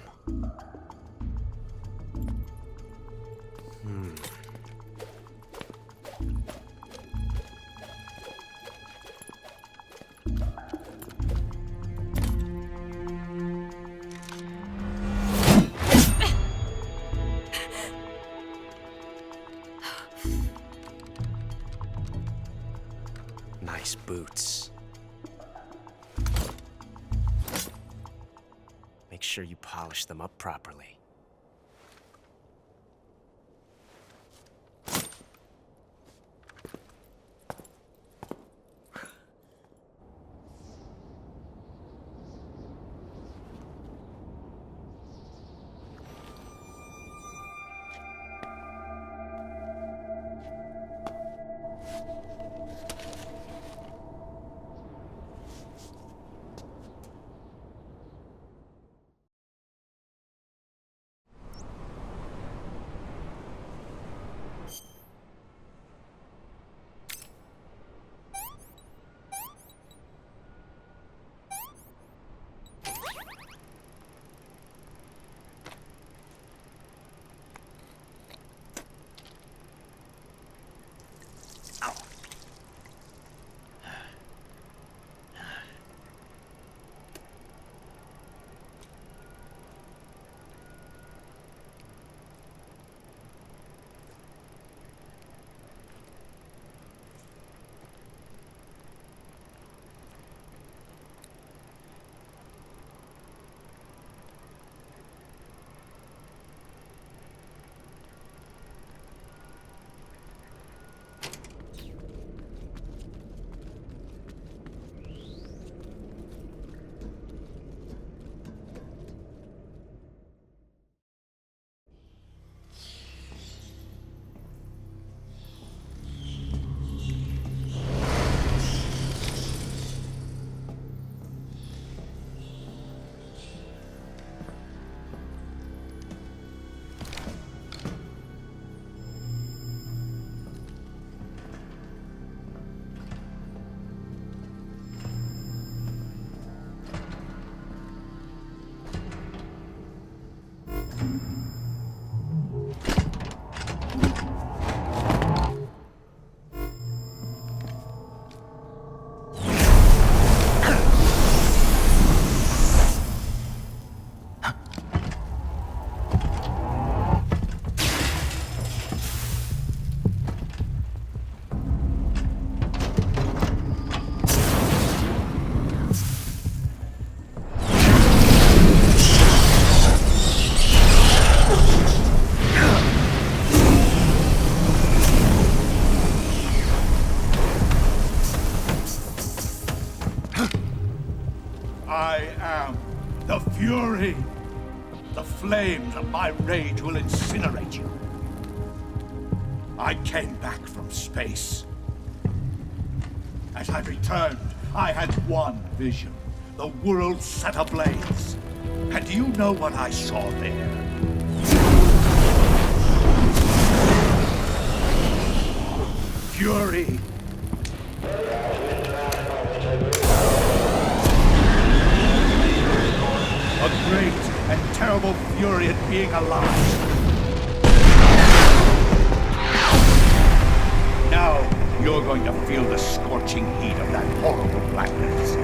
Nice boots. Make sure you polish them up properly. Fury! The flames of my rage will incinerate you. I came back from space. As I returned, I had one vision. The world set ablaze. And do you know what I saw there? Fury! A great and terrible fury at being alive. Now, you're going to feel the scorching heat of that horrible blackness.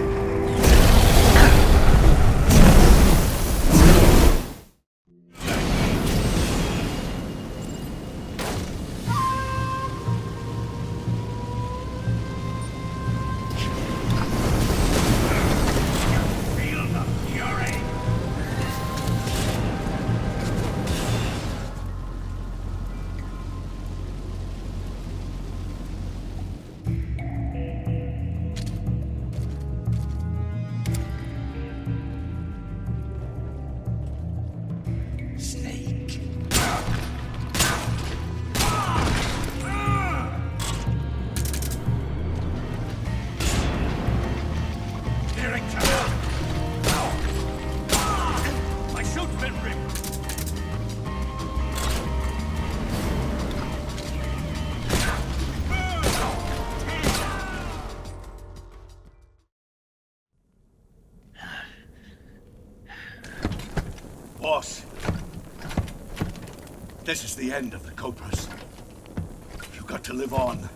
This is the end of the Cobras. You've got to live on.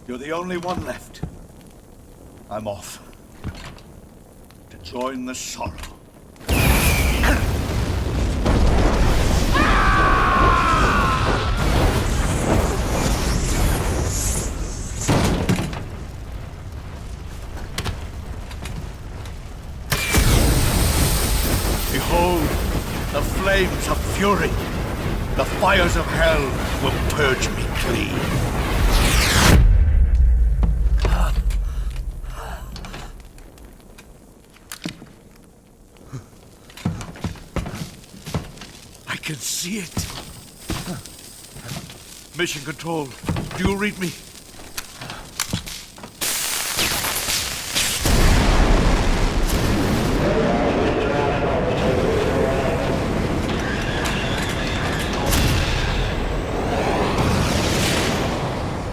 You're the only one left. I'm off. To join the sorrow. Behold, the flames of fury. The fires of hell will purge me clean. I can see it. Mission Control, do you read me?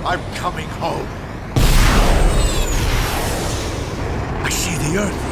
I'm coming home. I see the Earth.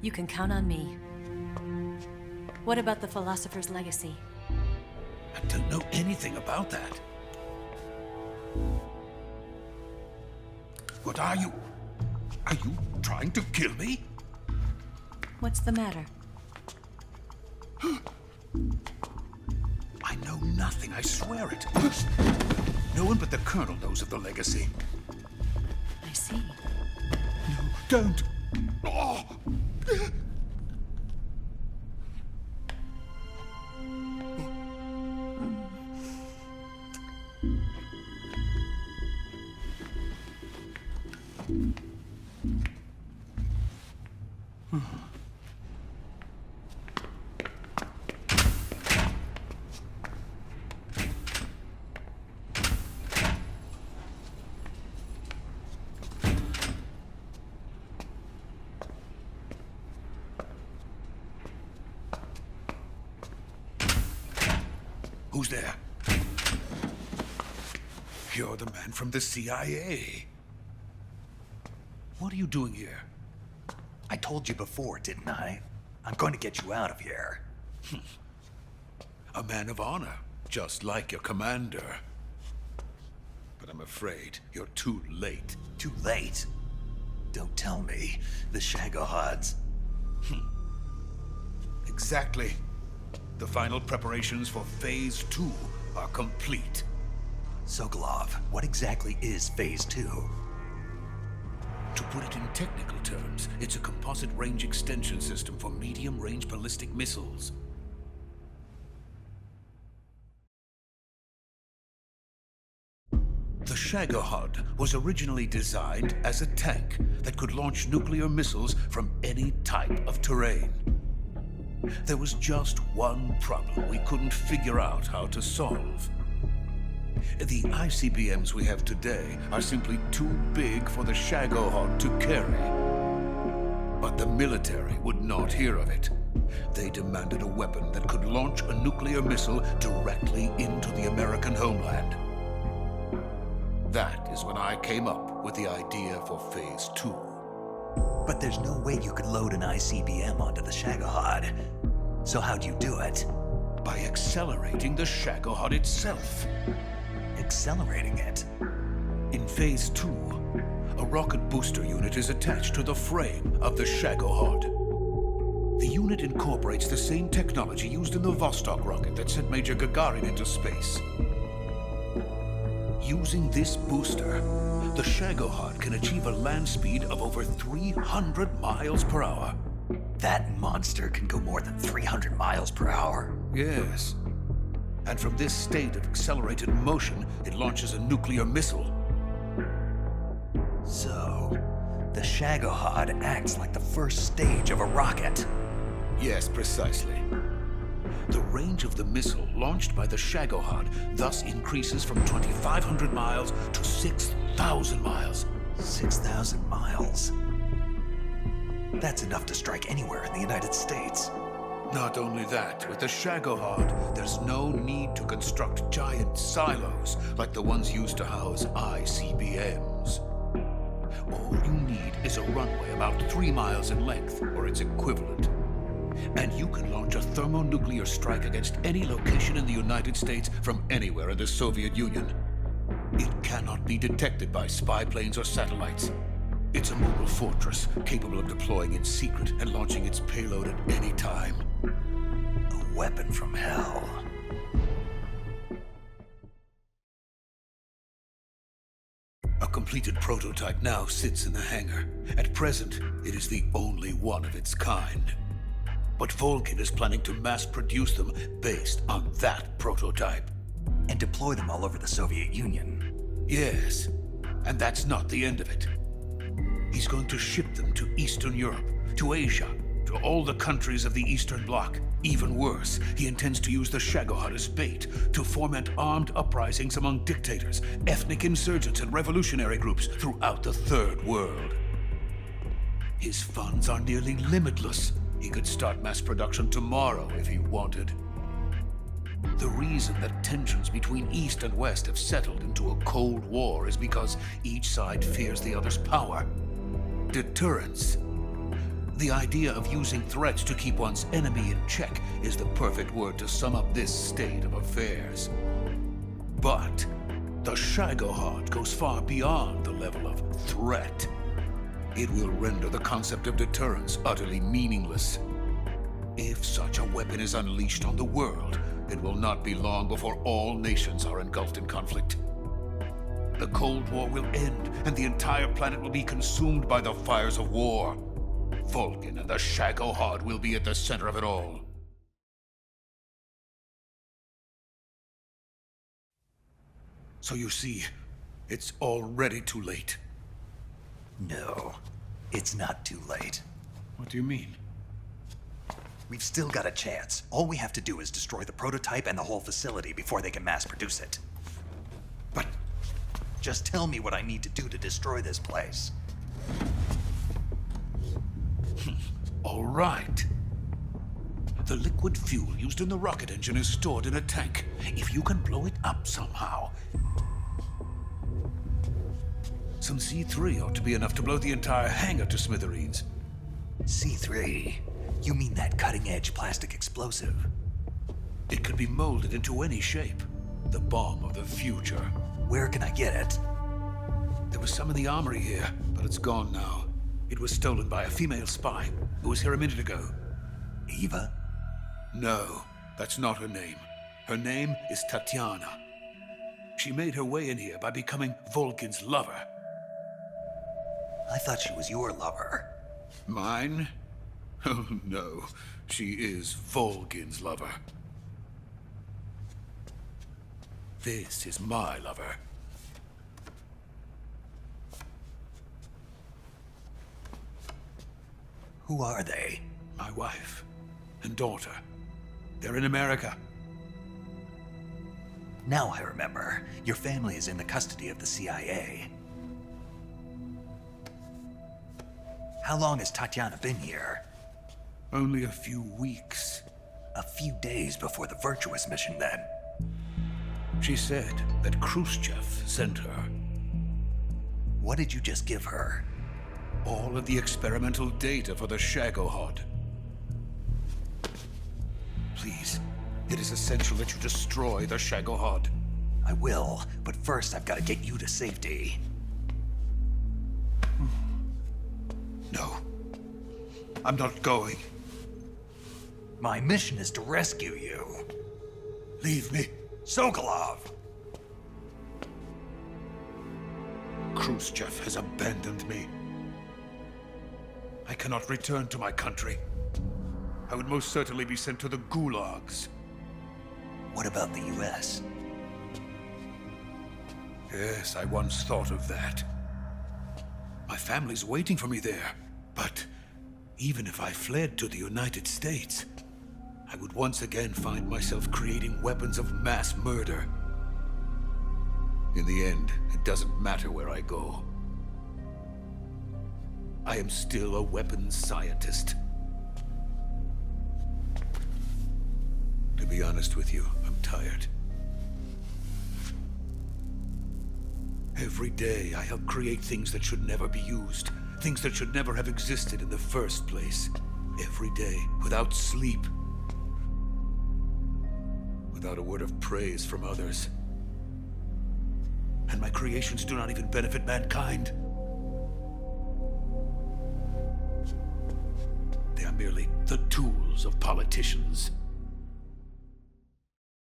You can count on me. What about the Philosopher's Legacy? I don't know anything about that. What are you? Are you trying to kill me? What's the matter? I know nothing, I swear it. No one but the Colonel knows of the legacy. I see. No, don't. Oh. Who's there? You're the man from the CIA. What are you doing here? I told you before, didn't I? I'm going to get you out of here. A man of honor, just like your commander. But I'm afraid you're too late. Too late? Don't tell me. The Shagohods. Exactly. The final preparations for Phase 2 are complete. Sokolov, what exactly is Phase 2? To put it in technical terms, it's a composite range extension system for medium-range ballistic missiles. The Shagohod was originally designed as a tank that could launch nuclear missiles from any type of terrain. There was just one problem we couldn't figure out how to solve. The ICBMs we have today are simply too big for the Shagohod to carry. But the military would not hear of it. They demanded a weapon that could launch a nuclear missile directly into the American homeland. That is when I came up with the idea for Phase 2. But there's no way you could load an ICBM onto the Shagohod. So how'd you do it? By accelerating the Shagohod itself. Accelerating it? In Phase 2, a rocket booster unit is attached to the frame of the Shagohod. The unit incorporates the same technology used in the Vostok rocket that sent Major Gagarin into space. Using this booster, the Shagohod can achieve a land speed of over 300 miles per hour. That monster can go more than 300 miles per hour? Yes. And from this state of accelerated motion, it launches a nuclear missile. So, the Shagohod acts like the first stage of a rocket. Yes, precisely. The range of the missile launched by the Shagohod thus increases from 2,500 miles to 6,000 miles. 6,000 miles? That's enough to strike anywhere in the United States. Not only that, with the Shagohod, there's no need to construct giant silos like the ones used to house ICBMs. All you need is a runway about 3 miles in length, or its equivalent. And you can launch a thermonuclear strike against any location in the United States from anywhere in the Soviet Union. It cannot be detected by spy planes or satellites. It's a mobile fortress capable of deploying in secret and launching its payload at any time. A weapon from hell. A completed prototype now sits in the hangar. At present, it is the only one of its kind. But Volgin is planning to mass-produce them based on that prototype. And deploy them all over the Soviet Union. Yes, and that's not the end of it. He's going to ship them to Eastern Europe, to Asia, to all the countries of the Eastern Bloc. Even worse, he intends to use the Shagohod as bait to foment armed uprisings among dictators, ethnic insurgents, and revolutionary groups throughout the Third World. His funds are nearly limitless. He could start mass production tomorrow if he wanted. The reason that tensions between East and West have settled into a Cold War is because each side fears the other's power. Deterrence. The idea of using threats to keep one's enemy in check is the perfect word to sum up this state of affairs. But the Shagоход goes far beyond the level of threat. It will render the concept of deterrence utterly meaningless. If such a weapon is unleashed on the world, it will not be long before all nations are engulfed in conflict. The Cold War will end, and the entire planet will be consumed by the fires of war. Volgin and the Shagоход will be at the center of it all. So you see, it's already too late. No, it's not too late. What do you mean? We've still got a chance. All we have to do is destroy the prototype and the whole facility before they can mass produce it. But... just tell me what I need to do to destroy this place. All right. The liquid fuel used in the rocket engine is stored in a tank. If you can blow it up somehow... some C3 ought to be enough to blow the entire hangar to smithereens. C3? You mean that cutting-edge plastic explosive? It could be molded into any shape. The bomb of the future. Where can I get it? There was some in the armory here, but it's gone now. It was stolen by a female spy who was here a minute ago. Eva? No, that's not her name. Her name is Tatiana. She made her way in here by becoming Volgin's lover. I thought she was your lover. Mine? Oh no, she is Volgin's lover. This is my lover. Who are they? My wife and daughter. They're in America. Now I remember. Your family is in the custody of the CIA. How long has Tatiana been here? Only a few weeks. A few days before the Virtuous Mission, then. She said that Khrushchev sent her. What did you just give her? All of the experimental data for the Shagохod. Please, it is essential that you destroy the Shagохod. I will, but first I've got to get you to safety. No. I'm not going. My mission is to rescue you. Leave me. Sokolov! Khrushchev has abandoned me. I cannot return to my country. I would most certainly be sent to the gulags. What about the US? Yes, I once thought of that. My family's waiting for me there. But even if I fled to the United States, I would once again find myself creating weapons of mass murder. In the end, it doesn't matter where I go. I am still a weapons scientist. To be honest with you, I'm tired. Every day, I help create things that should never be used. Things that should never have existed in the first place. Every day, without sleep. Without a word of praise from others. And my creations do not even benefit mankind. They are merely the tools of politicians.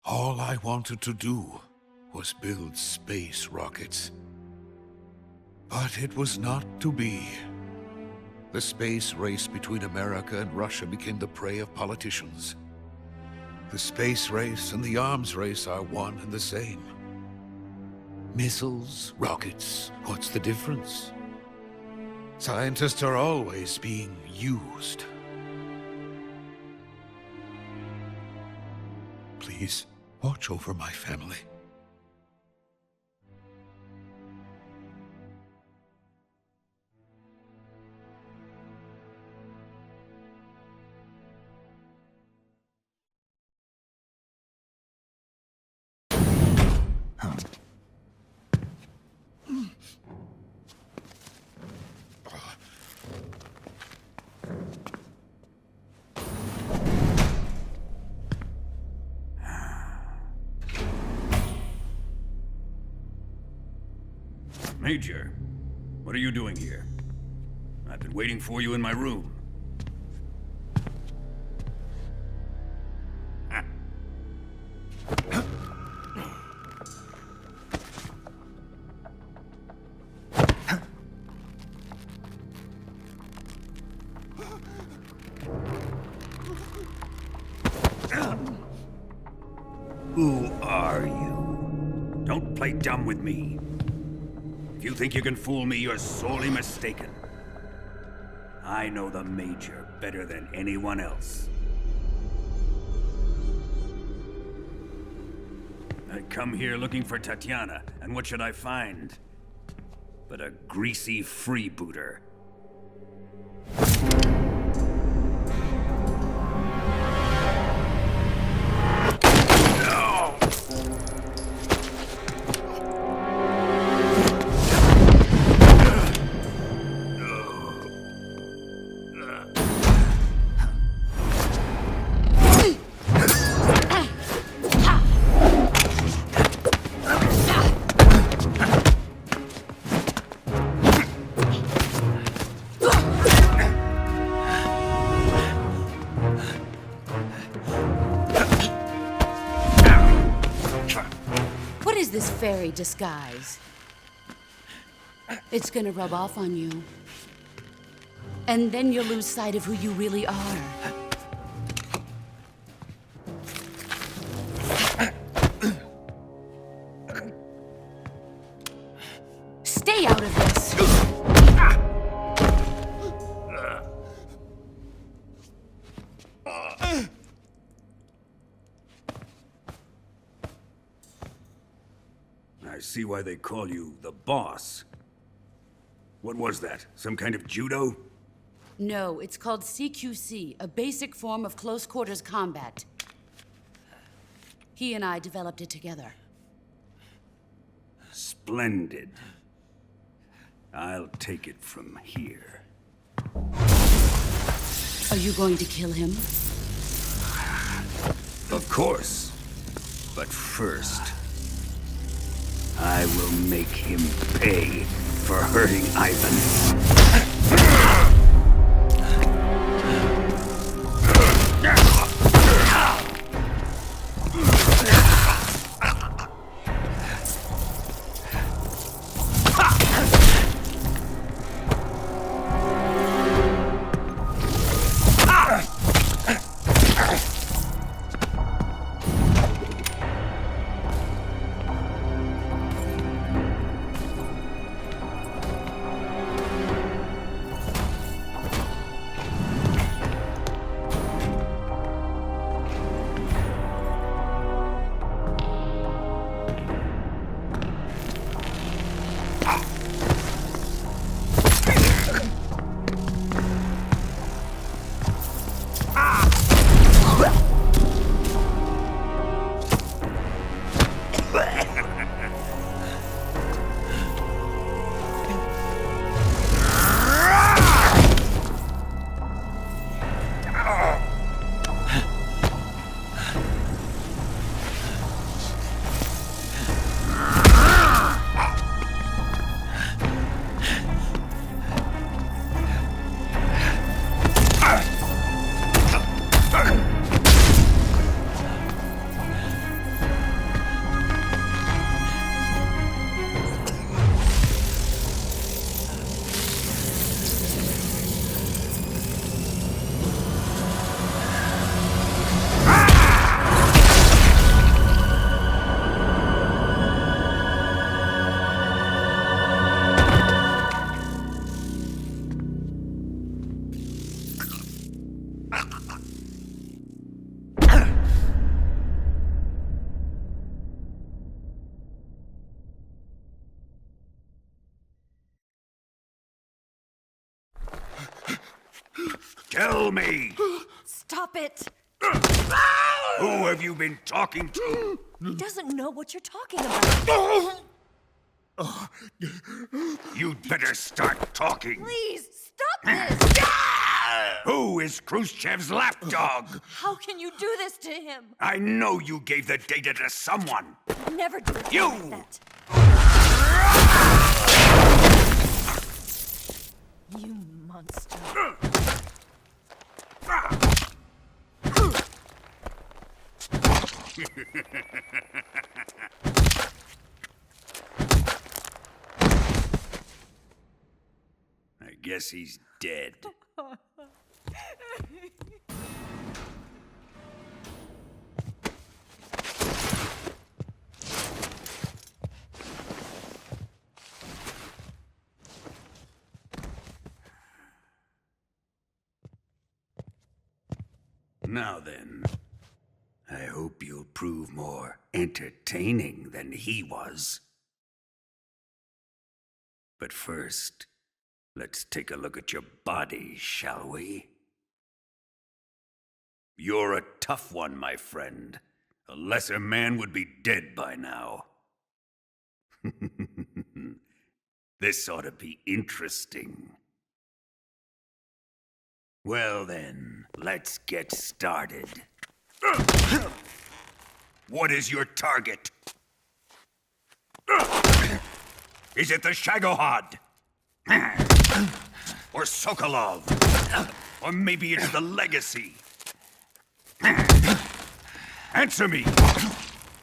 All I wanted to do was build space rockets. But it was not to be. The space race between America and Russia became the prey of politicians. The space race and the arms race are one and the same. Missiles, rockets, what's the difference? Scientists are always being used. Please, watch over my family. Major, what are you doing here? I've been waiting for you in my room. Who are you? Don't play dumb with me. If you think you can fool me, you're sorely mistaken. I know the Major better than anyone else. I come here looking for Tatiana, and what should I find? But a greasy freebooter. Fairy disguise. It's gonna rub off on you. And then you'll lose sight of who you really are. Stay out of this! I see why they call you the Boss. What was that? Some kind of judo? No, it's called CQC, a basic form of close-quarters combat. He and I developed it together. Splendid. I'll take it from here. Are you going to kill him? Of course. But first, I will make him pay for hurting Ivan. Tell me! Stop it! Who have you been talking to? He doesn't know what you're talking about. You'd better start talking. Please, stop this! Who is Khrushchev's lapdog? How can you do this to him? I know you gave the data to someone. Never do it You! like that. You monster. I guess he's dead. Now then, I hope you'll prove more entertaining than he was. But first, let's take a look at your body, shall we? You're a tough one, my friend. A lesser man would be dead by now. This ought to be interesting. Well then, let's get started. What is your target? Is it the Shagохod? Or Sokolov? Or maybe it's the Legacy? Answer me!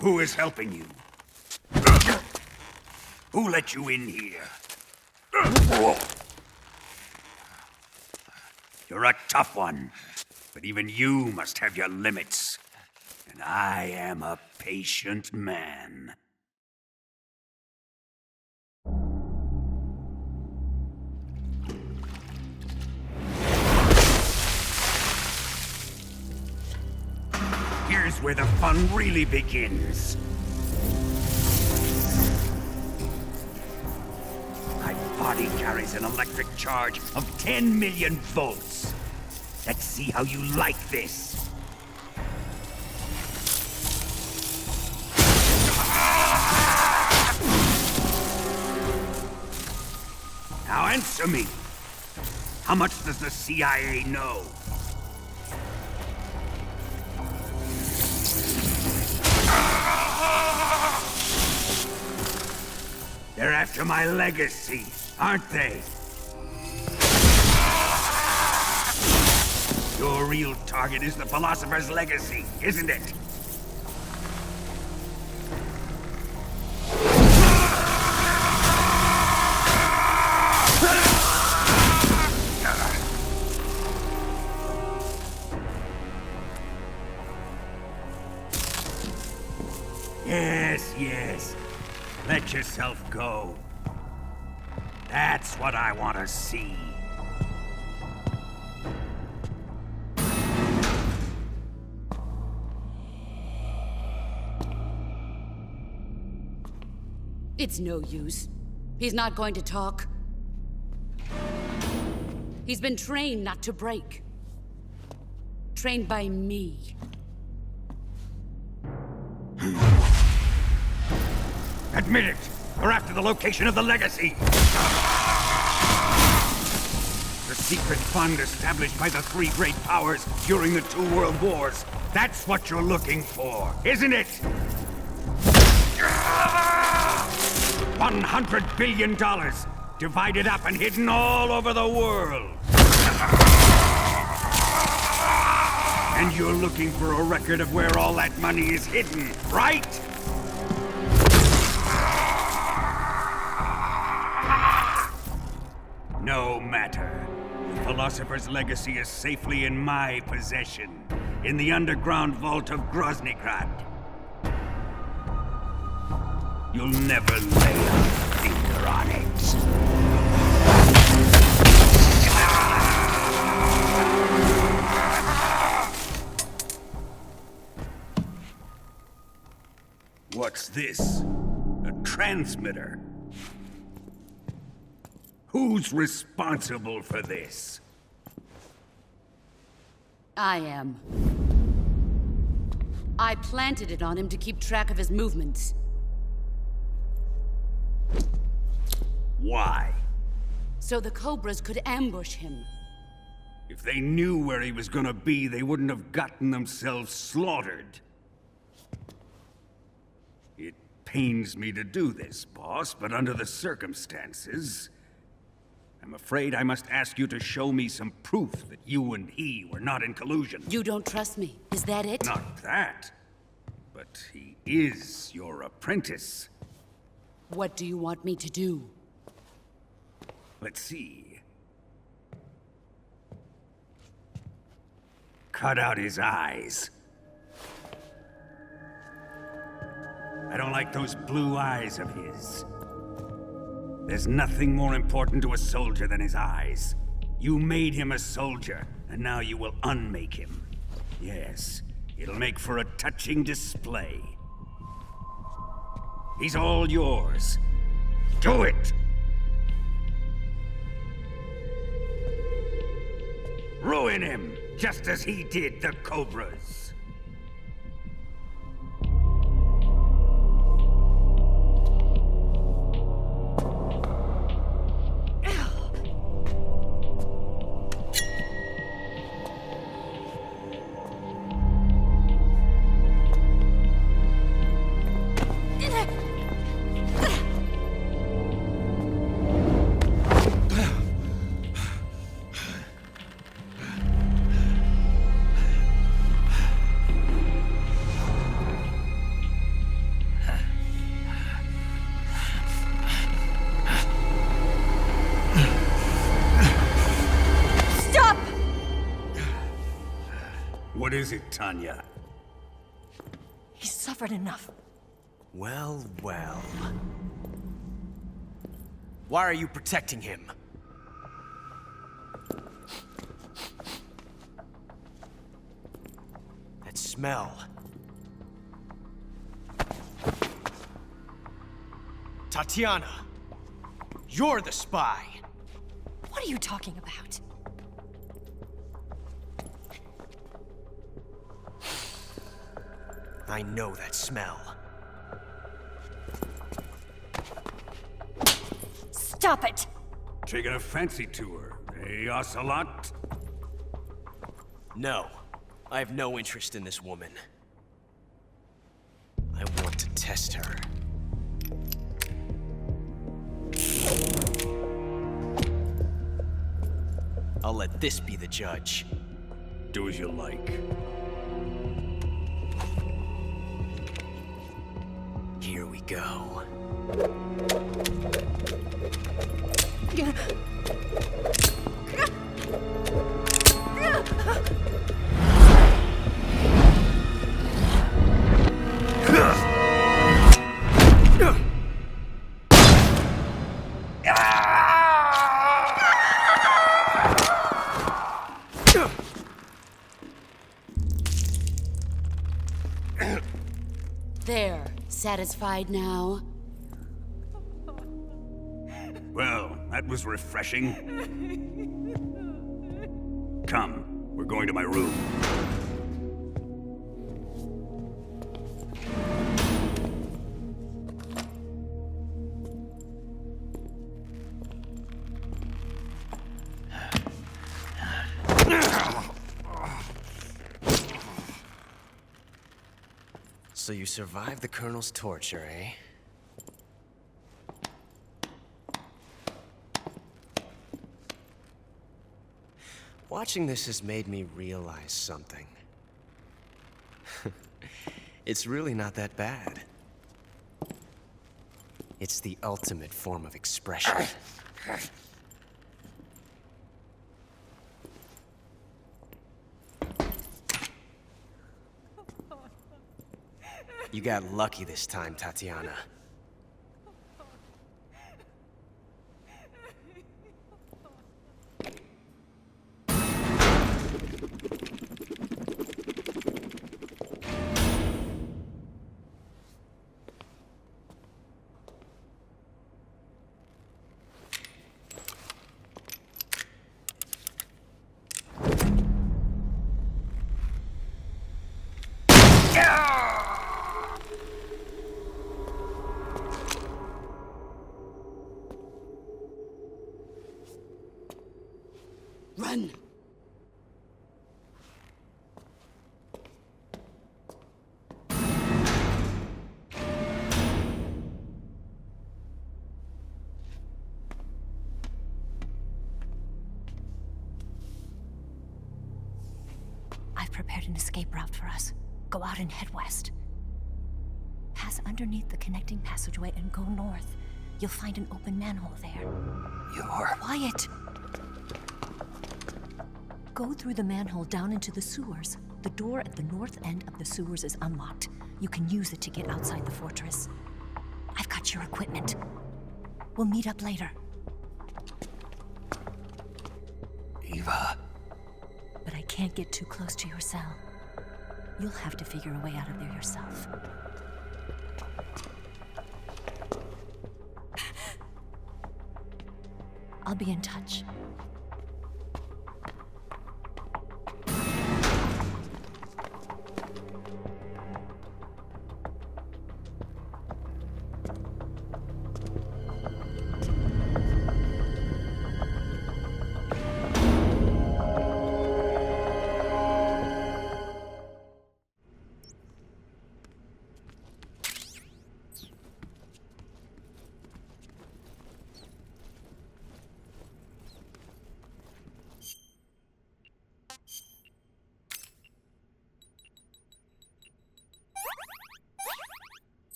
Who is helping you? Who let you in here? You're a tough one, but even you must have your limits. And I am a patient man. Here's where the fun really begins. My body carries an electric charge of 10 million volts. Let's see how you like this. Now answer me. How much does the CIA know? They're after my legacy, aren't they? Your real target is the Philosopher's Legacy, isn't it? Yes. Let yourself go. That's what I want to see. It's no use. He's not going to talk. He's been trained not to break. Trained by me. Admit it! We're after the location of the Legacy! The secret fund established by the three great powers during the 2 world wars. That's what you're looking for, isn't it? $100 billion, divided up and hidden all over the world. And you're looking for a record of where all that money is hidden, right? No matter. The Philosopher's Legacy is safely in my possession, in the underground vault of Grozny Grad. You'll never lay a finger on it. What's this? A transmitter? Who's responsible for this? I am. I planted it on him to keep track of his movements. Why? So the Cobras could ambush him. If they knew where he was gonna be, they wouldn't have gotten themselves slaughtered. It pains me to do this, boss, but under the circumstances, I'm afraid I must ask you to show me some proof that you and he were not in collusion. You don't trust me, is that it? Not that. But he is your apprentice. What do you want me to do? Let's see. Cut out his eyes. I don't like those blue eyes of his. There's nothing more important to a soldier than his eyes. You made him a soldier, and now you will unmake him. Yes, it'll make for a touching display. He's all yours. Do it! Ruin him, just as he did the Cobras. What is it, Tanya? He's suffered enough. Well, well. Why are you protecting him? That smell. Tatiana! You're the spy! What are you talking about? I know that smell. Stop it! Taking a fancy to her, eh, Ocelot? No. I have no interest in this woman. I want to test her. I'll let this be the judge. Do as you like. Here we go. There, satisfied now? Well, that was refreshing. Come, we're going to my room. So you survived the Colonel's torture, eh? Watching this has made me realize something. It's really not that bad. It's the ultimate form of expression. You got lucky this time, Tatiana. Run! prepared an escape route for us. Go out and head west. Pass underneath the connecting passageway and go north. You'll find an open manhole there. You're... Quiet! Go through the manhole down into the sewers. The door at the north end of the sewers is unlocked. You can use it to get outside the fortress. I've got your equipment. We'll meet up later. Eva. But I can't get too close to your cell. You'll have to figure a way out of there yourself. I'll be in touch.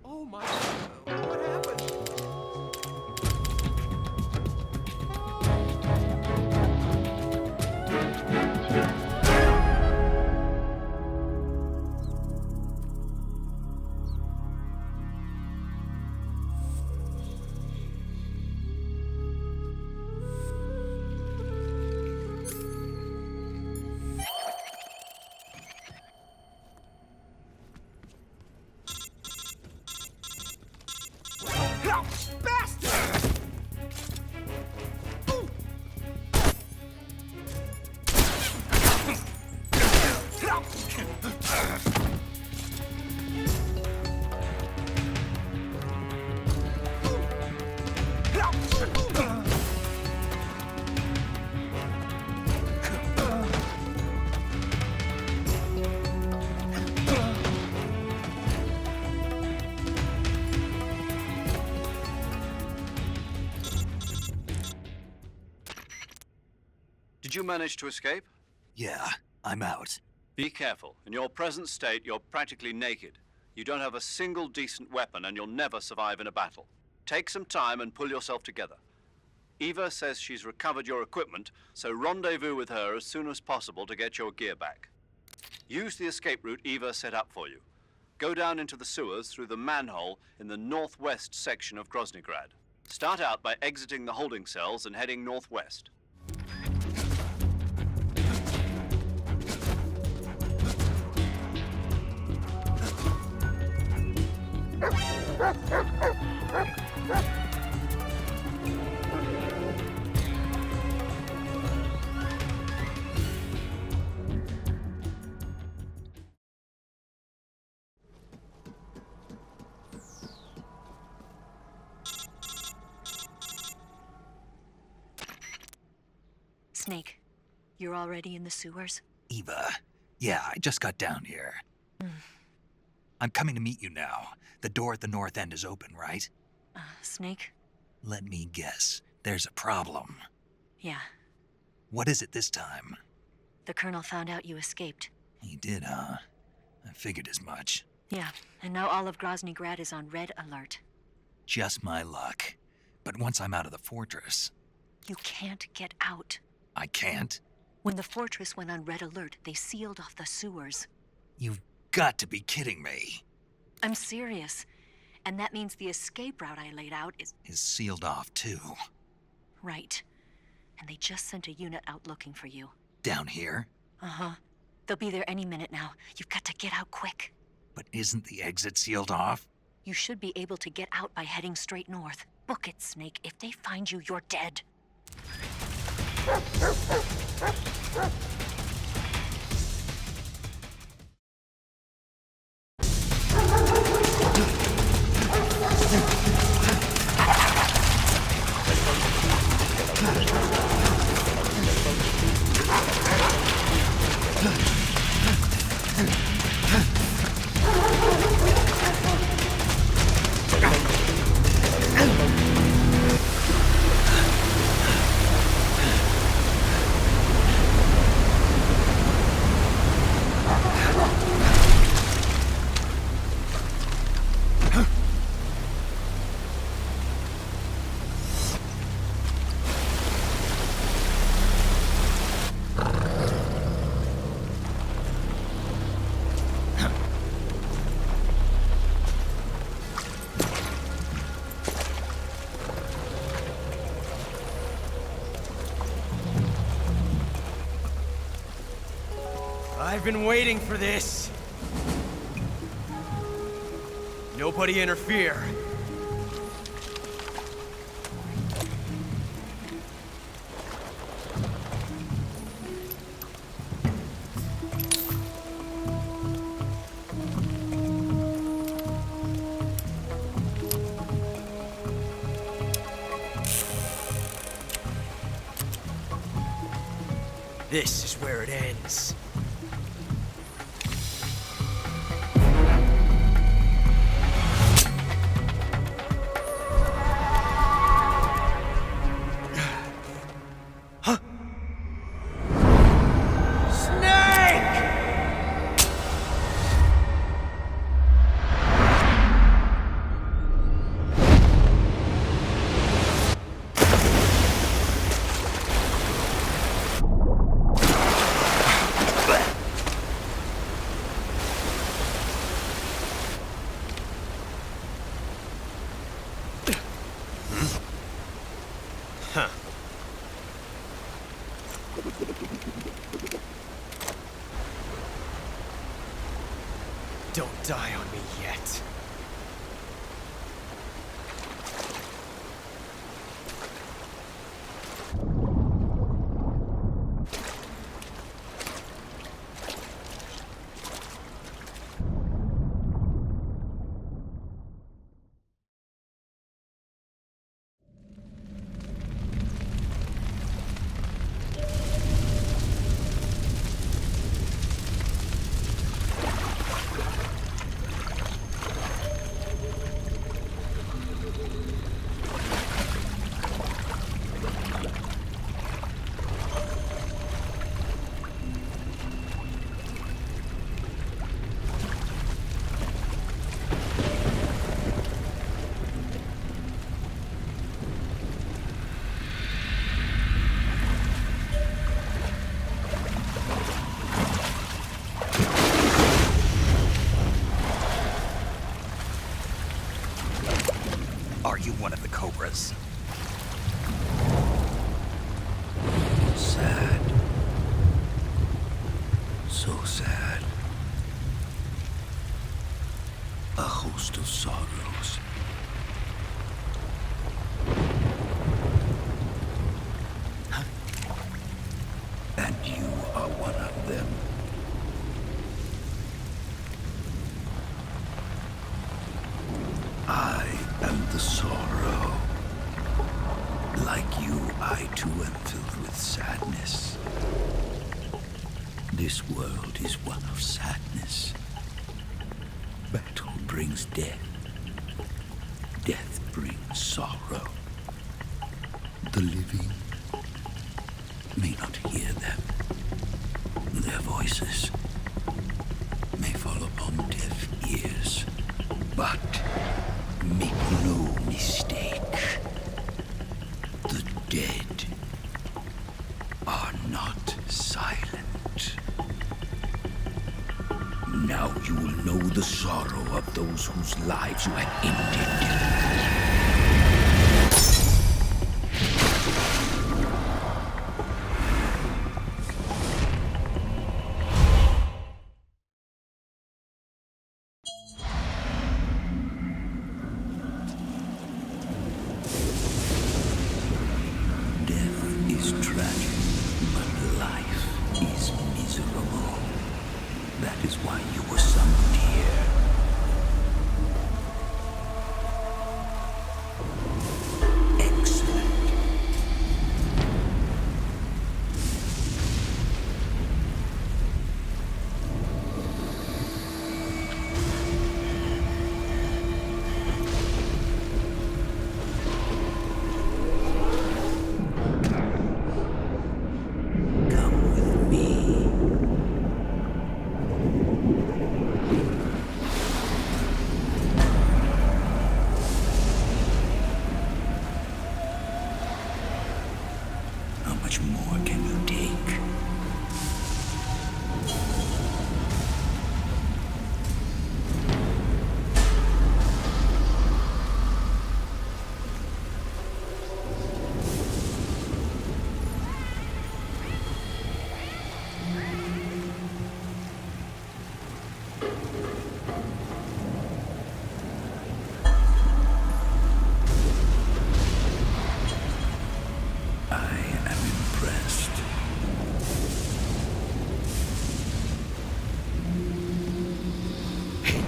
Oh my God, what happened? Did you manage to escape? Yeah, I'm out. Be careful. In your present state, you're practically naked. You don't have a single decent weapon, and you'll never survive in a battle. Take some time and pull yourself together. Eva says she's recovered your equipment, so rendezvous with her as soon as possible to get your gear back. Use the escape route Eva set up for you. Go down into the sewers through the manhole in the northwest section of Grozny Grad. Start out by exiting the holding cells and heading northwest. Snake, you're already in the sewers? Eva. Yeah, I just got down here. I'm coming to meet you now. The door at the north end is open, right? Snake? Let me guess. There's a problem. Yeah. What is it this time? The Colonel found out you escaped. He did, huh? I figured as much. Yeah, and now all of Grozny Grad is on red alert. Just my luck. But once I'm out of the fortress... You can't get out. I can't? When the fortress went on red alert, they sealed off the sewers. You've got to be kidding me. I'm serious. And that means the escape route I laid out is sealed off, too. Right. And they just sent a unit out looking for you. Down here? Uh-huh. They'll be there any minute now. You've got to get out quick. But isn't the exit sealed off? You should be able to get out by heading straight north. Book it, Snake. If they find you, you're dead. I've been waiting for this. Nobody interfere. This is where it ends. Don't die on me yet. Are you one of the Cobras? Sad. So sad. A host of sorrows. And you are one of them. I am the sorrow. Like you, I too am filled with sadness. This world is one of sadness. Battle brings death. Death brings sorrow. The living may not hear them. Their voices may fall upon deaf ears. But make no mistake, the dead are not silent. Now you will know the sorrow of those whose lives you have ended.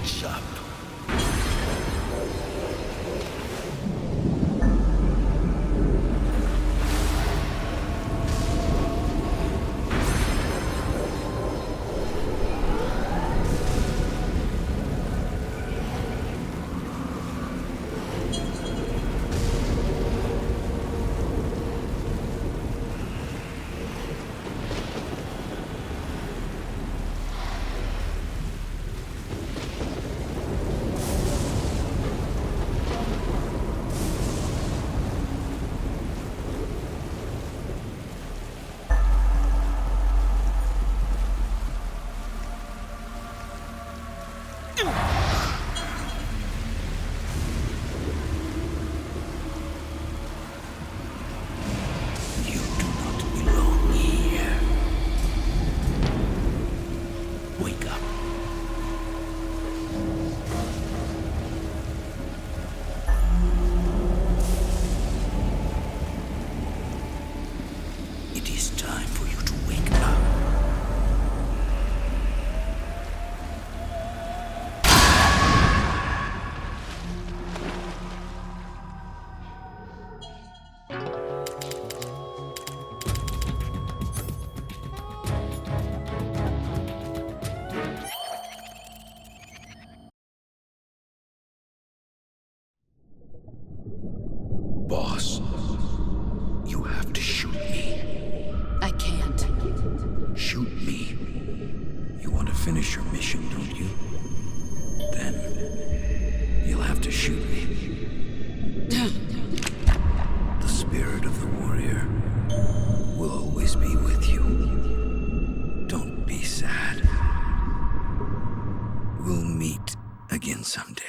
What's up? Boss, you have to shoot me. I can't. Shoot me. You want to finish your mission, don't you? Then you'll have to shoot me. The spirit of the warrior will always be with you. Don't be sad. We'll meet again someday.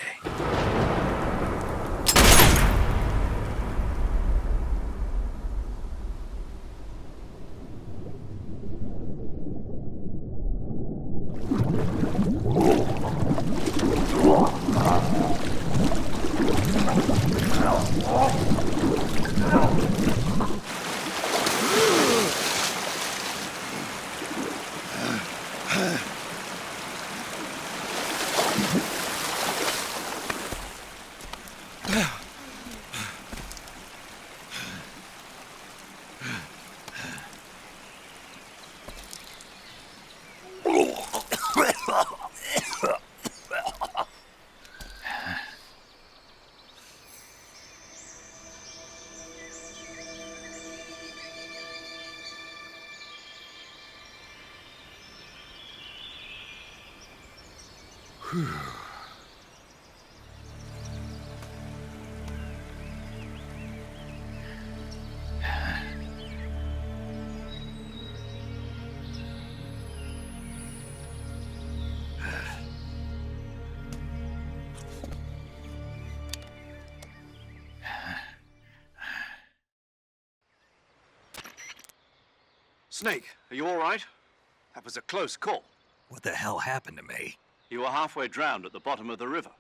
Snake, are you all right? That was a close call. What the hell happened to me? You were halfway drowned at the bottom of the river.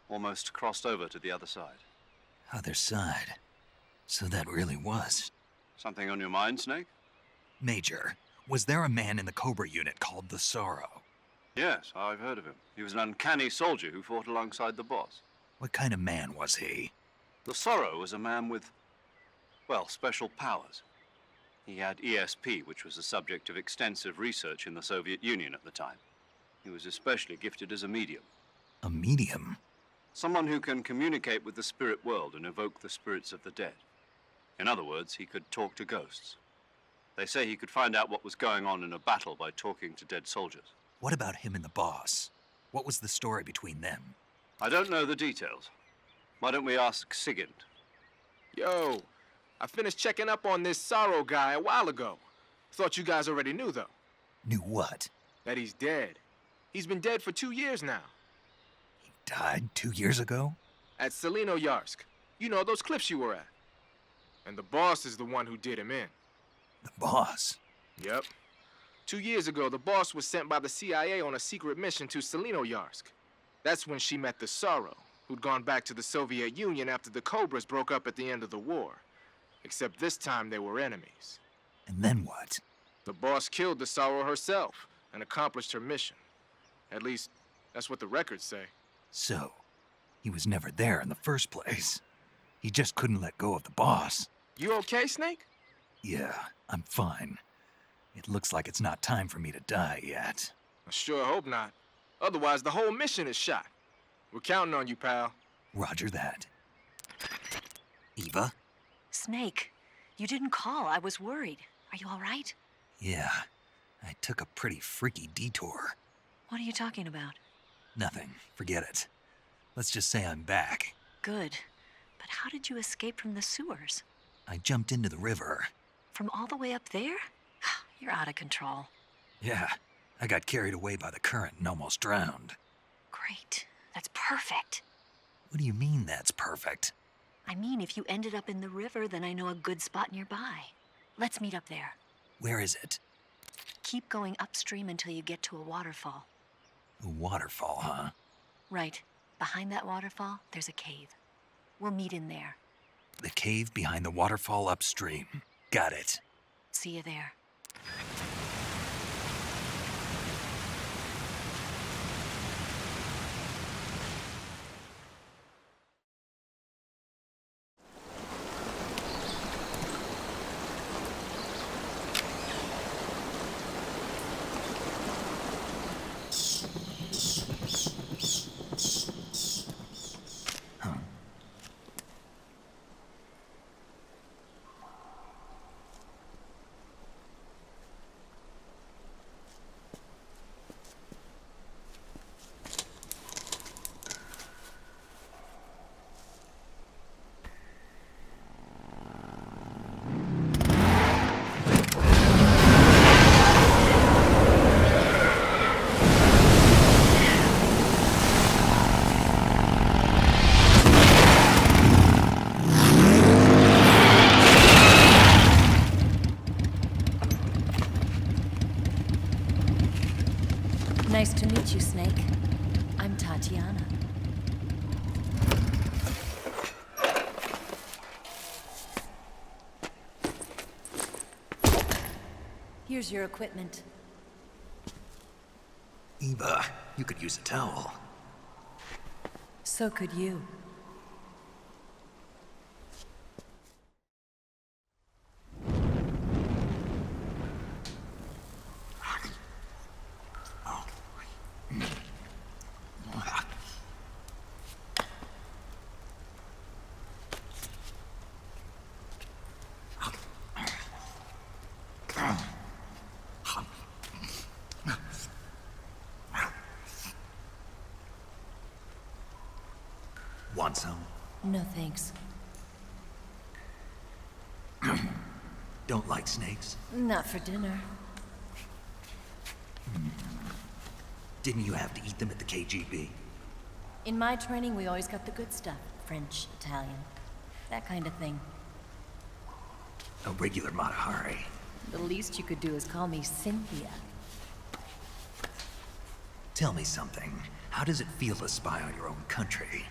Almost crossed over to the other side. Other side? So that really was. Something on your mind, Snake? Major, was there a man in the Cobra unit called the Sorrow? Yes, I've heard of him. He was an uncanny soldier who fought alongside the boss. What kind of man was he? The Sorrow was a man with, well, special powers. He had ESP, which was the subject of extensive research in the Soviet Union at the time. He was especially gifted as a medium. A medium? Someone who can communicate with the spirit world and evoke the spirits of the dead. In other words, he could talk to ghosts. They say he could find out what was going on in a battle by talking to dead soldiers. What about him and the boss? What was the story between them? I don't know the details. Why don't we ask Sigint? Yo, I finished checking up on this Sorrow guy a while ago. Thought you guys already knew, though. Knew what? That he's dead. He's been dead for 2 years now. He died 2 years ago? At Selino-Yarsk. You know, those cliffs you were at. And the boss is the one who did him in. The boss? Yep. 2 years ago, the boss was sent by the CIA on a secret mission to Selino-Yarsk. That's when she met the Sorrow, who'd gone back to the Soviet Union after the Cobras broke up at the end of the war. Except this time they were enemies. And then what? The boss killed the Sorrow herself and accomplished her mission. At least, That's what the records say. So, he was never there in the first place. He just couldn't let go of the boss. You okay, Snake? Yeah, I'm fine. It looks like it's not time for me to die yet. I sure hope not. Otherwise, the whole mission is shot. We're counting on you, pal. Roger that. Eva? Snake, you didn't call. I was worried. Are you all right? Yeah, I took a pretty freaky detour. What are you talking about? Nothing. Forget it. Let's just say I'm back. Good. But how did you escape from the sewers? I jumped into the river. From all the way up there? You're out of control. Yeah, I got carried away by the current and almost drowned. Great. That's perfect. What do you mean that's perfect? I mean, if you ended up in the river, then I know a good spot nearby. Let's meet up there. Where is it? Keep going upstream until you get to a waterfall. A waterfall, huh? Right. Behind that waterfall, there's a cave. We'll meet in there. The cave behind the waterfall upstream. Got it. See you there. Nice to meet you, Snake. I'm Tatiana. Here's your equipment. Eva, you could use a towel. So could you. Want some? No, thanks. Don't like snakes? Not for dinner. Didn't you have to eat them at the KGB? In my training, we always got the good stuff. French, Italian, that kind of thing. A regular Matahari. The least you could do is call me Cynthia. Tell me something. How does it feel to spy on your own country?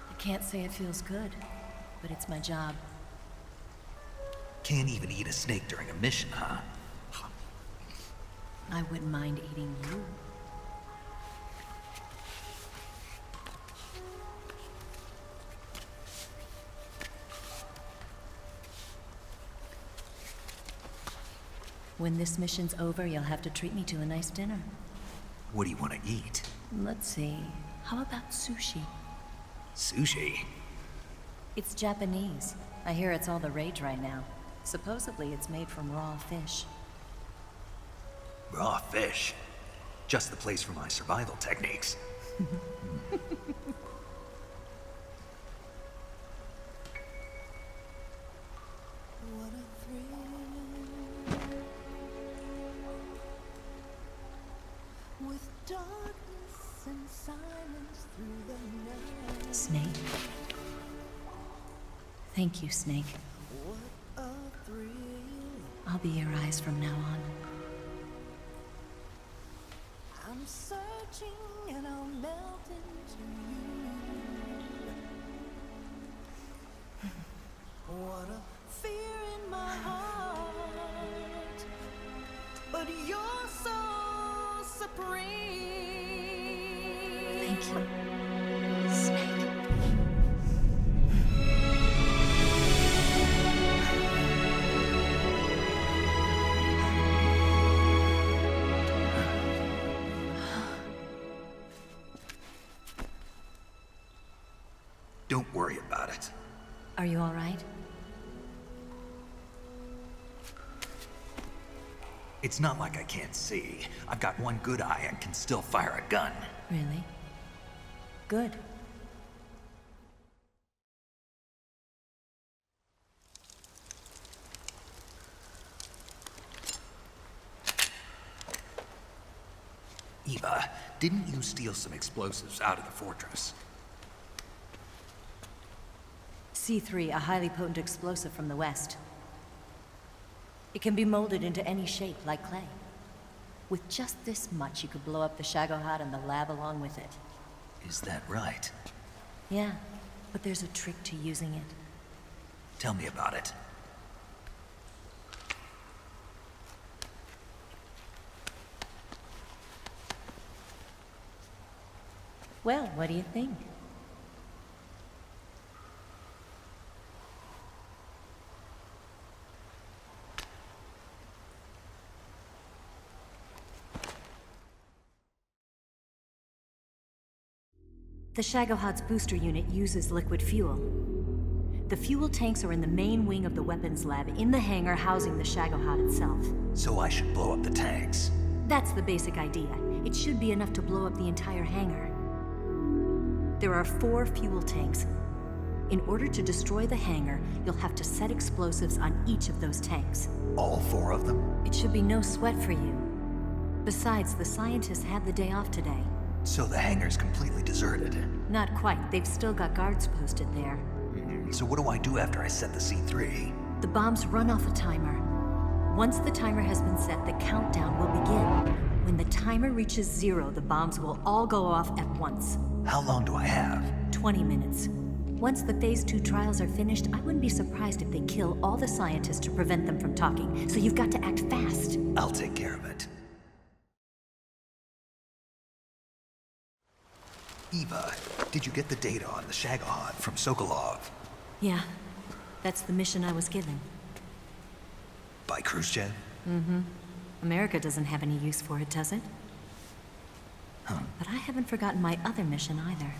I can't say it feels good, but it's my job. Can't even eat a snake during a mission, huh? I wouldn't mind eating you. When this mission's over, you'll have to treat me to a nice dinner. What do you want to eat? Let's see. How about sushi? Sushi? It's Japanese. I hear it's all the rage right now. Supposedly it's made from raw fish. Raw fish? Just the place for my survival techniques. Snake. Thank you, Snake. I'll be your eyes from now on. I'm searching and I'll melt into you. What a fear in my heart, but you're so supreme. Thank you, Snake. Don't worry about it. Are you all right? It's not like I can't see. I've got one good eye and can still fire a gun. Really? Good. Eva, didn't you steal some explosives out of the fortress? C3, a highly potent explosive from the west. It can be molded into any shape, like clay. With just this much, you could blow up the Shagохod and the lab along with it. Is that right? Yeah, but there's a trick to using it. Tell me about it. Well, what do you think? The Shagoghod's booster unit uses liquid fuel. The fuel tanks are in the main wing of the weapons lab in the hangar housing the Shagохod itself. So I should blow up the tanks. That's the basic idea. It should be enough to blow up the entire hangar. There are 4 fuel tanks. In order to destroy the hangar, you'll have to set explosives on each of those tanks. All 4 of them? It should be no sweat for you. Besides, the scientists had the day off today. So the hangar's completely deserted. Not quite. They've still got guards posted there. So what do I do after I set the C3? The bombs run off a timer. Once the timer has been set, the countdown will begin. When the timer reaches 0, the bombs will all go off at once. How long do I have? 20 minutes. Once the Phase 2 trials are finished, I wouldn't be surprised if they kill all the scientists to prevent them from talking. So you've got to act fast. I'll take care of it. Eva, did you get the data on the Shagохod from Sokolov? Yeah, that's the mission I was given. By Khrushchev? Mm-hmm. America doesn't have any use for it, does it? Huh. But I haven't forgotten my other mission either.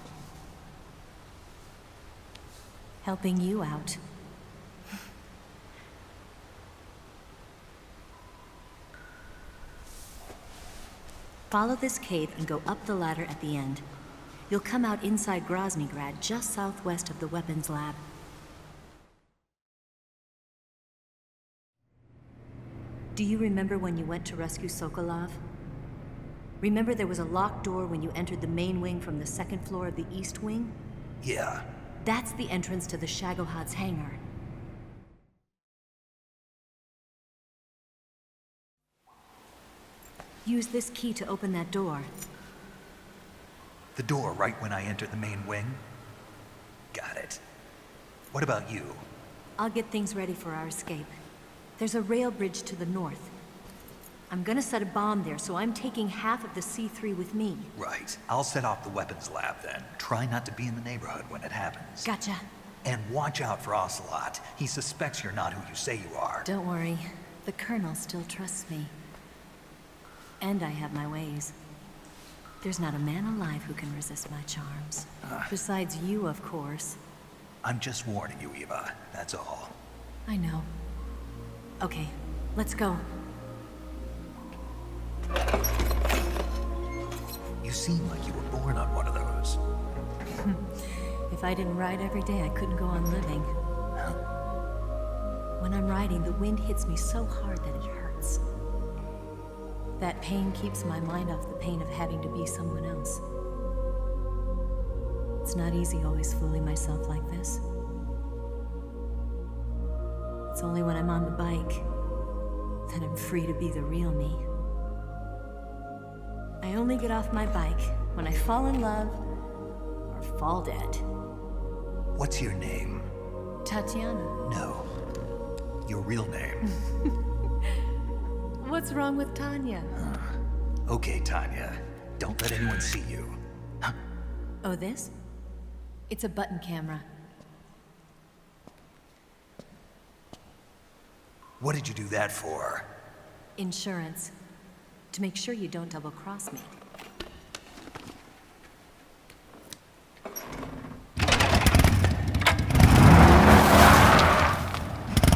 Helping you out. Follow this cave and go up the ladder at the end. You'll come out inside Grozny Grad, just southwest of the weapons lab. Do you remember when you went to rescue Sokolov? Remember there was a locked door when you entered the main wing from the 2nd floor of the east wing? Yeah. That's the entrance to the Shagoghod's hangar. Use this key to open that door. The door right when I enter the main wing? Got it. What about you? I'll get things ready for our escape. There's a rail bridge to the north. I'm gonna set a bomb there, so I'm taking half of the C3 with me. Right. I'll set off the weapons lab then. Try not to be in the neighborhood when it happens. Gotcha. And watch out for Ocelot. He suspects you're not who you say you are. Don't worry. The Colonel still trusts me. And I have my ways. There's not a man alive who can resist my charms. Besides you, of course. I'm just warning you, Eva. That's all. I know. Okay, let's go. You seem like you were born on one of those. If I didn't ride every day, I couldn't go on living. When I'm riding, the wind hits me so hard that it hurts. That pain keeps my mind off the pain of having to be someone else. It's not easy always fooling myself like this. It's only when I'm on the bike that I'm free to be the real me. I only get off my bike when I fall in love or fall dead. What's your name? Tatiana. No. Your real name. What's wrong with Tanya? Okay, Tanya. Don't let anyone see you. Oh, this? It's a button camera. What did you do that for? Insurance. To make sure you don't double-cross me.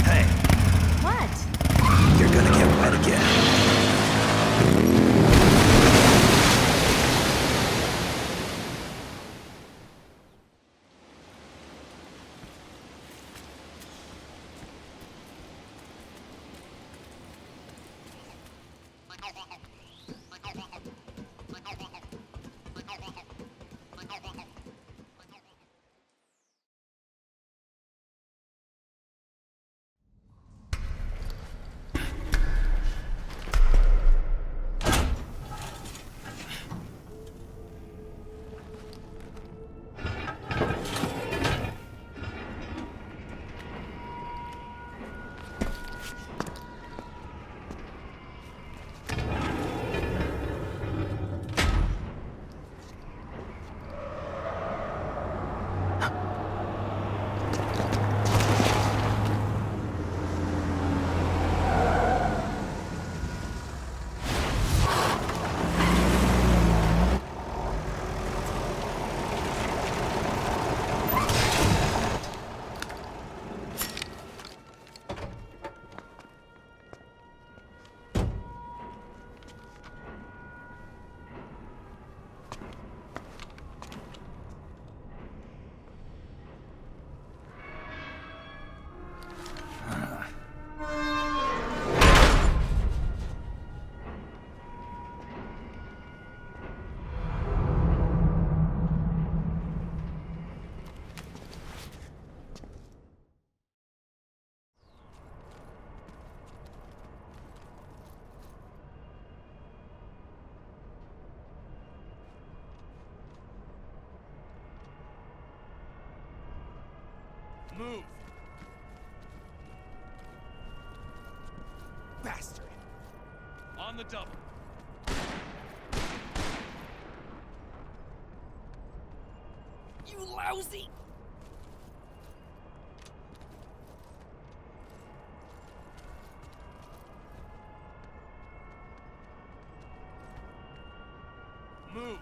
Hey. What? You're gonna get wet again. Move! Bastard! On the double. You lousy! Move!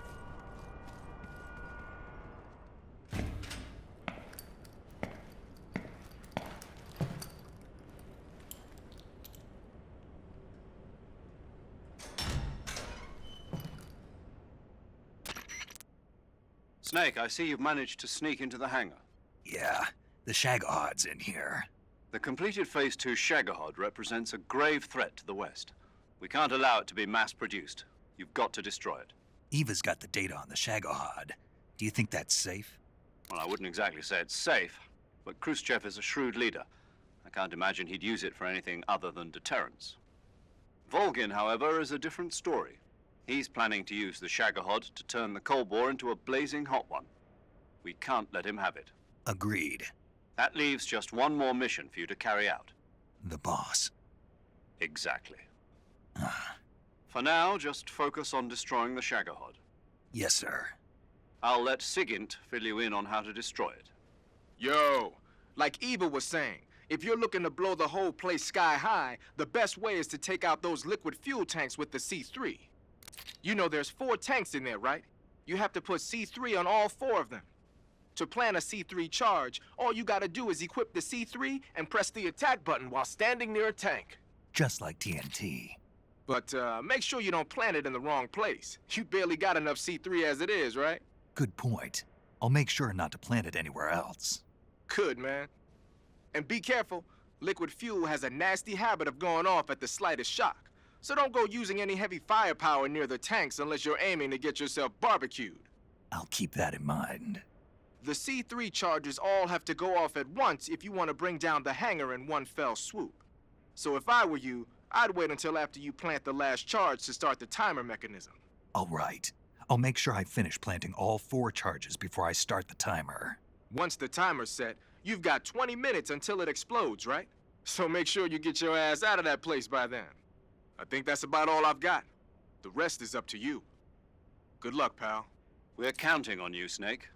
Snake, I see you've managed to sneak into the hangar. Yeah, the Shagohod's in here. The completed Phase 2 Shagahod represents a grave threat to the West. We can't allow it to be mass-produced. You've got to destroy it. Eva's got the data on the Shagohod. Do you think that's safe? Well, I wouldn't exactly say it's safe, but Khrushchev is a shrewd leader. I can't imagine he'd use it for anything other than deterrence. Volgin, however, is a different story. He's planning to use the Shagahod to turn the Cold War into a blazing hot one. We can't let him have it. Agreed. That leaves just one more mission for you to carry out. The boss. Exactly. For now, just focus on destroying the Shagahod. Yes, sir. I'll let Sigint fill you in on how to destroy it. Yo, like Eva was saying, if you're looking to blow the whole place sky high, the best way is to take out those liquid fuel tanks with the C3. You know there's 4 tanks in there, right? You have to put C3 on all 4 of them. To plan a C3 charge, all you gotta do is equip the C3 and press the attack button while standing near a tank. Just like TNT. But make sure you don't plant it in the wrong place. You barely got enough C3 as it is, right? Good point. I'll make sure not to plant it anywhere else. Good, man. And be careful. Liquid fuel has a nasty habit of going off at the slightest shock. So don't go using any heavy firepower near the tanks unless you're aiming to get yourself barbecued. I'll keep that in mind. The C3 charges all have to go off at once if you want to bring down the hangar in one fell swoop. So if I were you, I'd wait until after you plant the last charge to start the timer mechanism. All right. I'll make sure I finish planting all 4 charges before I start the timer. Once the timer's set, you've got 20 minutes until it explodes, right? So make sure you get your ass out of that place by then. I think that's about all I've got. The rest is up to you. Good luck, pal. We're counting on you, Snake.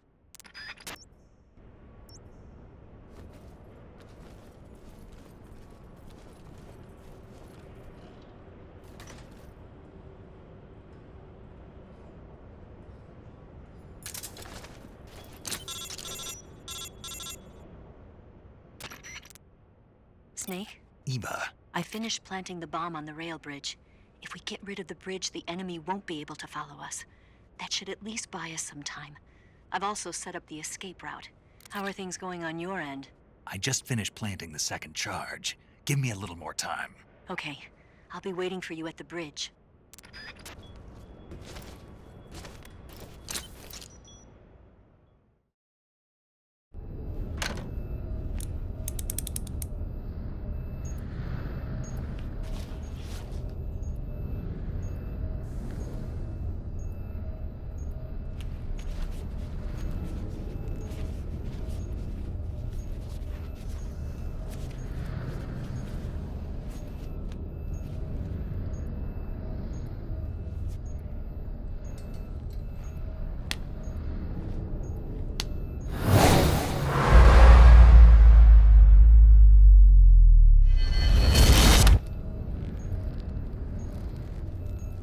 Snake? Eva. I finished planting the bomb on the rail bridge. If we get rid of the bridge, the enemy won't be able to follow us. That should at least buy us some time. I've also set up the escape route. How are things going on your end? I just finished planting the second charge. Give me a little more time. Okay. I'll be waiting for you at the bridge.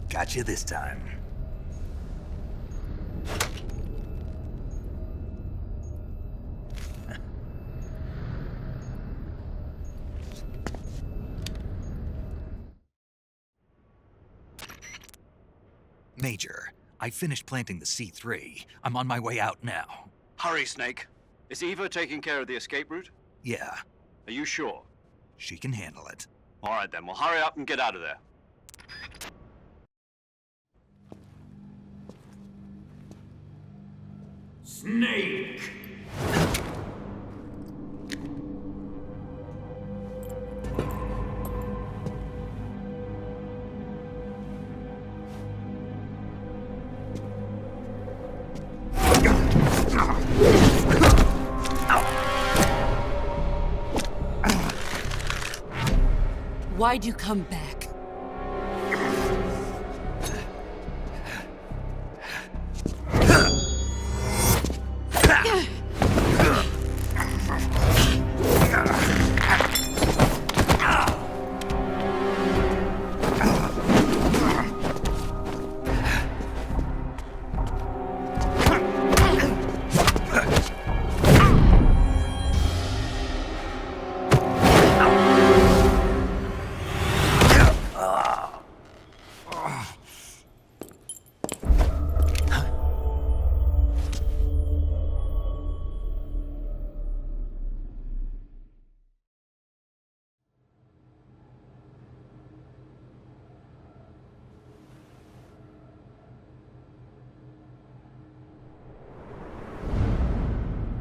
Got you this time. Major, I finished planting the C3. I'm on my way out now. Hurry, Snake. Is Eva taking care of the escape route? Yeah. Are you sure? She can handle it. All right, then. Well, hurry up and get out of there. Snake! Why'd you come back?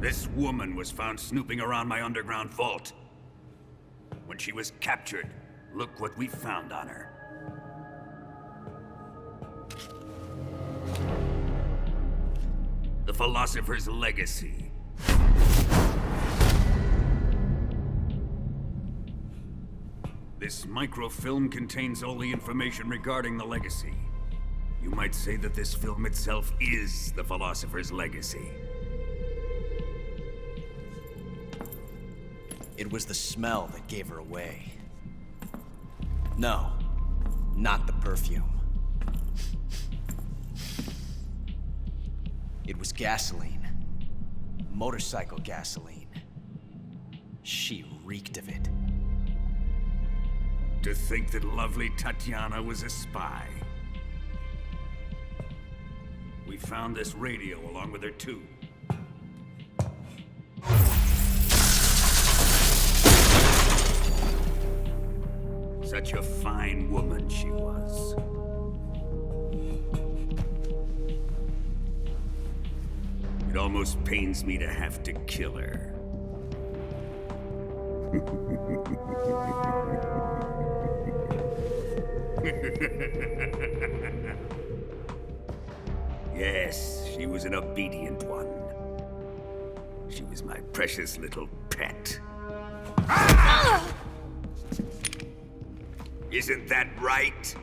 This woman was found snooping around my underground vault. When she was captured, look what we found on her. The Philosopher's Legacy. This microfilm contains all the information regarding the Legacy. You might say that this film itself is the Philosopher's Legacy. It was the smell that gave her away. No, not the perfume. It was gasoline. Motorcycle gasoline. She reeked of it. To think that lovely Tatiana was a spy. We found this radio along with her too. Such a fine woman she was. It almost pains me to have to kill her. Yes, she was an obedient one. She was my precious little pet. Isn't that right?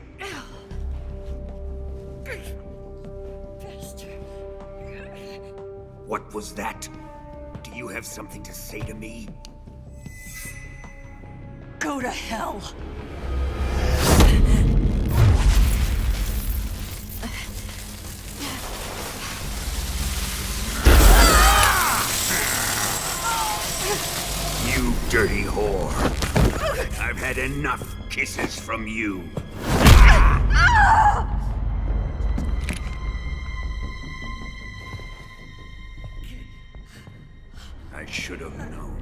What was that? Do you have something to say to me? Go to hell. You dirty whore. I've had enough kisses from you. I should have known.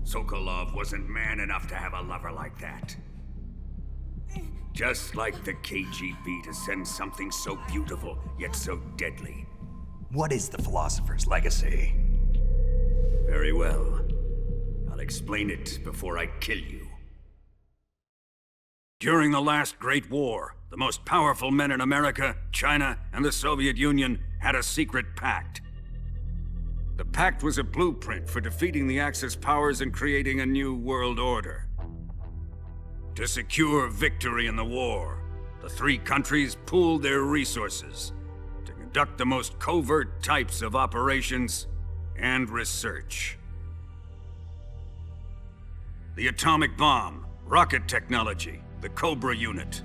Sokolov wasn't man enough to have a lover like that. Just like the KGB to send something so beautiful, yet so deadly. What is the Philosopher's legacy? Very well. I'll explain it before I kill you. During the last Great War, the most powerful men in America, China, and the Soviet Union had a secret pact. The pact was a blueprint for defeating the Axis powers and creating a new world order. To secure victory in the war, the three countries pooled their resources to conduct the most covert types of operations and research. The atomic bomb, rocket technology, the Cobra unit.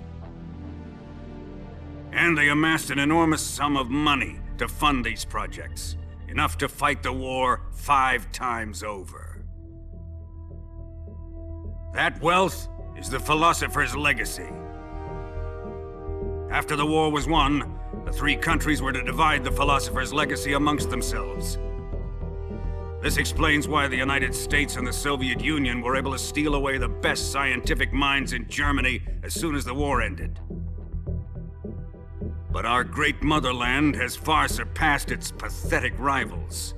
And they amassed an enormous sum of money to fund these projects, enough to fight the war 5 times over. That wealth is the Philosopher's legacy. After the war was won, the three countries were to divide the Philosopher's legacy amongst themselves. This explains why the United States and the Soviet Union were able to steal away the best scientific minds in Germany as soon as the war ended. But our great motherland has far surpassed its pathetic rivals.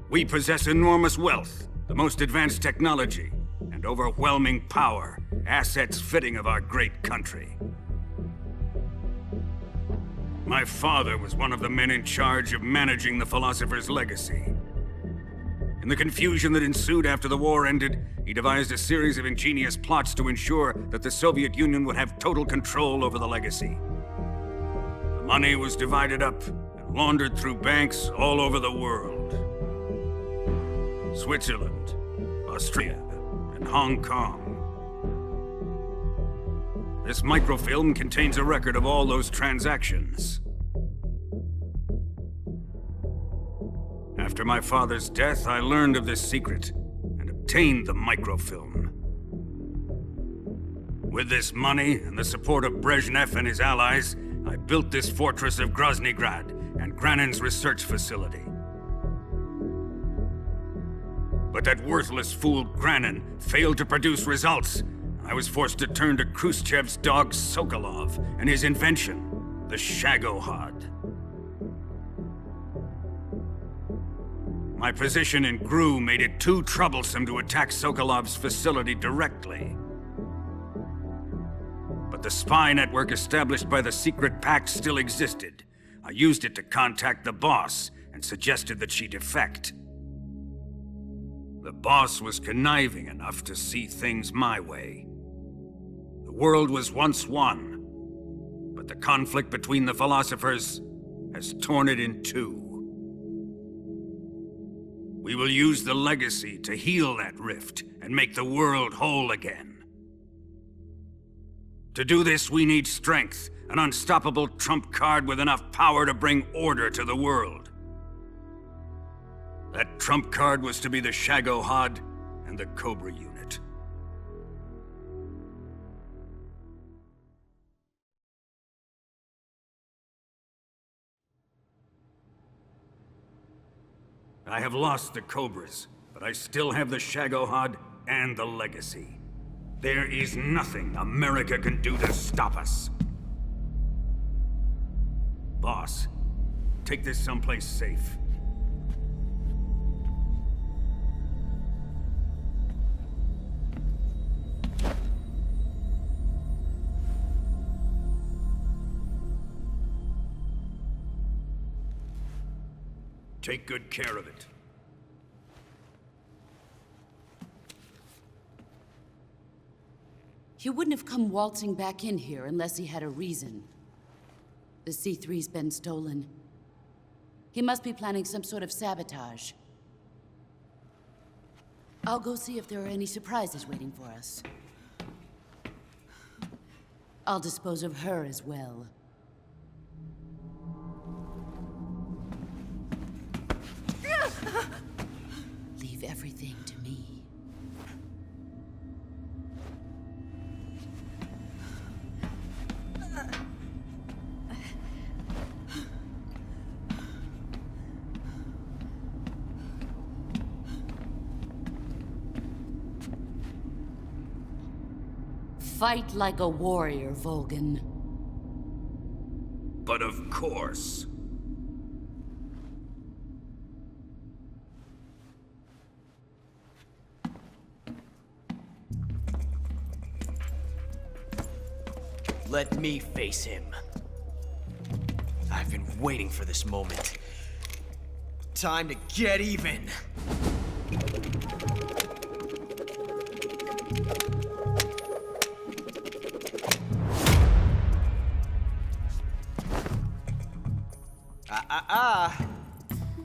We possess enormous wealth, the most advanced technology, and overwhelming power, assets fitting of our great country. My father was one of the men in charge of managing the Philosopher's legacy. In the confusion that ensued after the war ended, he devised a series of ingenious plots to ensure that the Soviet Union would have total control over the legacy. The money was divided up and laundered through banks all over the world. Switzerland, Austria, and Hong Kong. This microfilm contains a record of all those transactions. After my father's death, I learned of this secret and obtained the microfilm. With this money and the support of Brezhnev and his allies, I built this fortress of Grozny Grad and Granin's research facility. But that worthless fool Granin failed to produce results. I was forced to turn to Khrushchev's dog Sokolov and his invention, the Shagоход. My position in GRU made it too troublesome to attack Sokolov's facility directly. But the spy network established by the secret pact still existed. I used it to contact the boss and suggested that she defect. The boss was conniving enough to see things my way. The world was once one, but the conflict between the philosophers has torn it in two. We will use the legacy to heal that rift and make the world whole again. To do this, we need strength, an unstoppable trump card with enough power to bring order to the world. That trump card was to be the Shagоход and the Cobra unit. I have lost the Cobras, but I still have the Shagохod and the legacy. There is nothing America can do to stop us. Boss, take this someplace safe. Take good care of it. He wouldn't have come waltzing back in here unless he had a reason. The C3's been stolen. He must be planning some sort of sabotage. I'll go see if there are any surprises waiting for us. I'll dispose of her as well. Leave everything to me. Fight like a warrior, Volgin. But of course. Let me face him. I've been waiting for this moment. Time to get even.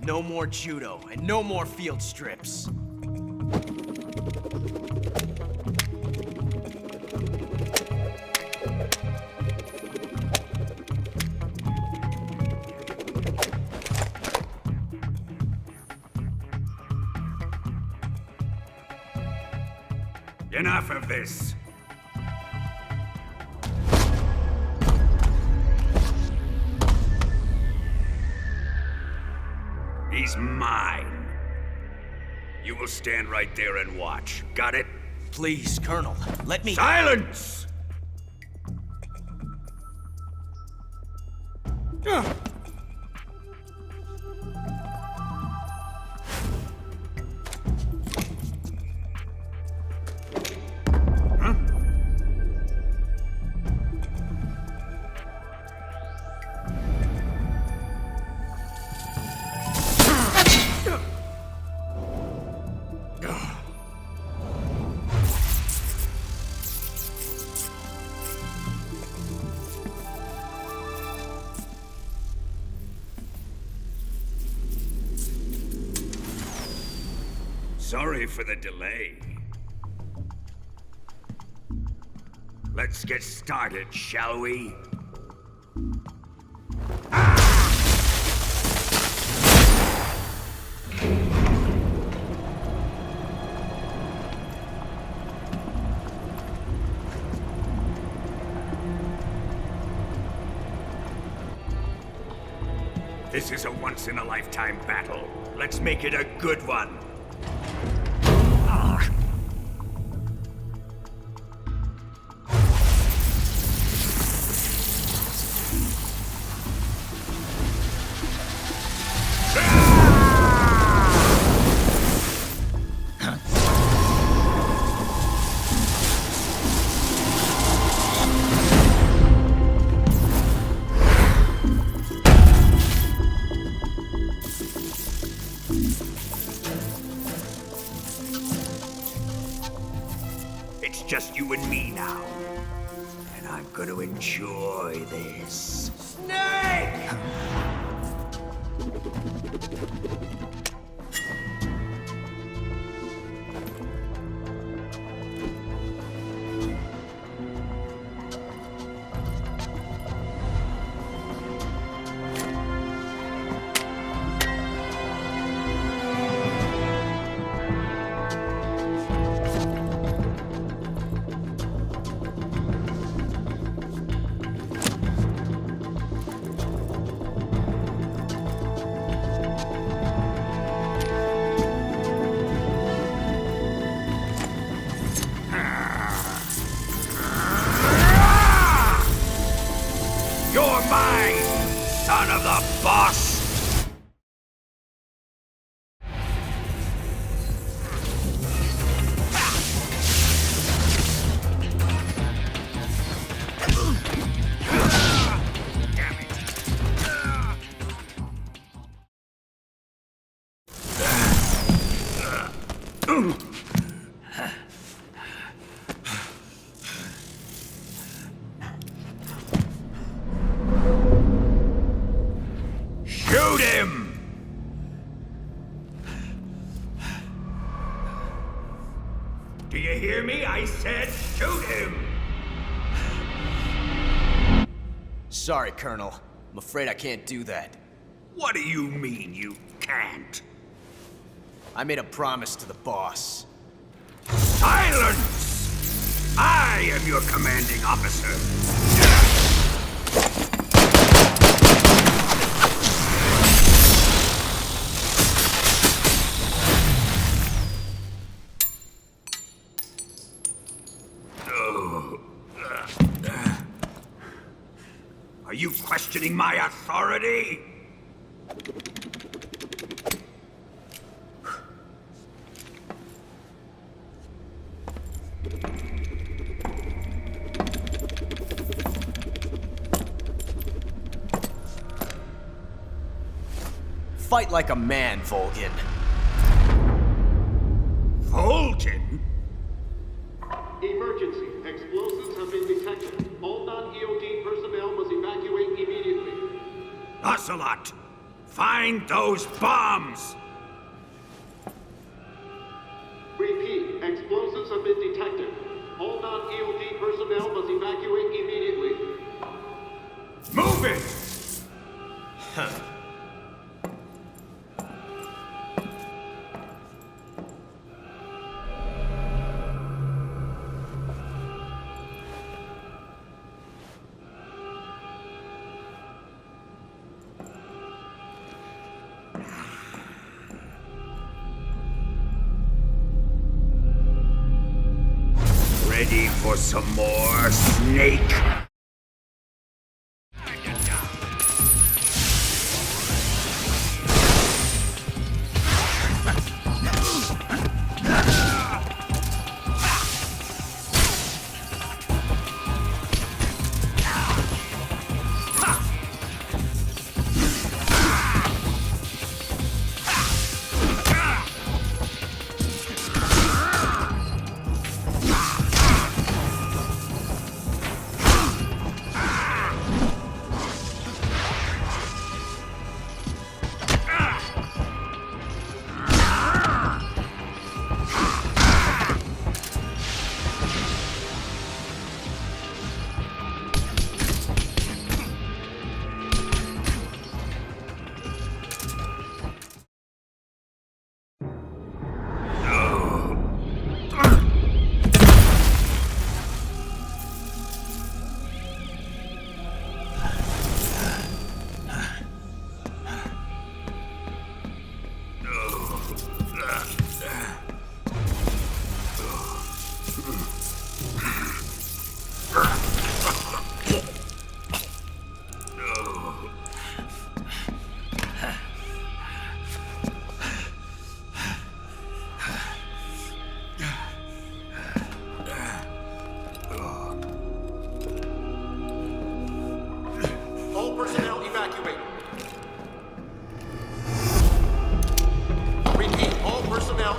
No more judo, and no more field strips. Enough of this. He's mine. You will stand right there and watch. Got it? Please, Colonel, let me— Silence! Sorry for the delay. Let's get started, shall we? This is a once-in-a-lifetime battle. Let's make it a good one. It's just you and me now. And I'm gonna enjoy this. Snake! You're mine, son of the boss! Shoot him! Do you hear me? I said shoot him! Sorry, Colonel. I'm afraid I can't do that. What do you mean you can't? I made a promise to the boss. Silence! I am your commanding officer. Are you questioning my authority? Fight like a man, Volgin. Volgin? Emergency. Explosives have been detected. All non-EOD personnel must evacuate immediately. Ocelot, find those bombs! Repeat. Explosives have been detected. All non-EOD personnel must evacuate immediately. Move it! Huh. Ready for some more, Snake?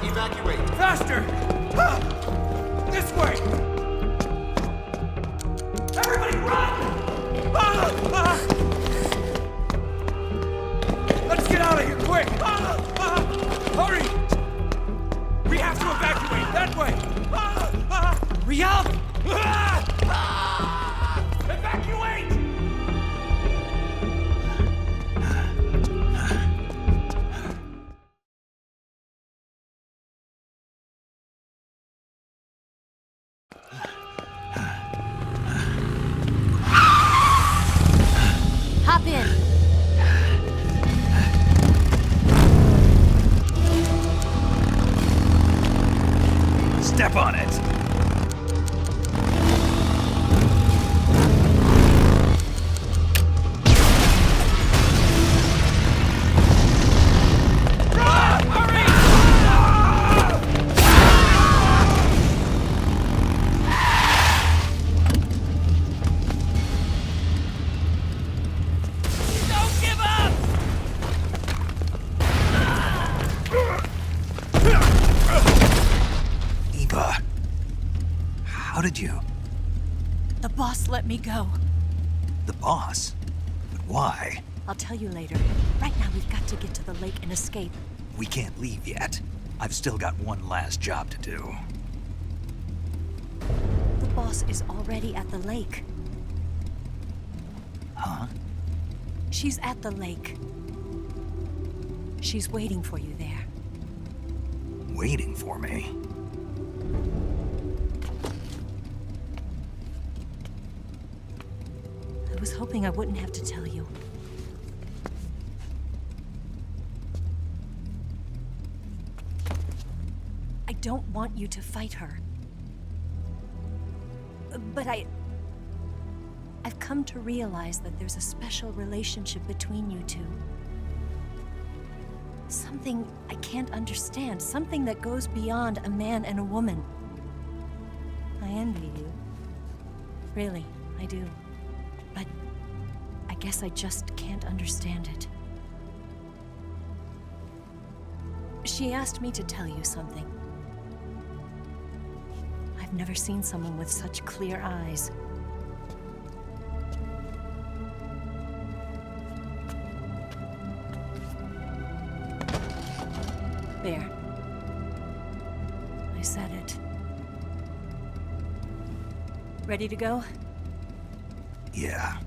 Evacuate. Faster! This way! Everybody run! Let's get out of here, quick! Hurry! We have to evacuate, that way! Hurry up! Evacuate! Hop in. Step on it. How did you? The boss let me go. The boss? But why? I'll tell you later. Right now, we've got to get to the lake and escape. We can't leave yet. I've still got one last job to do. The boss is already at the lake. Huh? She's at the lake. She's waiting for you there. Waiting for me? I was hoping I wouldn't have to tell you. I don't want you to fight her. But I've come to realize that there's a special relationship between you two. Something I can't understand, something that goes beyond a man and a woman. I envy you. Really, I do. But I guess I just can't understand it. She asked me to tell you something. I've never seen someone with such clear eyes. There. I said it. Ready to go? Yeah.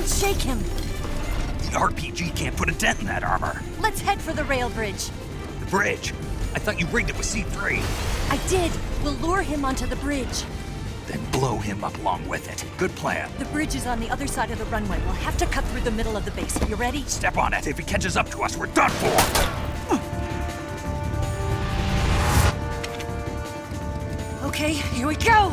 Shake him! The RPG can't put a dent in that armor. Let's head for the rail bridge. The bridge? I thought you rigged it with C3. I did. We'll lure him onto the bridge. Then blow him up along with it. Good plan. The bridge is on the other side of the runway. We'll have to cut through the middle of the base. You ready? Step on it. If he catches up to us, we're done for. Okay, here we go!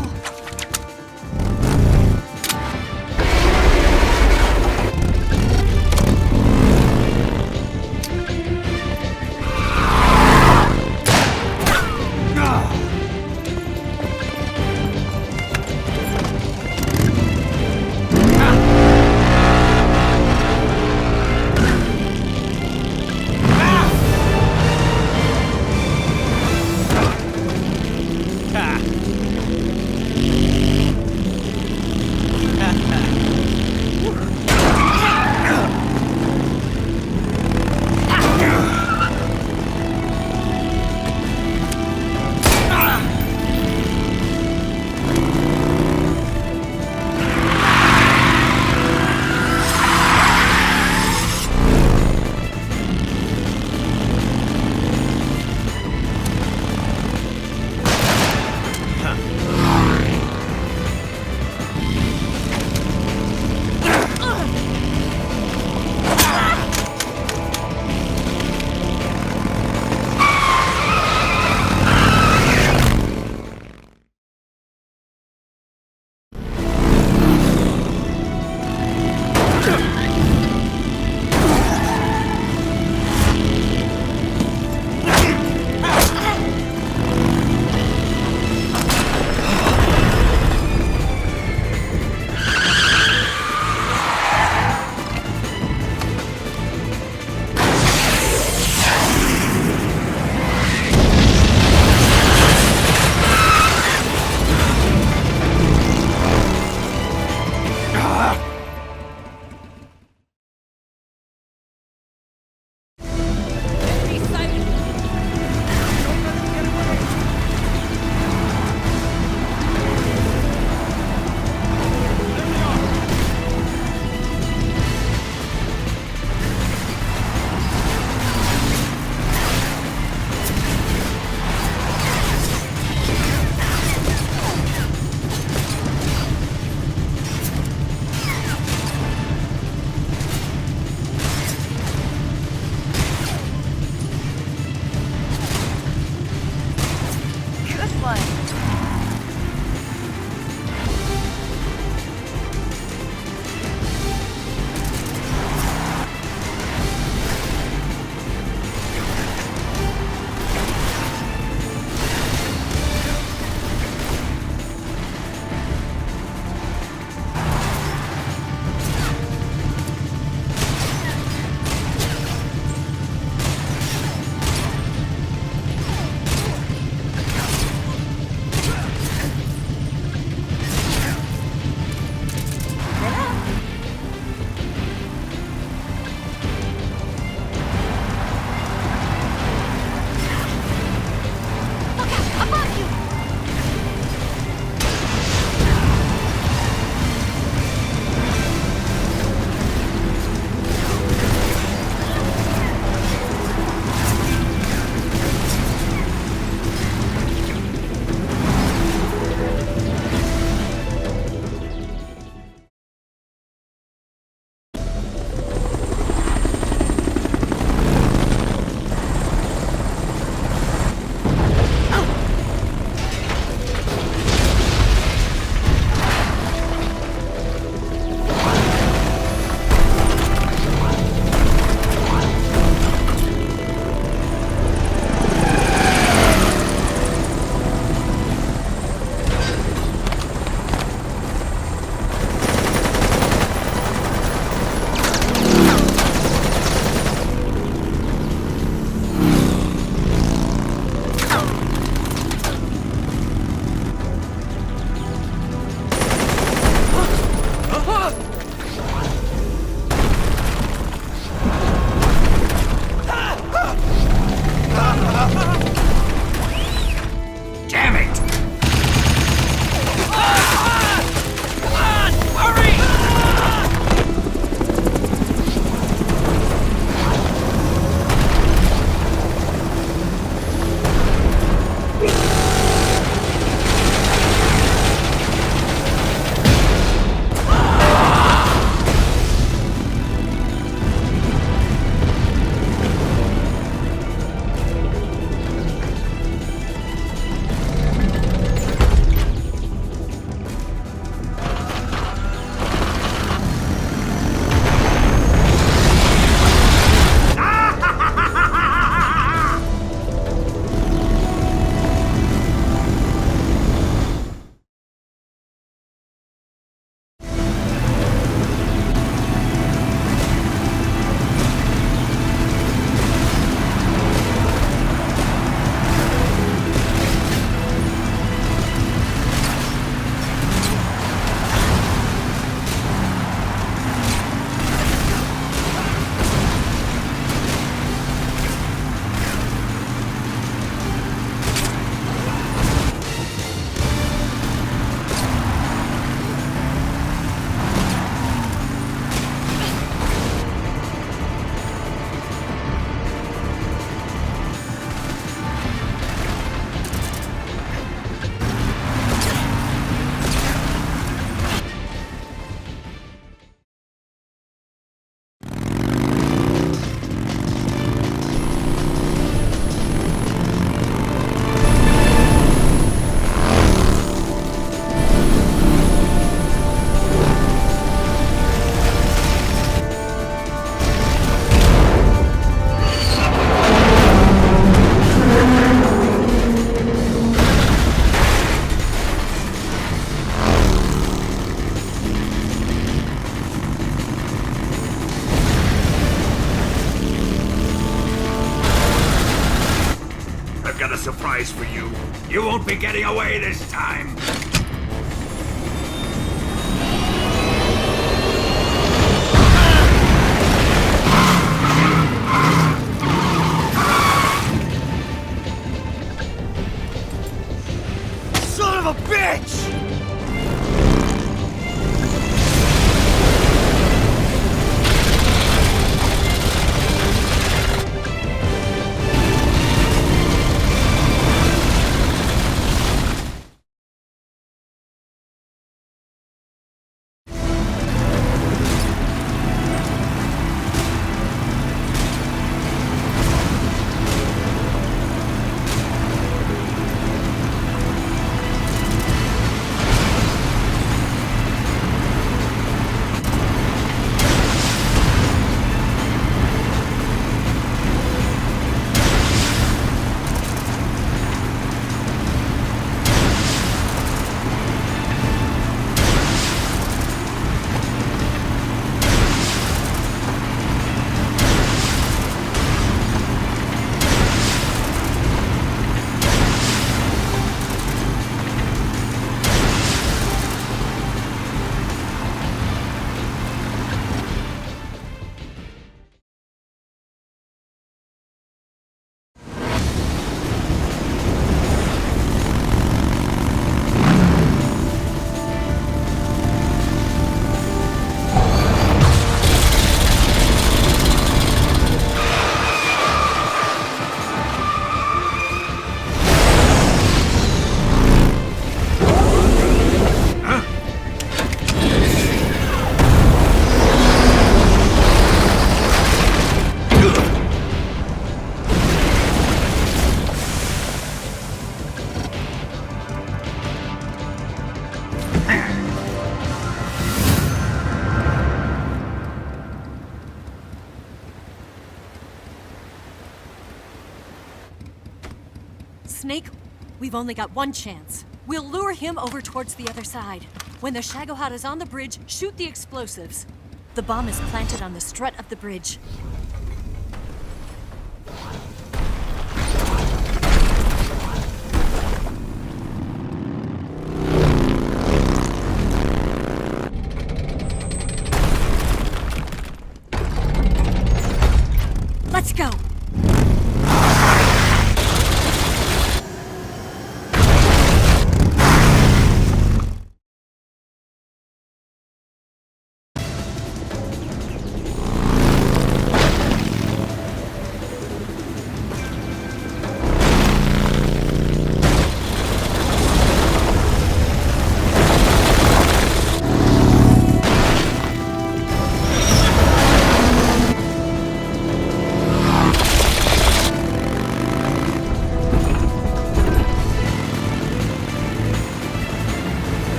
got a surprise for you. You won't be getting away this time. Son of a bitch! Snake, we've only got one chance. We'll lure him over towards the other side. When the Shagохod is on the bridge, shoot the explosives. The bomb is planted on the strut of the bridge. Let's go!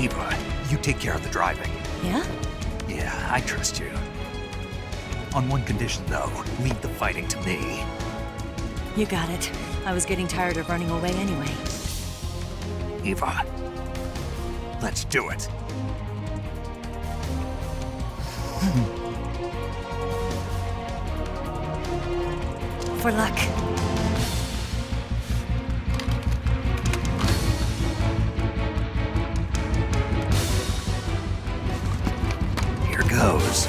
Eva, you take care of the driving. Yeah? Yeah, I trust you. On one condition, though, leave the fighting to me. You got it. I was getting tired of running away anyway. Eva, let's do it. For luck. Here goes.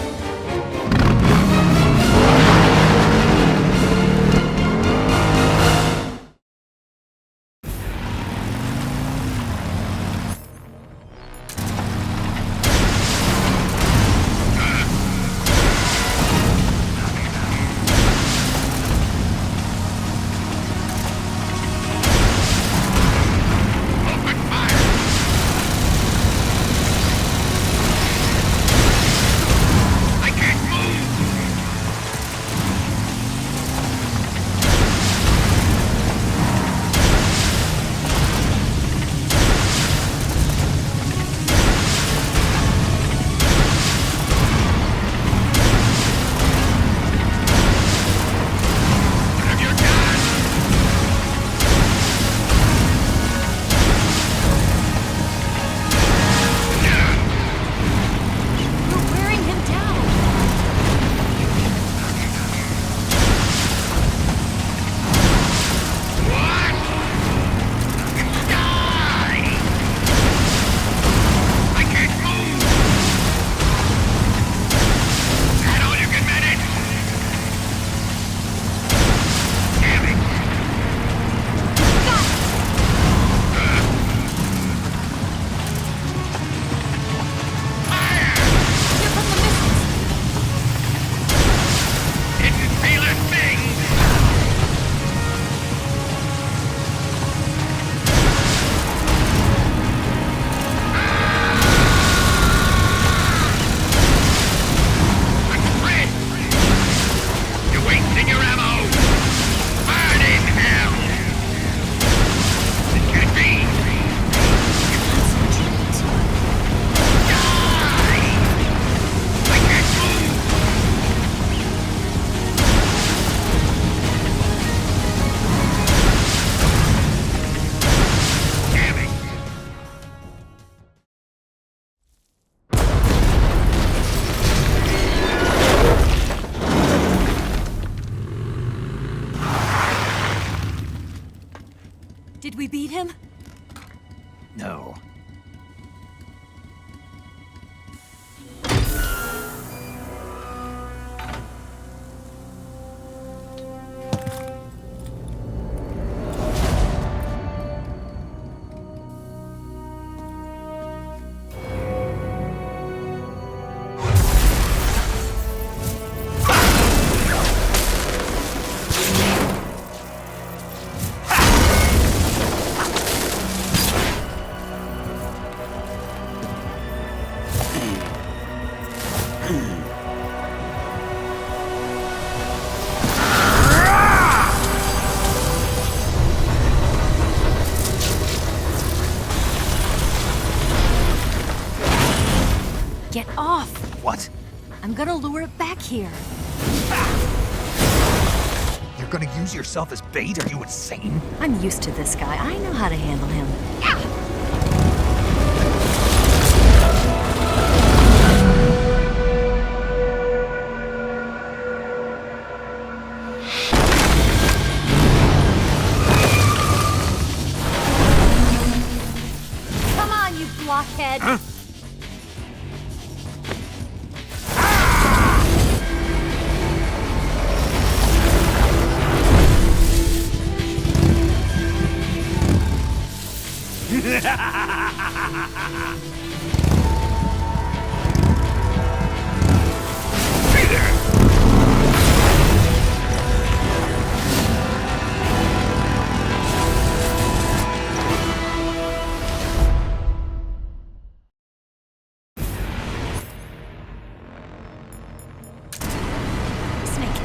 Did we beat him? No. Get off! What? I'm gonna lure it back here. You're gonna use yourself as bait? Are you insane? I'm used to this guy. I know how to handle him. Come on, you blockhead! Huh?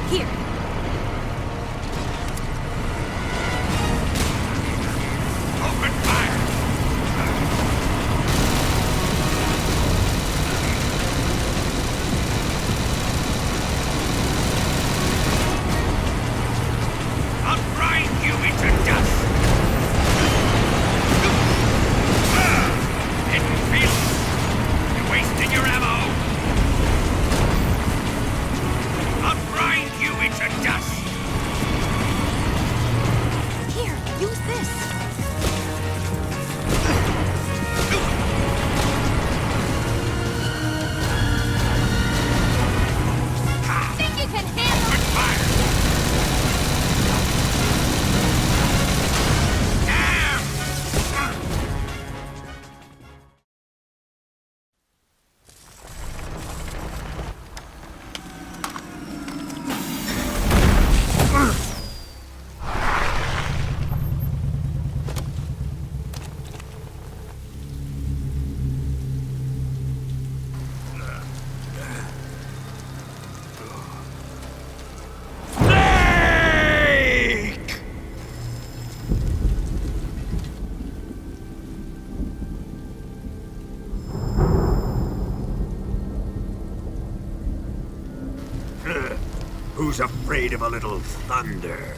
Here. Open fire! Who's afraid of a little thunder?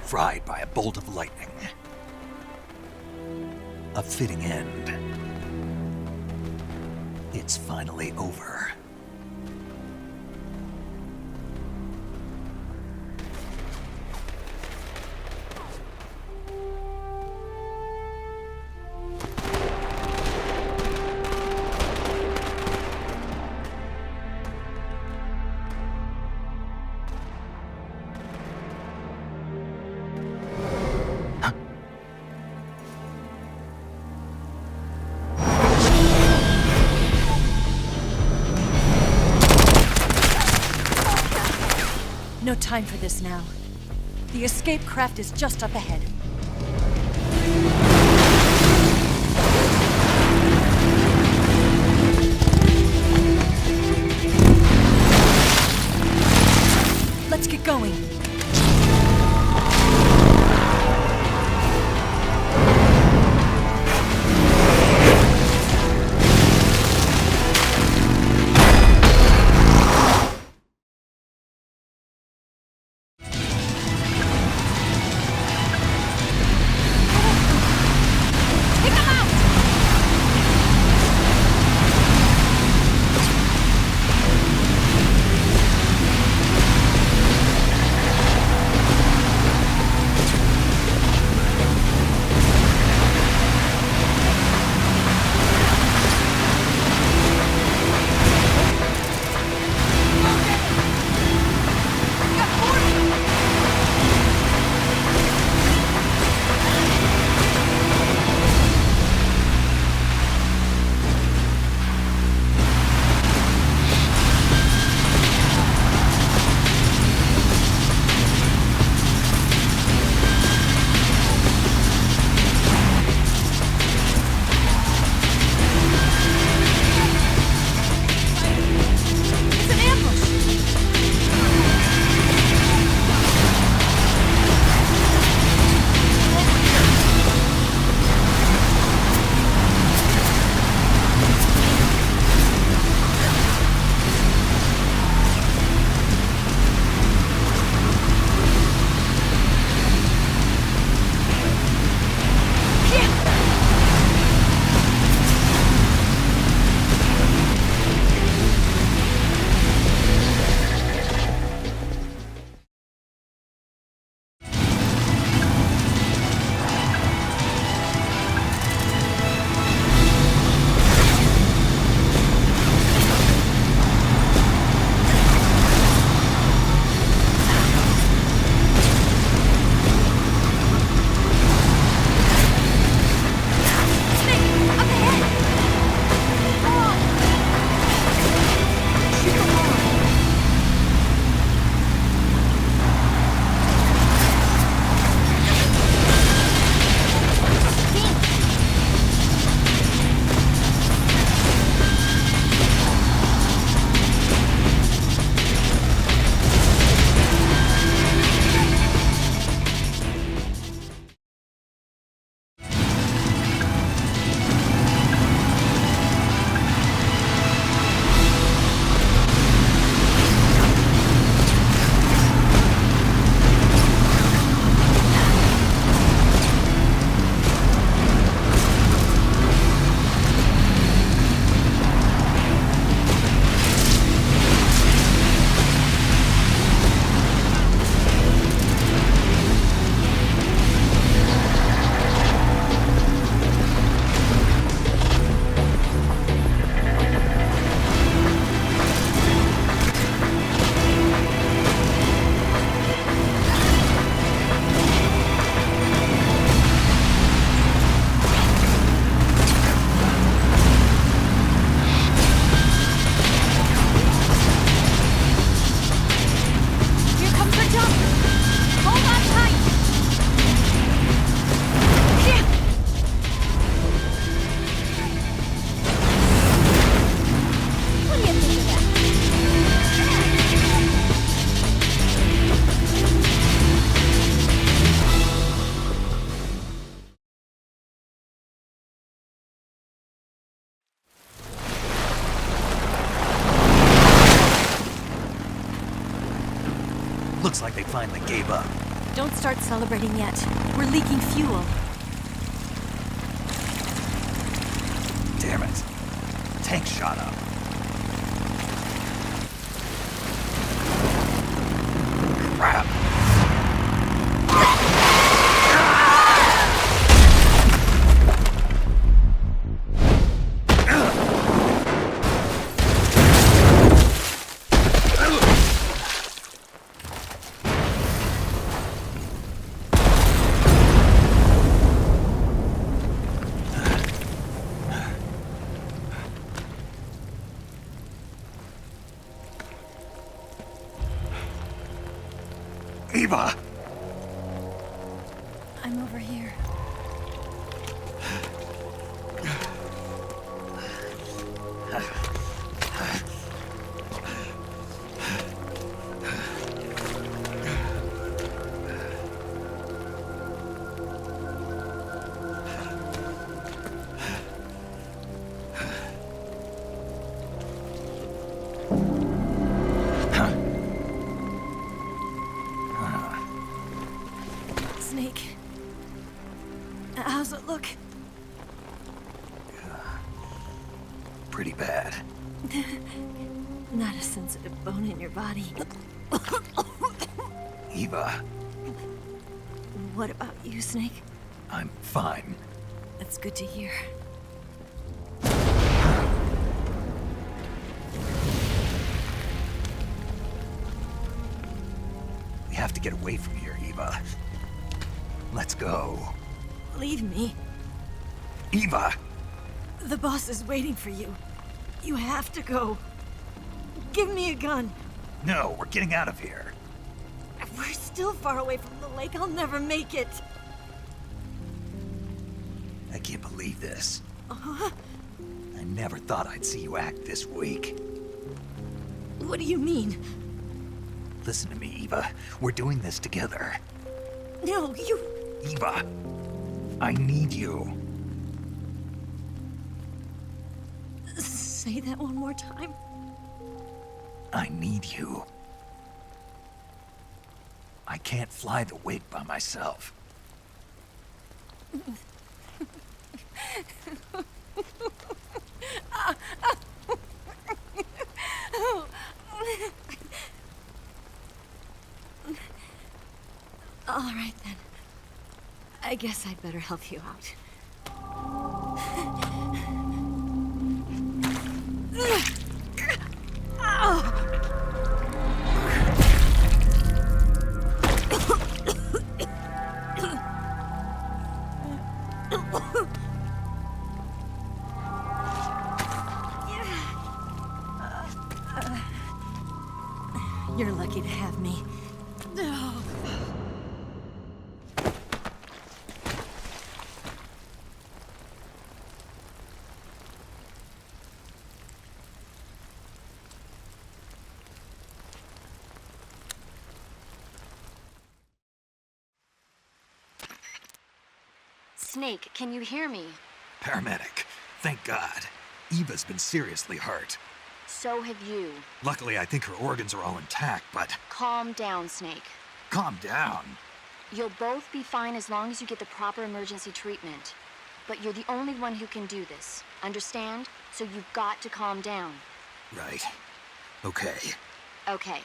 Fried by a bolt of lightning. A fitting end. It's finally over. No time for this now. The escape craft is just up ahead. Let's get going. Looks like they finally gave up. Don't start celebrating yet. We're leaking fuel. Damn it. Tank shot up. Crap. Eva! I'm over here. Snake. How's it look? Pretty bad. Not a sensitive bone in your body. Eva, What about you, Snake? I'm fine. That's good to hear. We have to get away from here, Eva. Let's go. Leave me. Eva! The boss is waiting for you. You have to go. Give me a gun. No, we're getting out of here. We're still far away from the lake. I'll never make it. I can't believe this. Uh-huh. I never thought I'd see you act this weak. What do you mean? Listen to me, Eva. We're doing this together. No, you... Eva, I need you. Say that one more time. I need you. I can't fly the wig by myself. All right, then. I guess I'd better help you out. You're lucky to have me. Snake, can you hear me? Paramedic, thank God. Eva's been seriously hurt. So have you. Luckily, I think her organs are all intact, but... Calm down, Snake. Calm down. You'll both be fine as long as you get the proper emergency treatment. But you're the only one who can do this. Understand? So you've got to calm down. Right. Okay. Okay.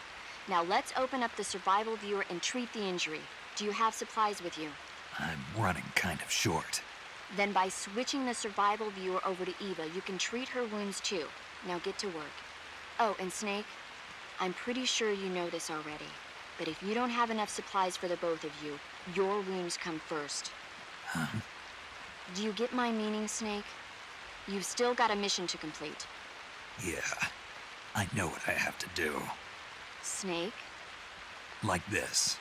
Now let's open up the survival viewer and treat the injury. Do you have supplies with you? I'm running kind of short. Then by switching the survival viewer over to Eva, you can treat her wounds too. Now get to work. Oh, and Snake, I'm pretty sure you know this already, but if you don't have enough supplies for the both of you, your wounds come first. Huh? Do you get my meaning, Snake? You've still got a mission to complete. Yeah, I know what I have to do. Snake? Like this.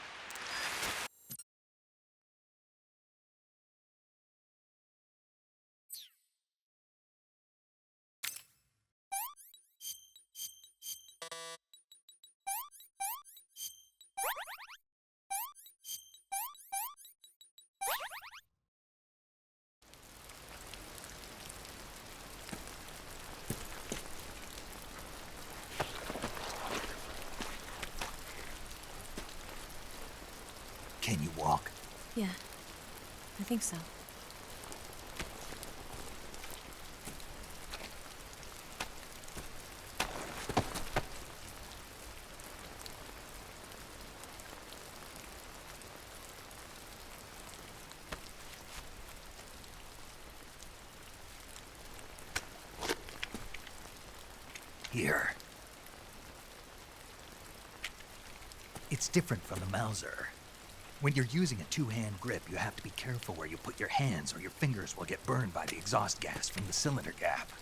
Can you walk? Yeah, I think so. Here. It's different from the Mauser. When you're using a two-hand grip, you have to be careful where you put your hands or your fingers will get burned by the exhaust gas from the cylinder gap.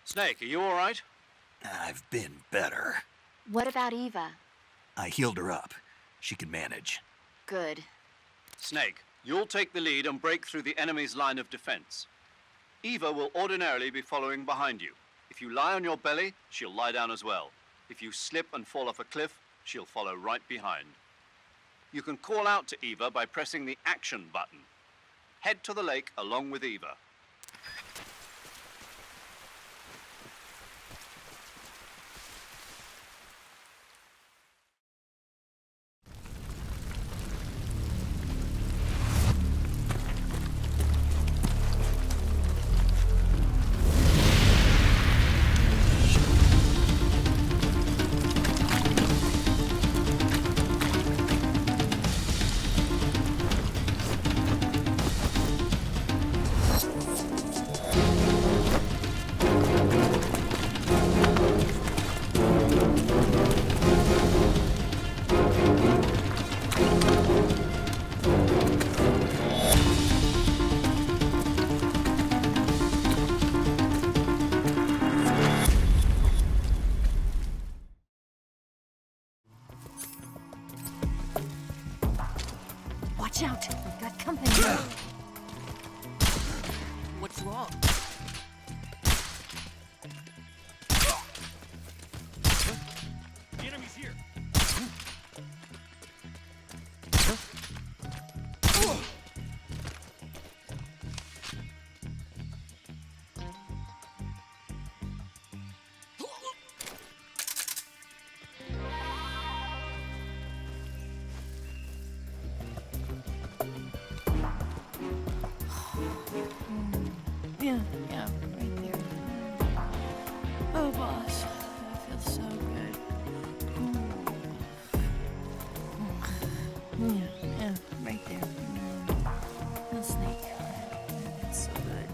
Snake, are you all right? I've been better. What about Eva? I healed her up. She can manage. Good. Snake, you'll take the lead and break through the enemy's line of defense. Eva will ordinarily be following behind you. If you lie on your belly, she'll lie down as well. If you slip and fall off a cliff, she'll follow right behind. You can call out to Eva by pressing the action button. Head to the lake along with Eva. Watch out! We've got company. What's wrong? The enemy's here. Yeah, right there. Oh, boss, that feels so good. Yeah, right there. The snake. It's so good.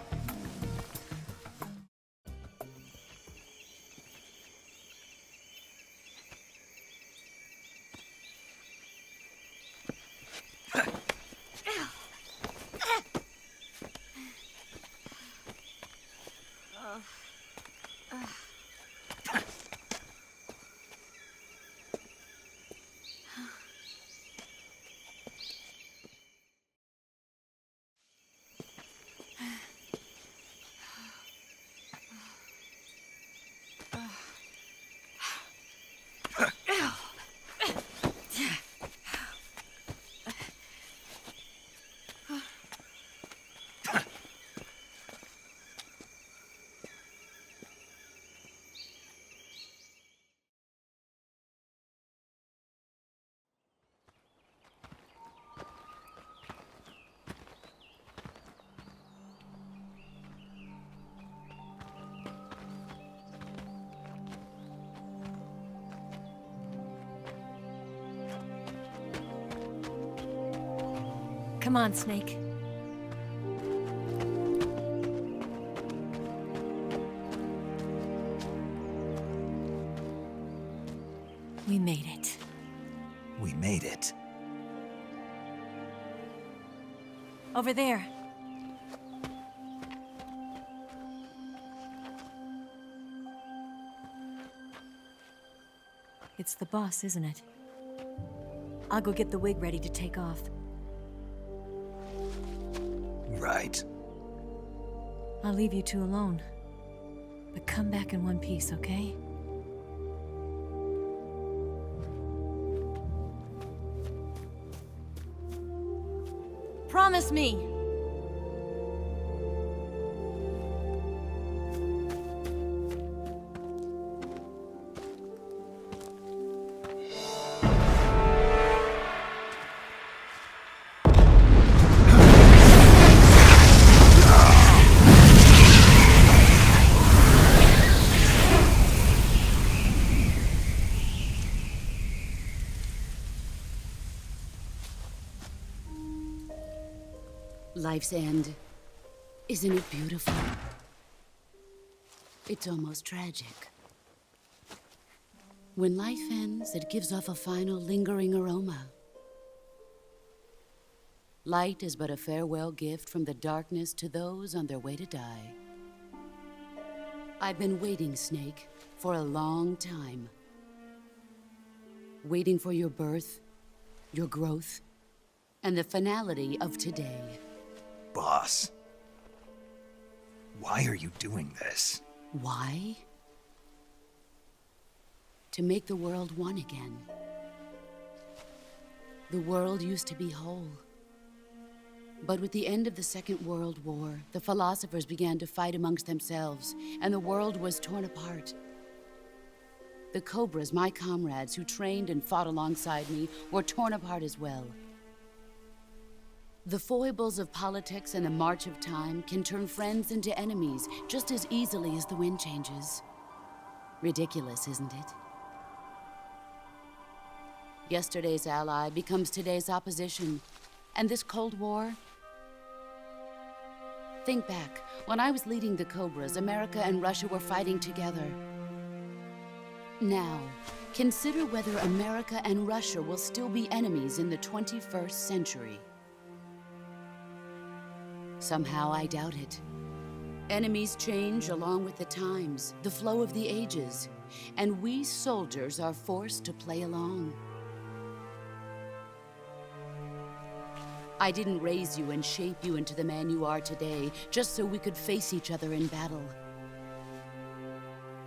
Come on, Snake. We made it. We made it. Over there. It's the boss, isn't it? I'll go get the wig ready to take off. Right. I'll leave you two alone. But come back in one piece, okay? Promise me! Life's end. Isn't it beautiful? It's almost tragic. When life ends, it gives off a final lingering aroma. Light is but a farewell gift from the darkness to those on their way to die. I've been waiting, Snake, for a long time. Waiting for your birth, your growth, and the finality of today. Boss, why are you doing this? Why? To make the world one again. The world used to be whole. But with the end of the Second World War, the philosophers began to fight amongst themselves, and the world was torn apart. The Cobras, my comrades who trained and fought alongside me, were torn apart as well. The foibles of politics and the march of time can turn friends into enemies just as easily as the wind changes. Ridiculous, isn't it? Yesterday's ally becomes today's opposition. And this Cold War? Think back. When I was leading the Cobras, America and Russia were fighting together. Now, consider whether America and Russia will still be enemies in the 21st century. Somehow I doubt it. Enemies change along with the times, the flow of the ages, and we soldiers are forced to play along. I didn't raise you and shape you into the man you are today just so we could face each other in battle.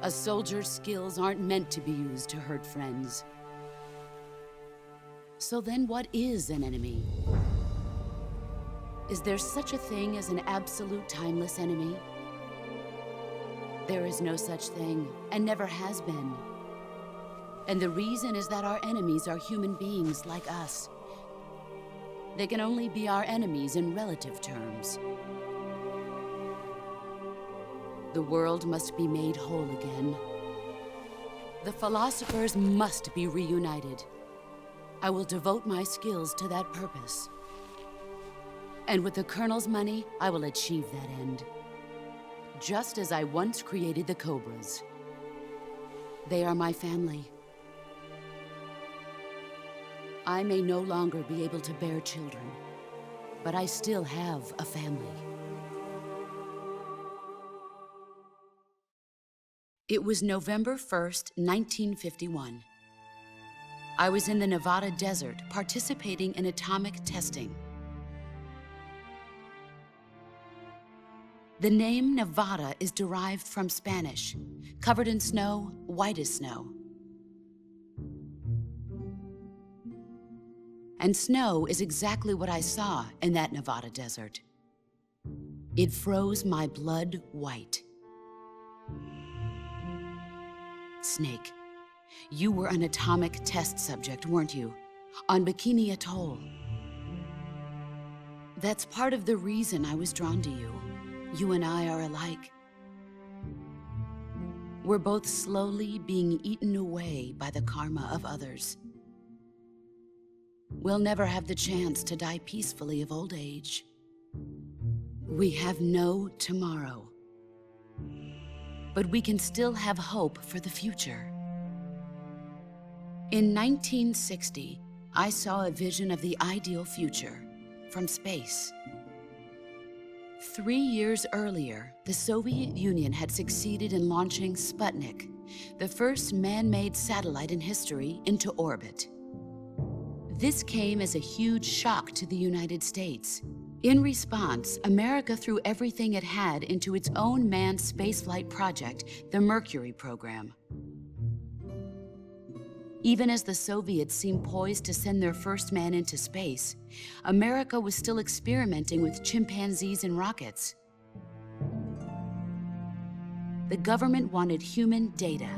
A soldier's skills aren't meant to be used to hurt friends. So then what is an enemy? Is there such a thing as an absolute timeless enemy? There is no such thing, and never has been. And the reason is that our enemies are human beings like us. They can only be our enemies in relative terms. The world must be made whole again. The philosophers must be reunited. I will devote my skills to that purpose. And with the Colonel's money, I will achieve that end. Just as I once created the Cobras. They are my family. I may no longer be able to bear children, but I still have a family. It was November 1st, 1951. I was in the Nevada desert participating in atomic testing. The name Nevada is derived from Spanish, covered in snow, white as snow. And snow is exactly what I saw in that Nevada desert. It froze my blood white. Snake, you were an atomic test subject, weren't you? On Bikini Atoll. That's part of the reason I was drawn to you. You and I are alike. We're both slowly being eaten away by the karma of others. We'll never have the chance to die peacefully of old age. We have no tomorrow. But we can still have hope for the future. In 1960, I saw a vision of the ideal future from space. 3 years earlier, the Soviet Union had succeeded in launching Sputnik, the first man-made satellite in history, into orbit. This came as a huge shock to the United States. In response, America threw everything it had into its own manned spaceflight project, the Mercury program. Even as the Soviets seemed poised to send their first man into space, America was still experimenting with chimpanzees and rockets. The government wanted human data.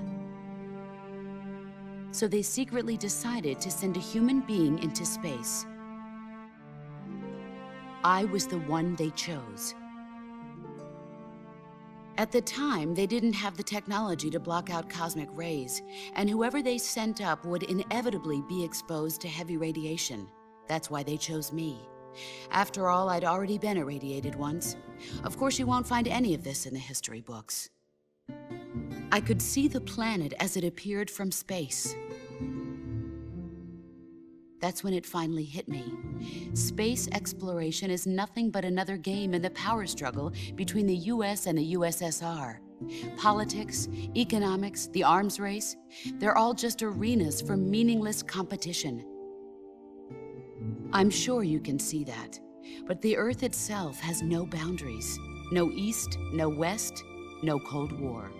So they secretly decided to send a human being into space. I was the one they chose. At the time, they didn't have the technology to block out cosmic rays, and whoever they sent up would inevitably be exposed to heavy radiation. That's why they chose me. After all, I'd already been irradiated once. Of course, you won't find any of this in the history books. I could see the planet as it appeared from space. That's when it finally hit me. Space exploration is nothing but another game in the power struggle between the US and the USSR. Politics, economics, the arms race, they're all just arenas for meaningless competition. I'm sure you can see that, but the Earth itself has no boundaries. No East, no West, no Cold War.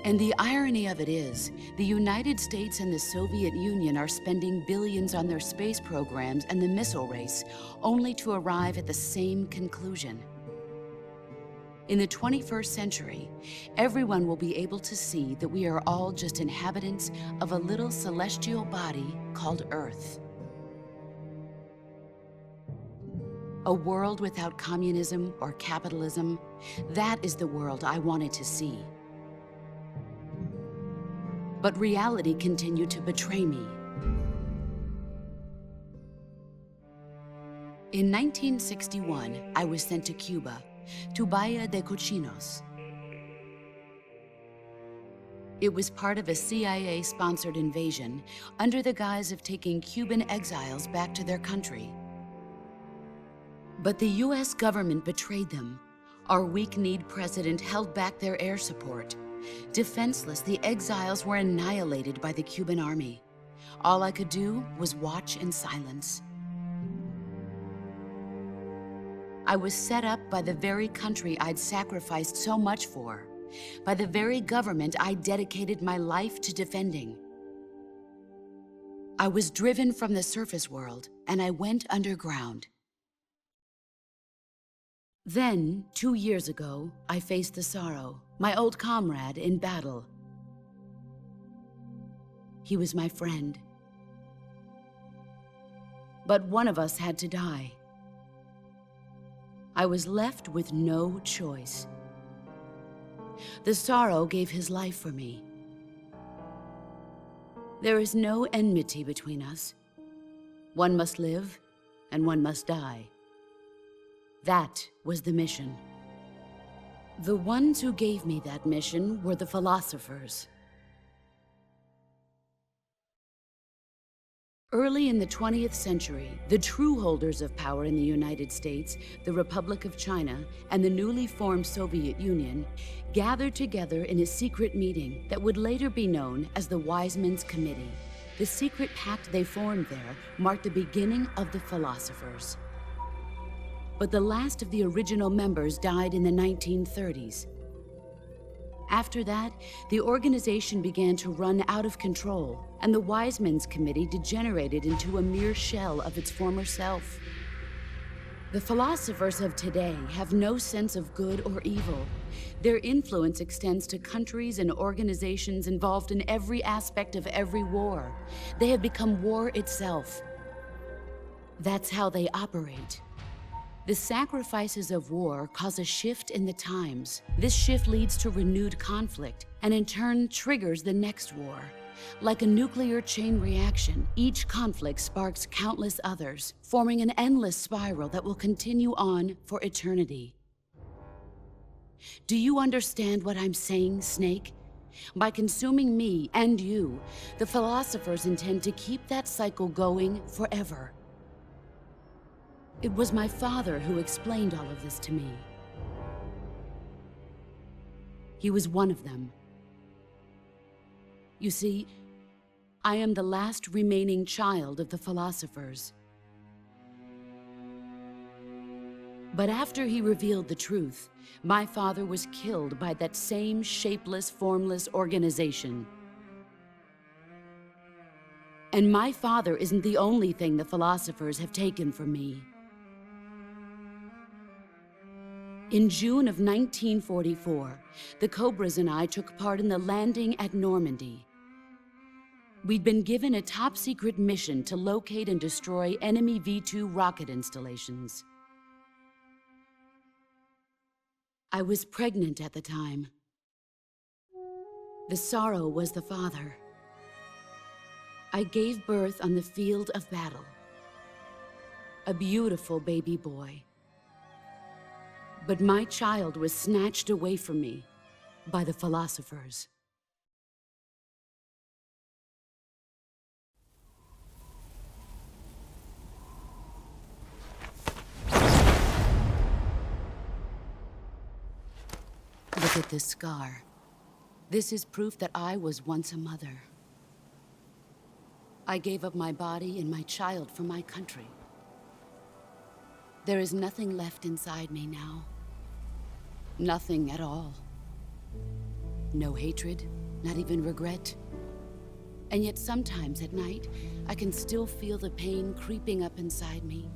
And the irony of it is, the United States and the Soviet Union are spending billions on their space programs and the missile race, only to arrive at the same conclusion. In the 21st century, everyone will be able to see that we are all just inhabitants of a little celestial body called Earth. A world without communism or capitalism, that is the world I wanted to see. But reality continued to betray me. In 1961, I was sent to Cuba, to Bahia de Cochinos. It was part of a CIA-sponsored invasion under the guise of taking Cuban exiles back to their country. But the US government betrayed them. Our weak-kneed president held back their air support. Defenseless, the exiles were annihilated by the Cuban army. All I could do was watch in silence. I was set up by the very country I'd sacrificed so much for, by the very government I dedicated my life to defending. I was driven from the surface world, and I went underground. Then, 2 years ago, I faced the Sorrow, my old comrade in battle. He was my friend. But one of us had to die. I was left with no choice. The Sorrow gave his life for me. There is no enmity between us. One must live, and one must die. That was the mission. The ones who gave me that mission were the philosophers. Early in the 20th century, the true holders of power in the United States, the Republic of China, and the newly formed Soviet Union gathered together in a secret meeting that would later be known as the Wise Men's Committee. The secret pact they formed there marked the beginning of the philosophers. But the last of the original members died in the 1930s. After that, the organization began to run out of control, and the Wise Men's Committee degenerated into a mere shell of its former self. The philosophers of today have no sense of good or evil. Their influence extends to countries and organizations involved in every aspect of every war. They have become war itself. That's how they operate. The sacrifices of war cause a shift in the times. This shift leads to renewed conflict, and in turn triggers the next war. Like a nuclear chain reaction, each conflict sparks countless others, forming an endless spiral that will continue on for eternity. Do you understand what I'm saying, Snake? By consuming me and you, the philosophers intend to keep that cycle going forever. It was my father who explained all of this to me. He was one of them. You see, I am the last remaining child of the philosophers. But after he revealed the truth, my father was killed by that same shapeless, formless organization. And my father isn't the only thing the philosophers have taken from me. In June of 1944, the Cobras and I took part in the landing at Normandy. We'd been given a top-secret mission to locate and destroy enemy V-2 rocket installations. I was pregnant at the time. The sorrow was the father. I gave birth on the field of battle. A beautiful baby boy. But my child was snatched away from me by the philosophers. Look at this scar. This is proof that I was once a mother. I gave up my body and my child for my country. There is nothing left inside me now. Nothing at all. No hatred, not even regret. And yet sometimes at night, I can still feel the pain creeping up inside me,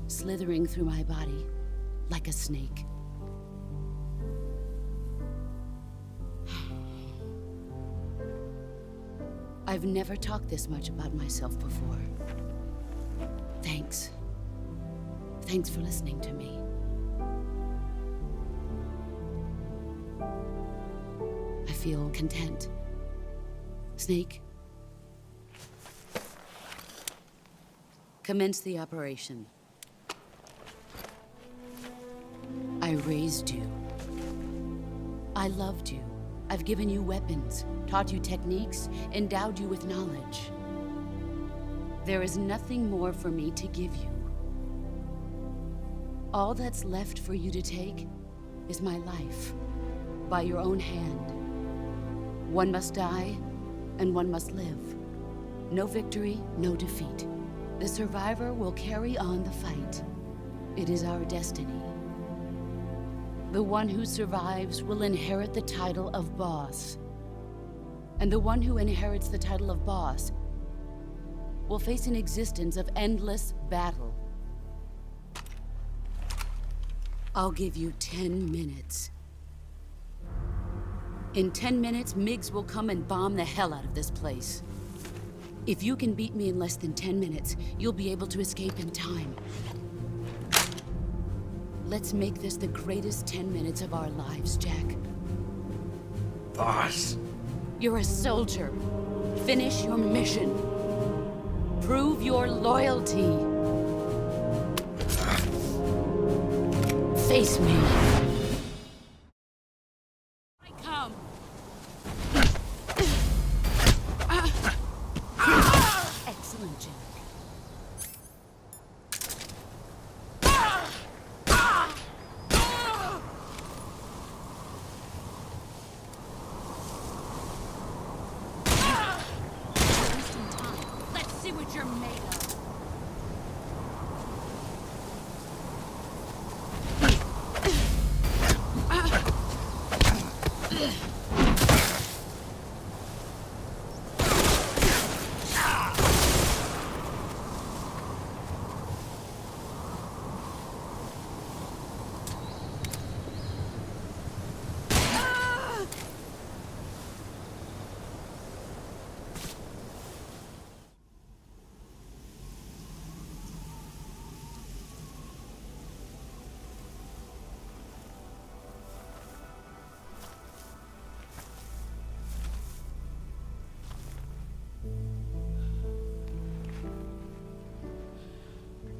slithering through my body like a snake. I've never talked this much about myself before. Thanks. Thanks for listening to me. I feel content. Snake? Commence the operation. I raised you. I loved you. I've given you weapons, taught you techniques, endowed you with knowledge. There is nothing more for me to give you. All that's left for you to take is my life, by your own hand. One must die, and one must live. No victory, no defeat. The survivor will carry on the fight. It is our destiny. The one who survives will inherit the title of Boss. And the one who inherits the title of Boss will face an existence of endless battle. I'll give you 10 minutes. In 10 minutes, MiGs will come and bomb the hell out of this place. If you can beat me in less than 10 minutes, you'll be able to escape in time. Let's make this the greatest 10 minutes of our lives, Jack. Boss. You're a soldier. Finish your mission. Prove your loyalty. Face me. I come. Excellent, Jack.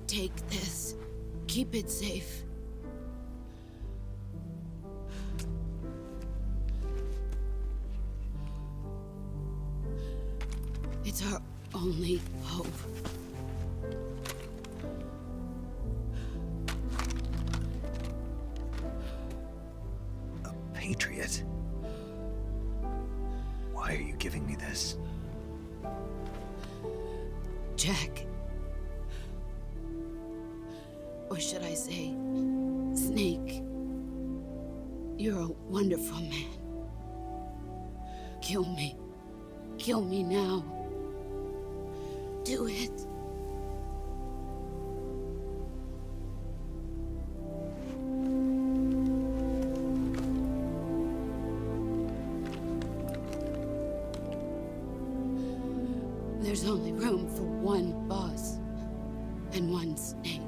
Take this. Keep it safe. It's our only hope. A patriot? Why are you giving me this? Jack. Or should I say, Snake, you're a wonderful man. Kill me. Kill me now. Do it. There's only room for one boss and one snake.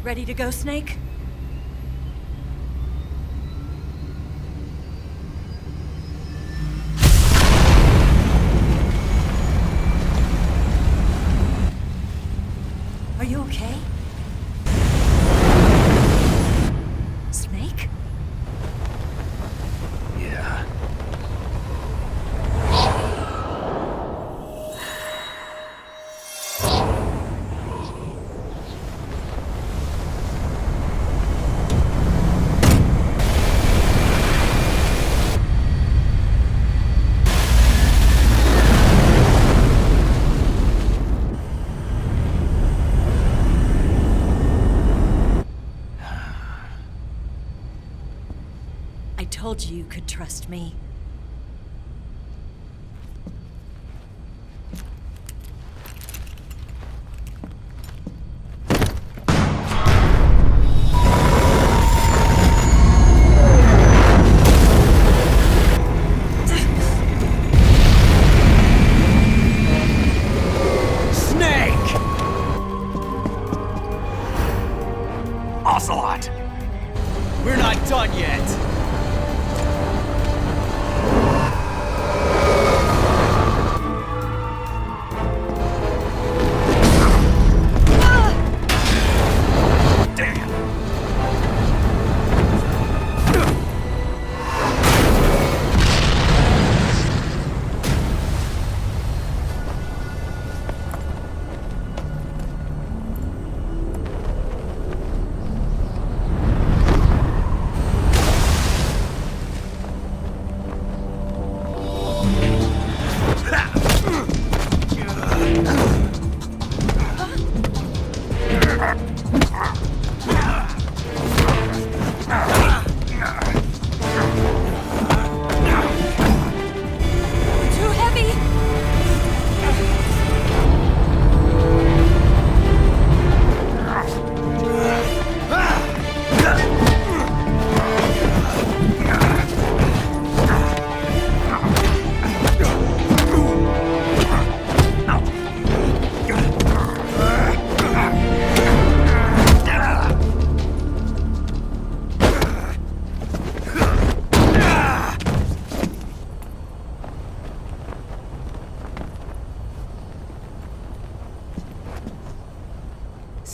Ready to go, Snake? Are you okay? Snake? Yeah. I told you you could trust me. Snake! Ocelot! We're not done yet!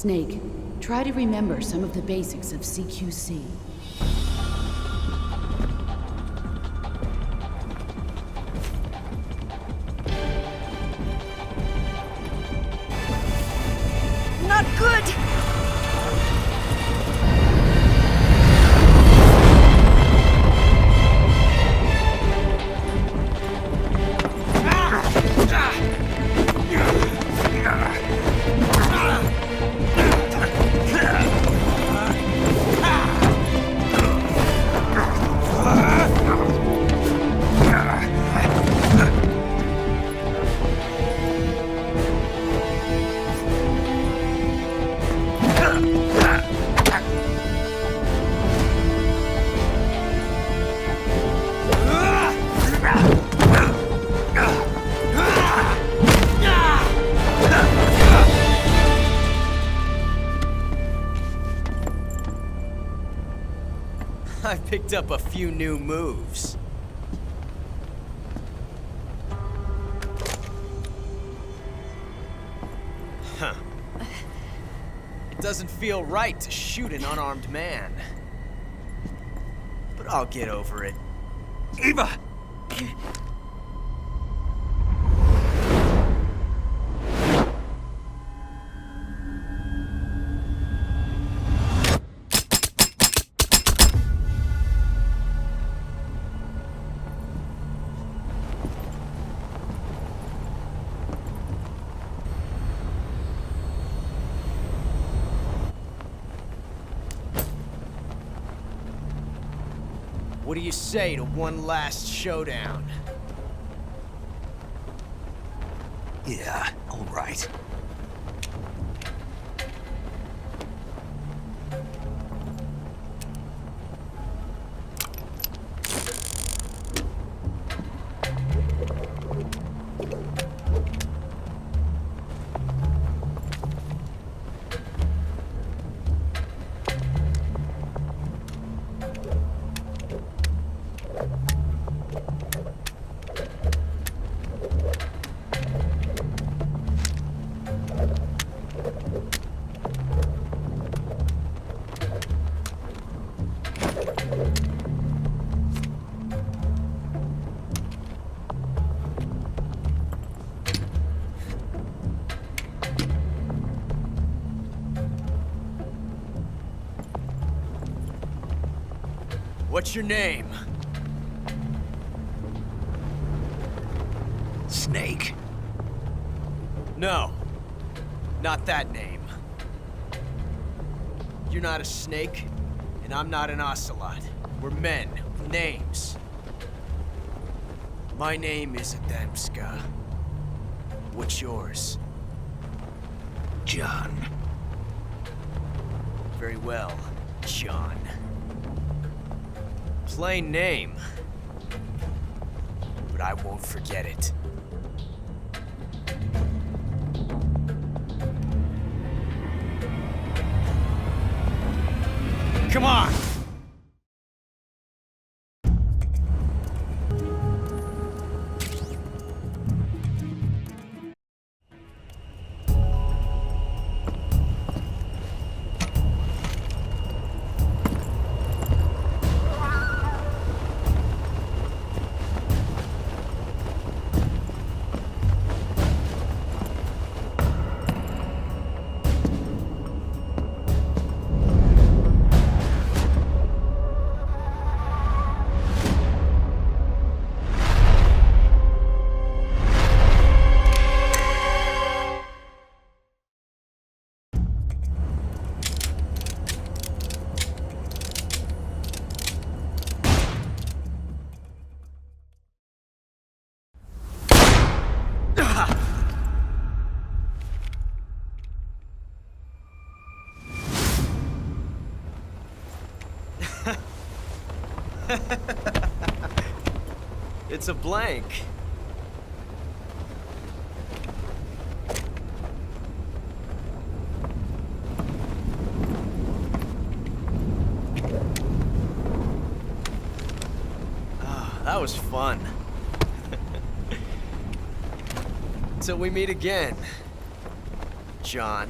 Snake, try to remember some of the basics of CQC. Not good! I picked up a few new moves. Huh. It doesn't feel right to shoot an unarmed man. But I'll get over it. Eva! What do you say to one last showdown? Yeah, all right. What's your name? Snake. No, not that name. You're not a snake, and I'm not an ocelot. We're men with names. My name is Adamska. What's yours? John. Very well, John. Plain name, but I won't forget it. Come on! It's a blank. Oh, that was fun. Till we meet again, John.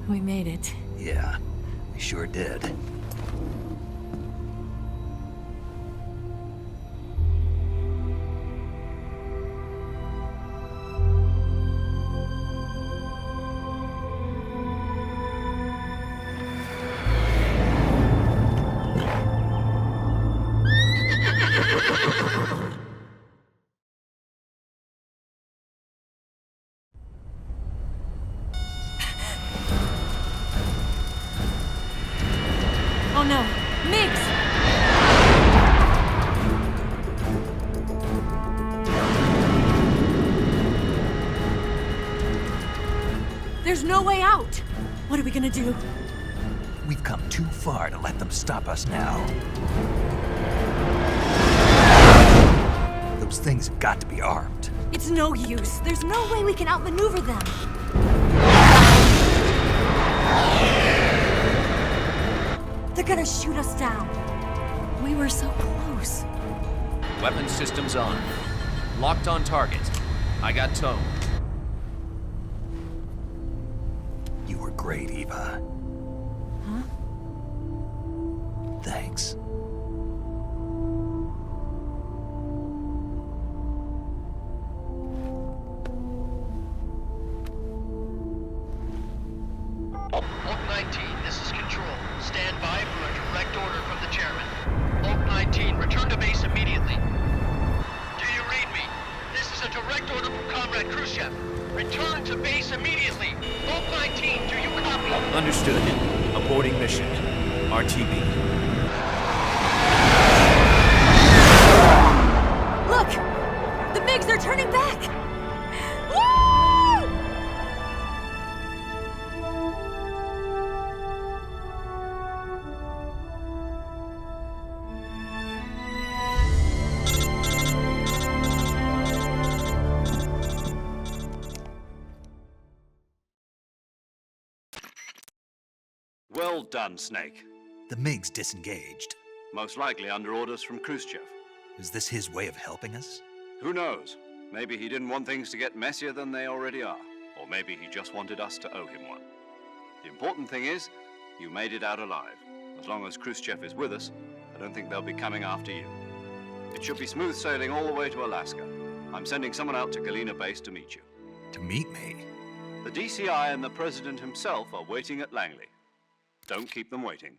We made it. Yeah, we sure did. Oh no, Migs! There's no way out! What are we gonna do? We've come too far to let them stop us now. Those things have got to be armed. It's no use. There's no way we can outmaneuver them. They're gonna shoot us down. We were so close. Weapon systems on. Locked on target. I got towed. You were great, Eva. Huh? Thanks. Oak 19, this is Control. Stand by for a direct order from the chairman. Oak 19, return to base immediately. Do you read me? This is a direct order from Comrade Khrushchev. Return to base immediately. Oak 19, do you copy? Understood. Aborting mission. RTB. Look! The MiGs are turning back! Woo! Well done, Snake. The MiGs disengaged. Most likely under orders from Khrushchev. Is this his way of helping us? Who knows? Maybe he didn't want things to get messier than they already are. Or maybe he just wanted us to owe him one. The important thing is, you made it out alive. As long as Khrushchev is with us, I don't think they'll be coming after you. It should be smooth sailing all the way to Alaska. I'm sending someone out to Galena Base to meet you. To meet me? The DCI and the President himself are waiting at Langley. Don't keep them waiting.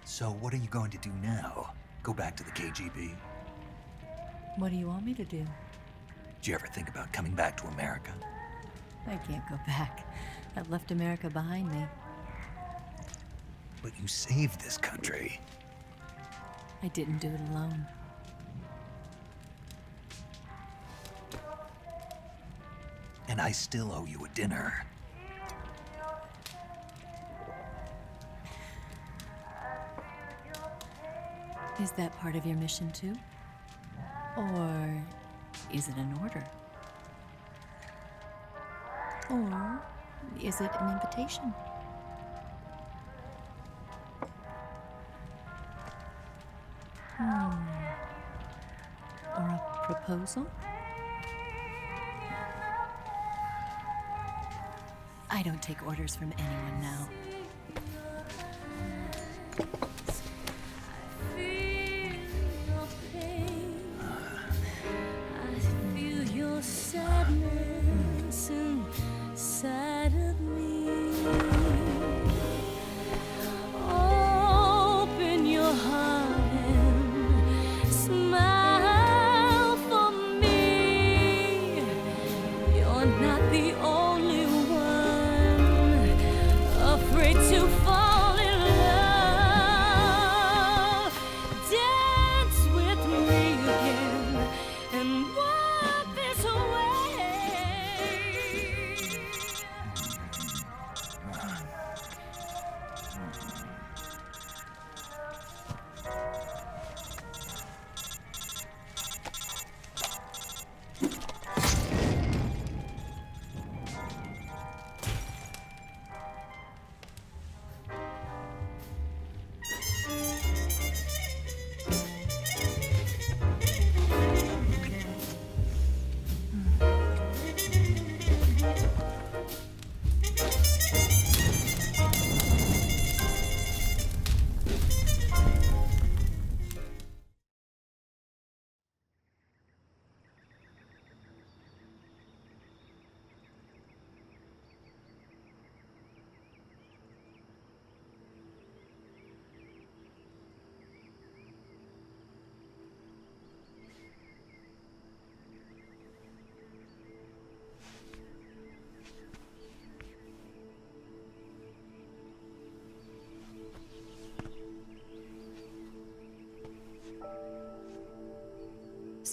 So what are you going to do now? Go back to the KGB? What do you want me to do? Did you ever think about coming back to America? I can't go back. I've left America behind me. But you saved this country. I didn't do it alone. And I still owe you a dinner. Is that part of your mission too? Or is it an order? Or is it an invitation? Or a proposal? I don't take orders from anyone now. Sadness inside of me. Open your heart and smile for me. You're not the only one.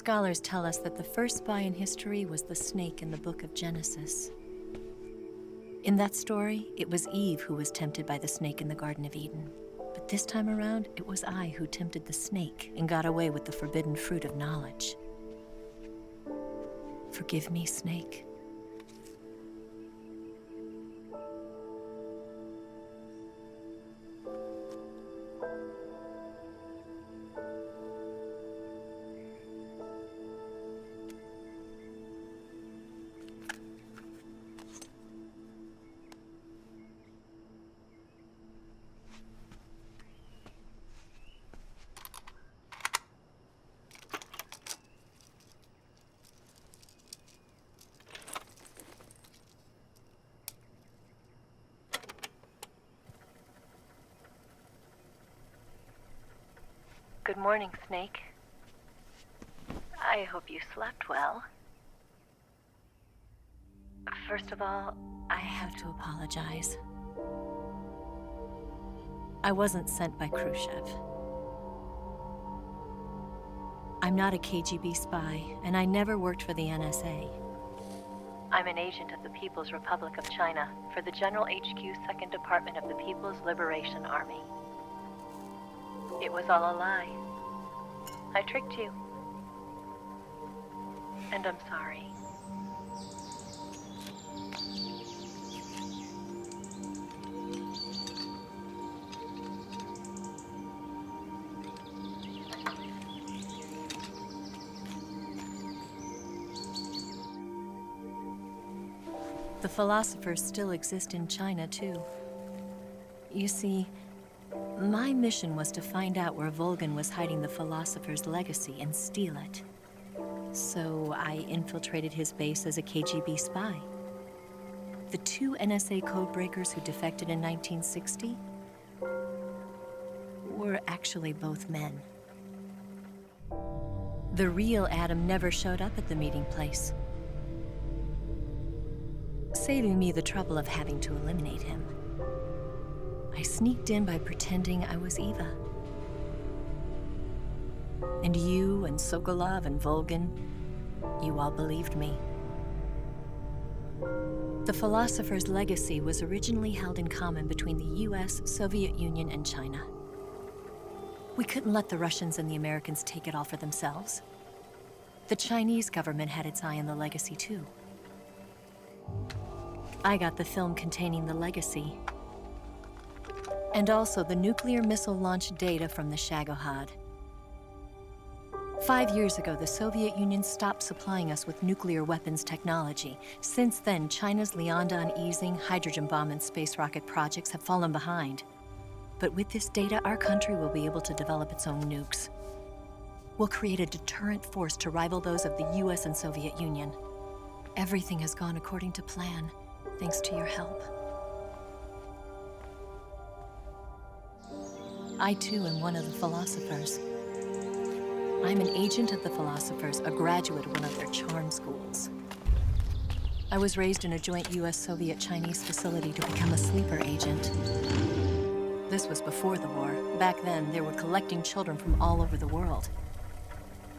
Scholars tell us that the first spy in history was the snake in the book of Genesis. In that story, it was Eve who was tempted by the snake in the Garden of Eden. But this time around, it was I who tempted the snake and got away with the forbidden fruit of knowledge. Forgive me, Snake. Good morning, Snake. I hope you slept well. First of all, I have to apologize. I wasn't sent by Khrushchev. I'm not a KGB spy, and I never worked for the NSA. I'm an agent of the People's Republic of China for the General HQ 2nd Department of the People's Liberation Army. It was all a lie. I tricked you. And I'm sorry. The philosophers still exist in China, too. You see, my mission was to find out where Volgin was hiding the philosopher's legacy and steal it. So I infiltrated his base as a KGB spy. The 2 NSA codebreakers who defected in 1960 were actually both men. The real Adam never showed up at the meeting place, saving me the trouble of having to eliminate him. I sneaked in by pretending I was Eva. And you and Sokolov and Volgin, you all believed me. The philosopher's legacy was originally held in common between the US, Soviet Union, and China. We couldn't let the Russians and the Americans take it all for themselves. The Chinese government had its eye on the legacy, too. I got the film containing the legacy, and also the nuclear missile launch data from the Shagоход. 5 years ago, the Soviet Union stopped supplying us with nuclear weapons technology. Since then, China's Liaodong easing, hydrogen bomb, and space rocket projects have fallen behind. But with this data, our country will be able to develop its own nukes. We'll create a deterrent force to rival those of the US and Soviet Union. Everything has gone according to plan, thanks to your help. I, too, am one of the philosophers. I'm an agent of the philosophers, a graduate of one of their charm schools. I was raised in a joint US-Soviet-Chinese facility to become a sleeper agent. This was before the war. Back then, they were collecting children from all over the world.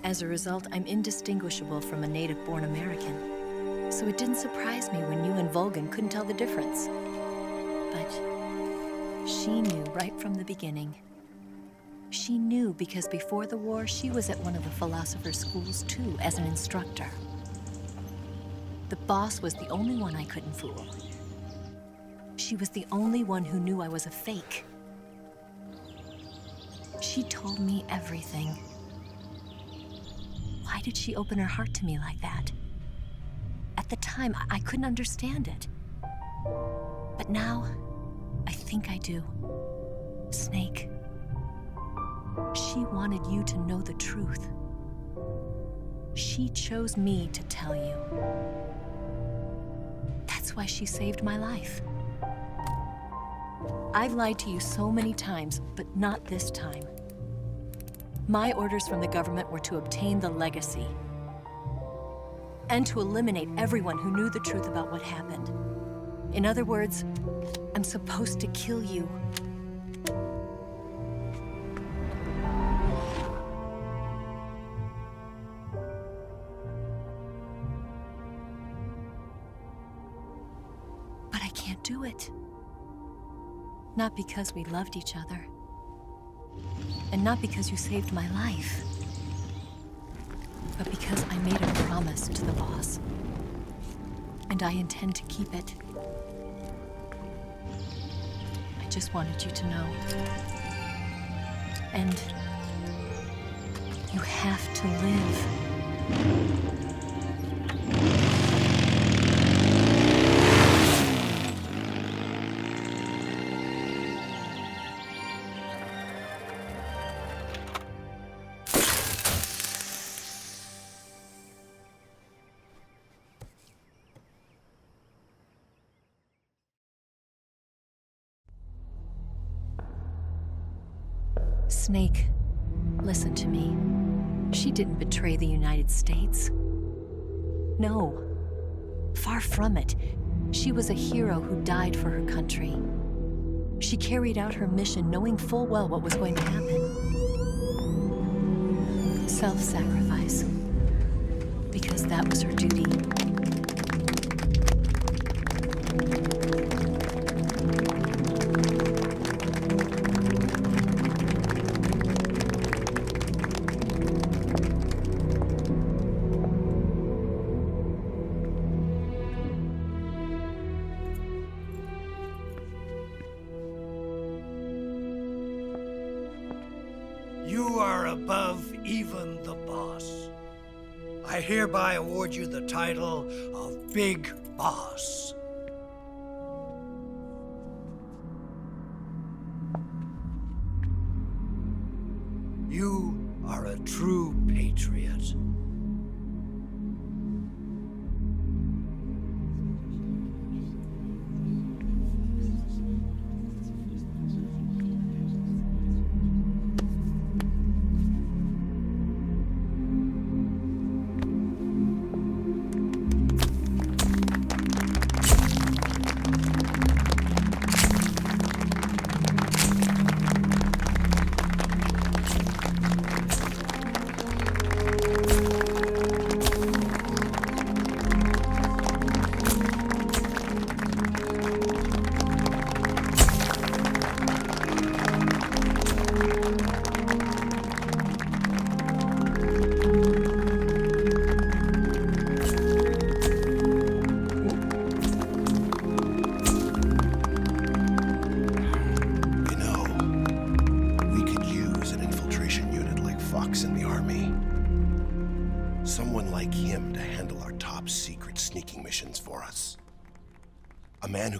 As a result, I'm indistinguishable from a native-born American. So it didn't surprise me when you and Volgin couldn't tell the difference. But she knew right from the beginning. She knew because before the war, she was at one of the philosopher's schools too, as an instructor. The boss was the only one I couldn't fool. She was the only one who knew I was a fake. She told me everything. Why did she open her heart to me like that? At the time, I couldn't understand it. But now, I think I do. Snake. She wanted you to know the truth. She chose me to tell you. That's why she saved my life. I've lied to you so many times, but not this time. My orders from the government were to obtain the legacy and to eliminate everyone who knew the truth about what happened. In other words, I'm supposed to kill you. do it. Not because we loved each other. And not because you saved my life. But because I made a promise to the boss. And I intend to keep it. I just wanted you to know. And you have to live. Snake, listen to me. She didn't betray the United States. No, far from it. She was a hero who died for her country. She carried out her mission knowing full well what was going to happen. Self-sacrifice. Because that was her duty. You are above even the boss. I hereby award you the title of Big Boss. You are a true patriot.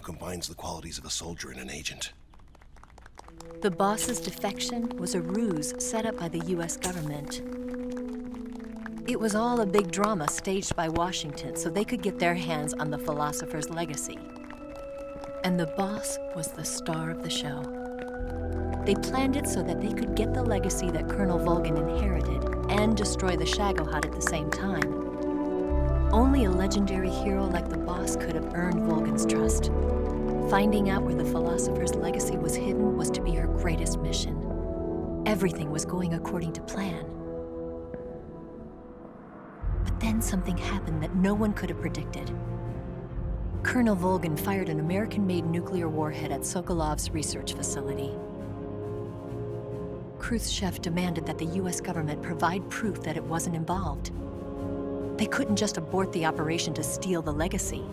Combines the qualities of a soldier and an agent. The boss's defection was a ruse set up by the US government. It was all a big drama staged by Washington so they could get their hands on the philosopher's legacy. And the boss was the star of the show. They planned it so that they could get the legacy that Colonel Volgin inherited and destroy the Shagоход at the same time. Only a legendary hero like the boss could have earned Volgin's trust. Finding out where the philosopher's legacy was hidden was to be her greatest mission. Everything was going according to plan. But then something happened that no one could have predicted. Colonel Volgin fired an American-made nuclear warhead at Sokolov's research facility. Khrushchev demanded that the US government provide proof that it wasn't involved. They couldn't just abort the operation to steal the legacy.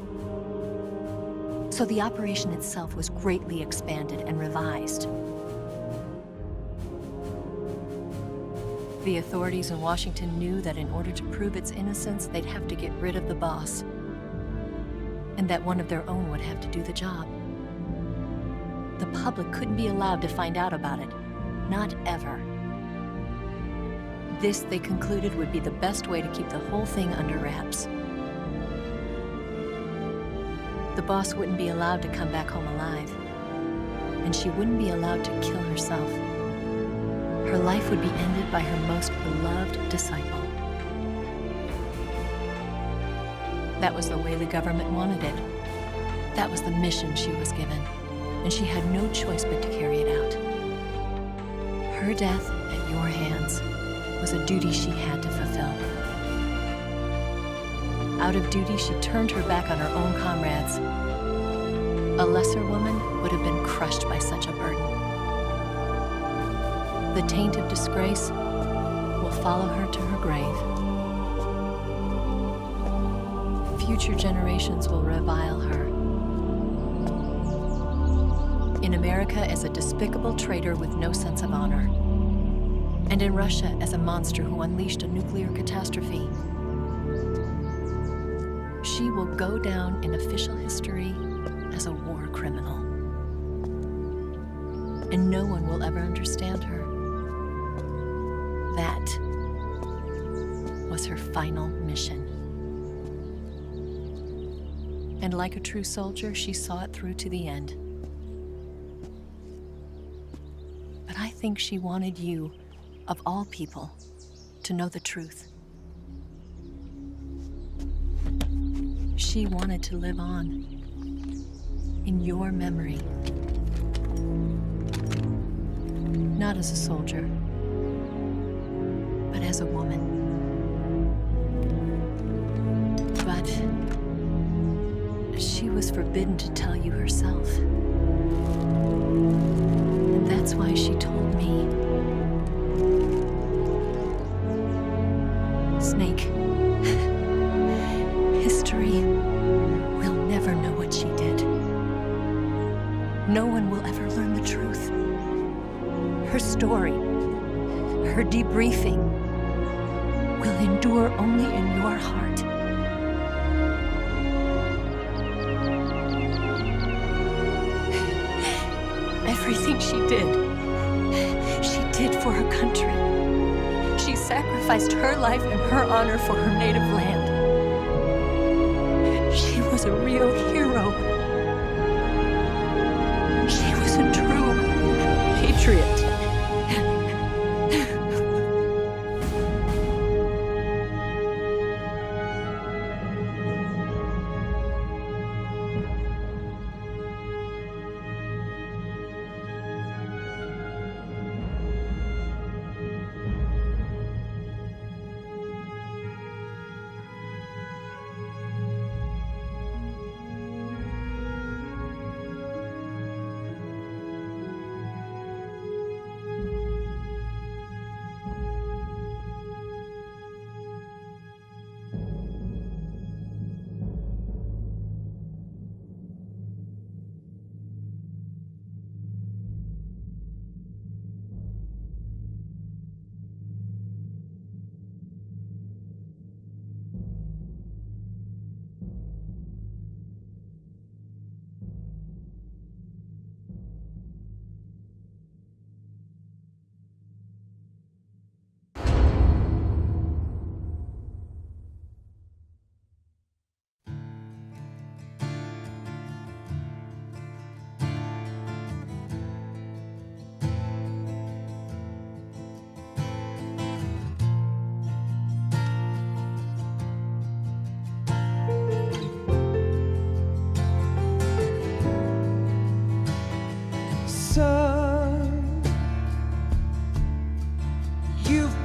So the operation itself was greatly expanded and revised. The authorities in Washington knew that in order to prove its innocence, they'd have to get rid of the boss, and that one of their own would have to do the job. The public couldn't be allowed to find out about it, not ever. This, they concluded, would be the best way to keep the whole thing under wraps. The boss wouldn't be allowed to come back home alive, and she wouldn't be allowed to kill herself. Her life would be ended by her most beloved disciple. That was the way the government wanted it. That was the mission she was given, and she had no choice but to carry it out. Her death at your hands was a duty she had to fulfill. Out of duty, she turned her back on her own comrades, A lesser woman would have been crushed by such a burden. The taint of disgrace will follow her to her grave. Future generations will revile her. In America as a despicable traitor with no sense of honor. And in Russia as a monster who unleashed a nuclear catastrophe. She will go down in official history as a war criminal. And no one will ever understand her. That was her final mission. And like a true soldier, she saw it through to the end. But I think she wanted you, of all people, to know the truth. She wanted to live on in your memory. Not as a soldier, but as a woman. But she was forbidden to tell you herself. And that's why she told me. Snake, history will never know what she did. No one will ever learn the truth. Her story, her debriefing, will endure only in your heart. Everything she did for her country. She sacrificed her life and her honor for her native land. She was a real hero. She was a true patriot.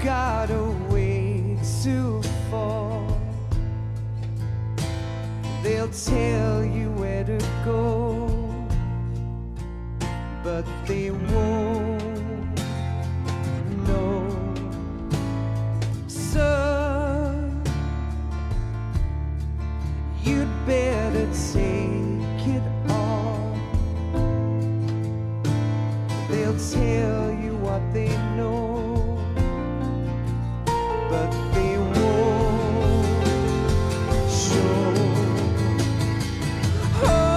got a way to fall. They'll tell you where to go, but they won't know. Son, you'd better take it all. They'll tell you what they know, but they won't show. Oh,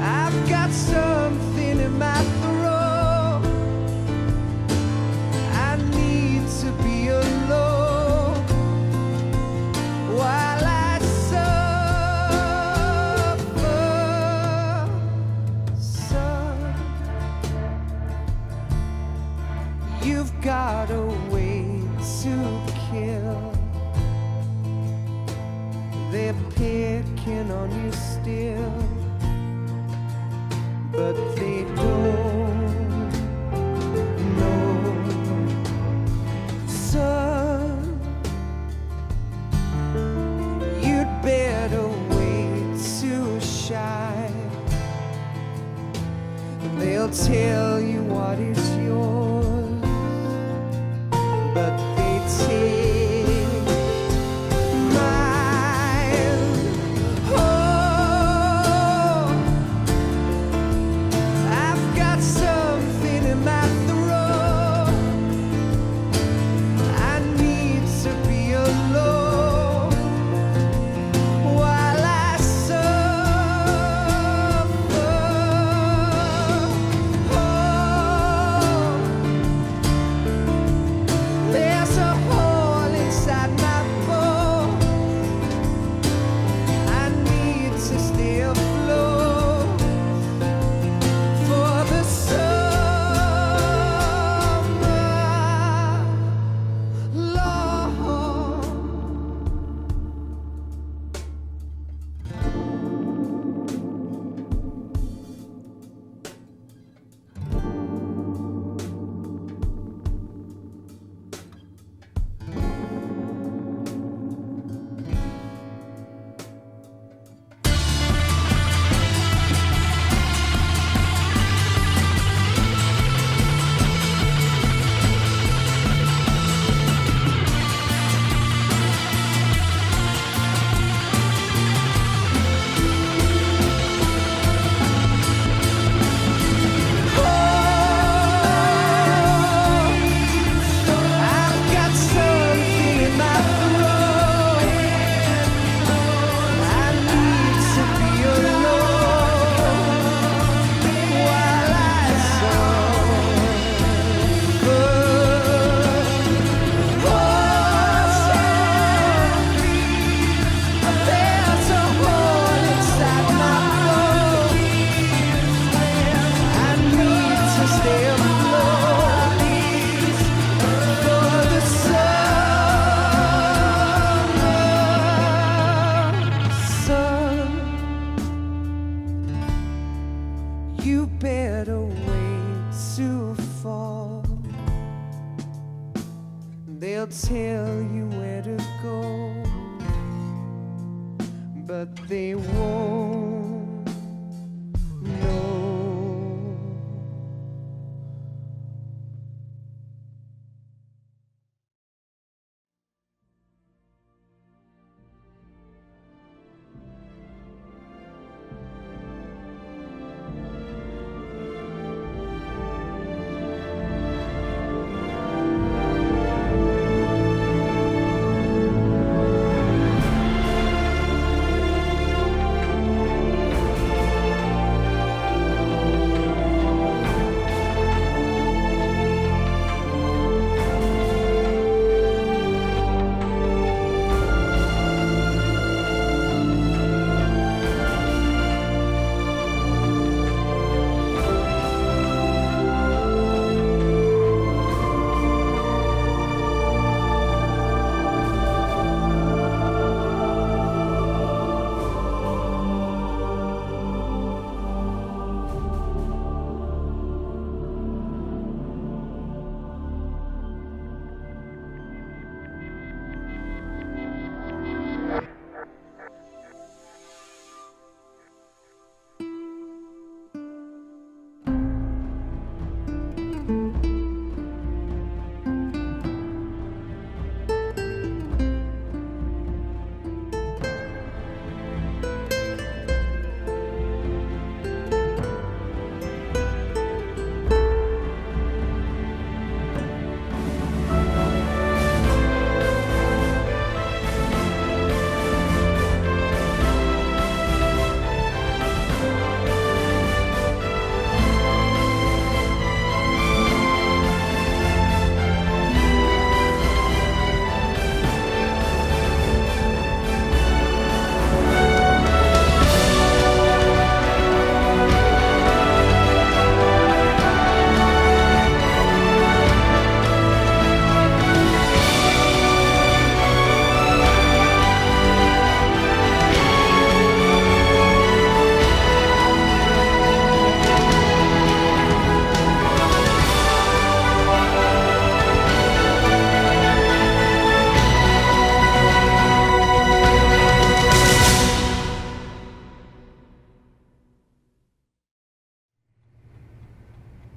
I've got something in my throat. I need to be alone while tell you what is yours, but they take mine. Oh, I've got something in my throat. I need to be alone while I suffer. Oh, there's a hole inside my bones. I need to stay afloat for the summer, Lord. I've got something in my throat. I need to be alone while I suffer. There's a hole inside my bones. I need to stay afloat for the summer sun. You better wait to fall. They'll tell you where to go, but they won't know.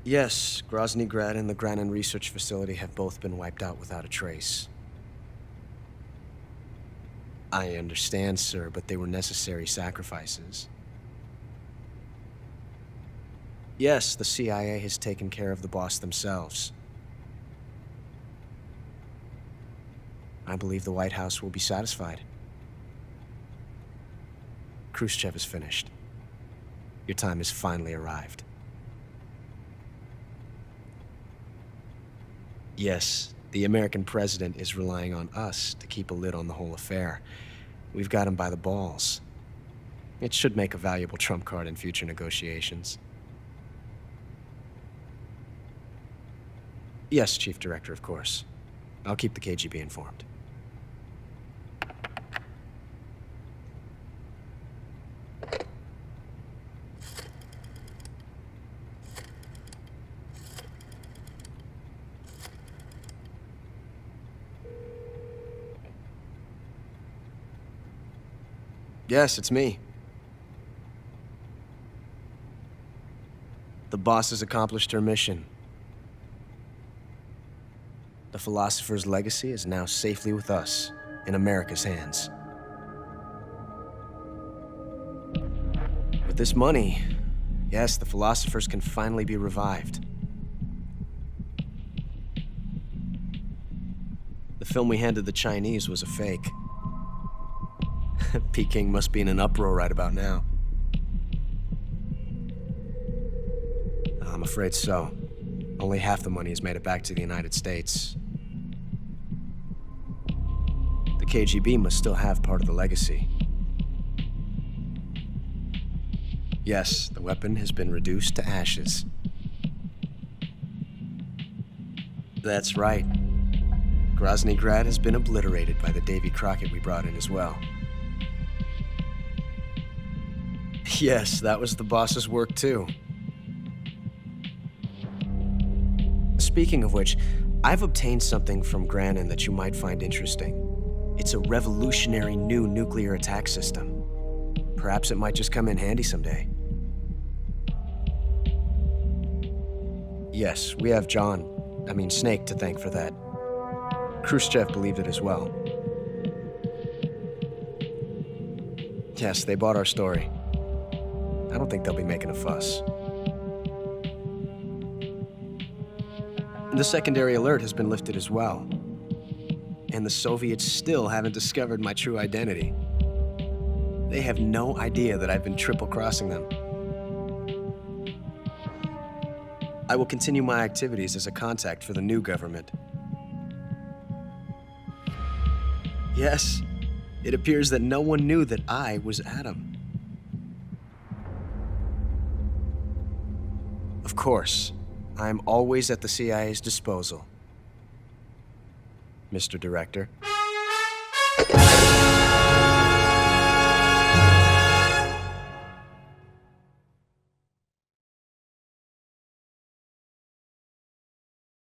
Yes, Grozny Grad and the Granin Research Facility have both been wiped out without a trace. I understand, sir, but they were necessary sacrifices. Yes, the CIA has taken care of the boss themselves. I believe the White House will be satisfied. Khrushchev is finished. Your time has finally arrived. Yes, the American president is relying on us to keep a lid on the whole affair. We've got him by the balls. It should make a valuable trump card in future negotiations. Yes, Chief Director, of course. I'll keep the KGB informed. Yes, it's me. The boss has accomplished her mission. The philosopher's legacy is now safely with us, in America's hands. With this money, yes, the philosophers can finally be revived. The film we handed the Chinese was a fake. Peking must be in an uproar right about now. I'm afraid so. Only half the money has made it back to the United States. The KGB must still have part of the legacy. Yes, the weapon has been reduced to ashes. That's right. Grozny Grad has been obliterated by the Davy Crockett we brought in as well. Yes, that was the boss's work too. Speaking of which, I've obtained something from Granin that you might find interesting. It's a revolutionary new nuclear attack system. Perhaps it might just come in handy someday. Yes, we have Snake to thank for that. Khrushchev believed it as well. Yes, they bought our story. I don't think they'll be making a fuss. The secondary alert has been lifted as well. And the Soviets still haven't discovered my true identity. They have no idea that I've been triple-crossing them. I will continue my activities as a contact for the new government. Yes, it appears that no one knew that I was Adam. Of course, I am always at the CIA's disposal, Mr. Director.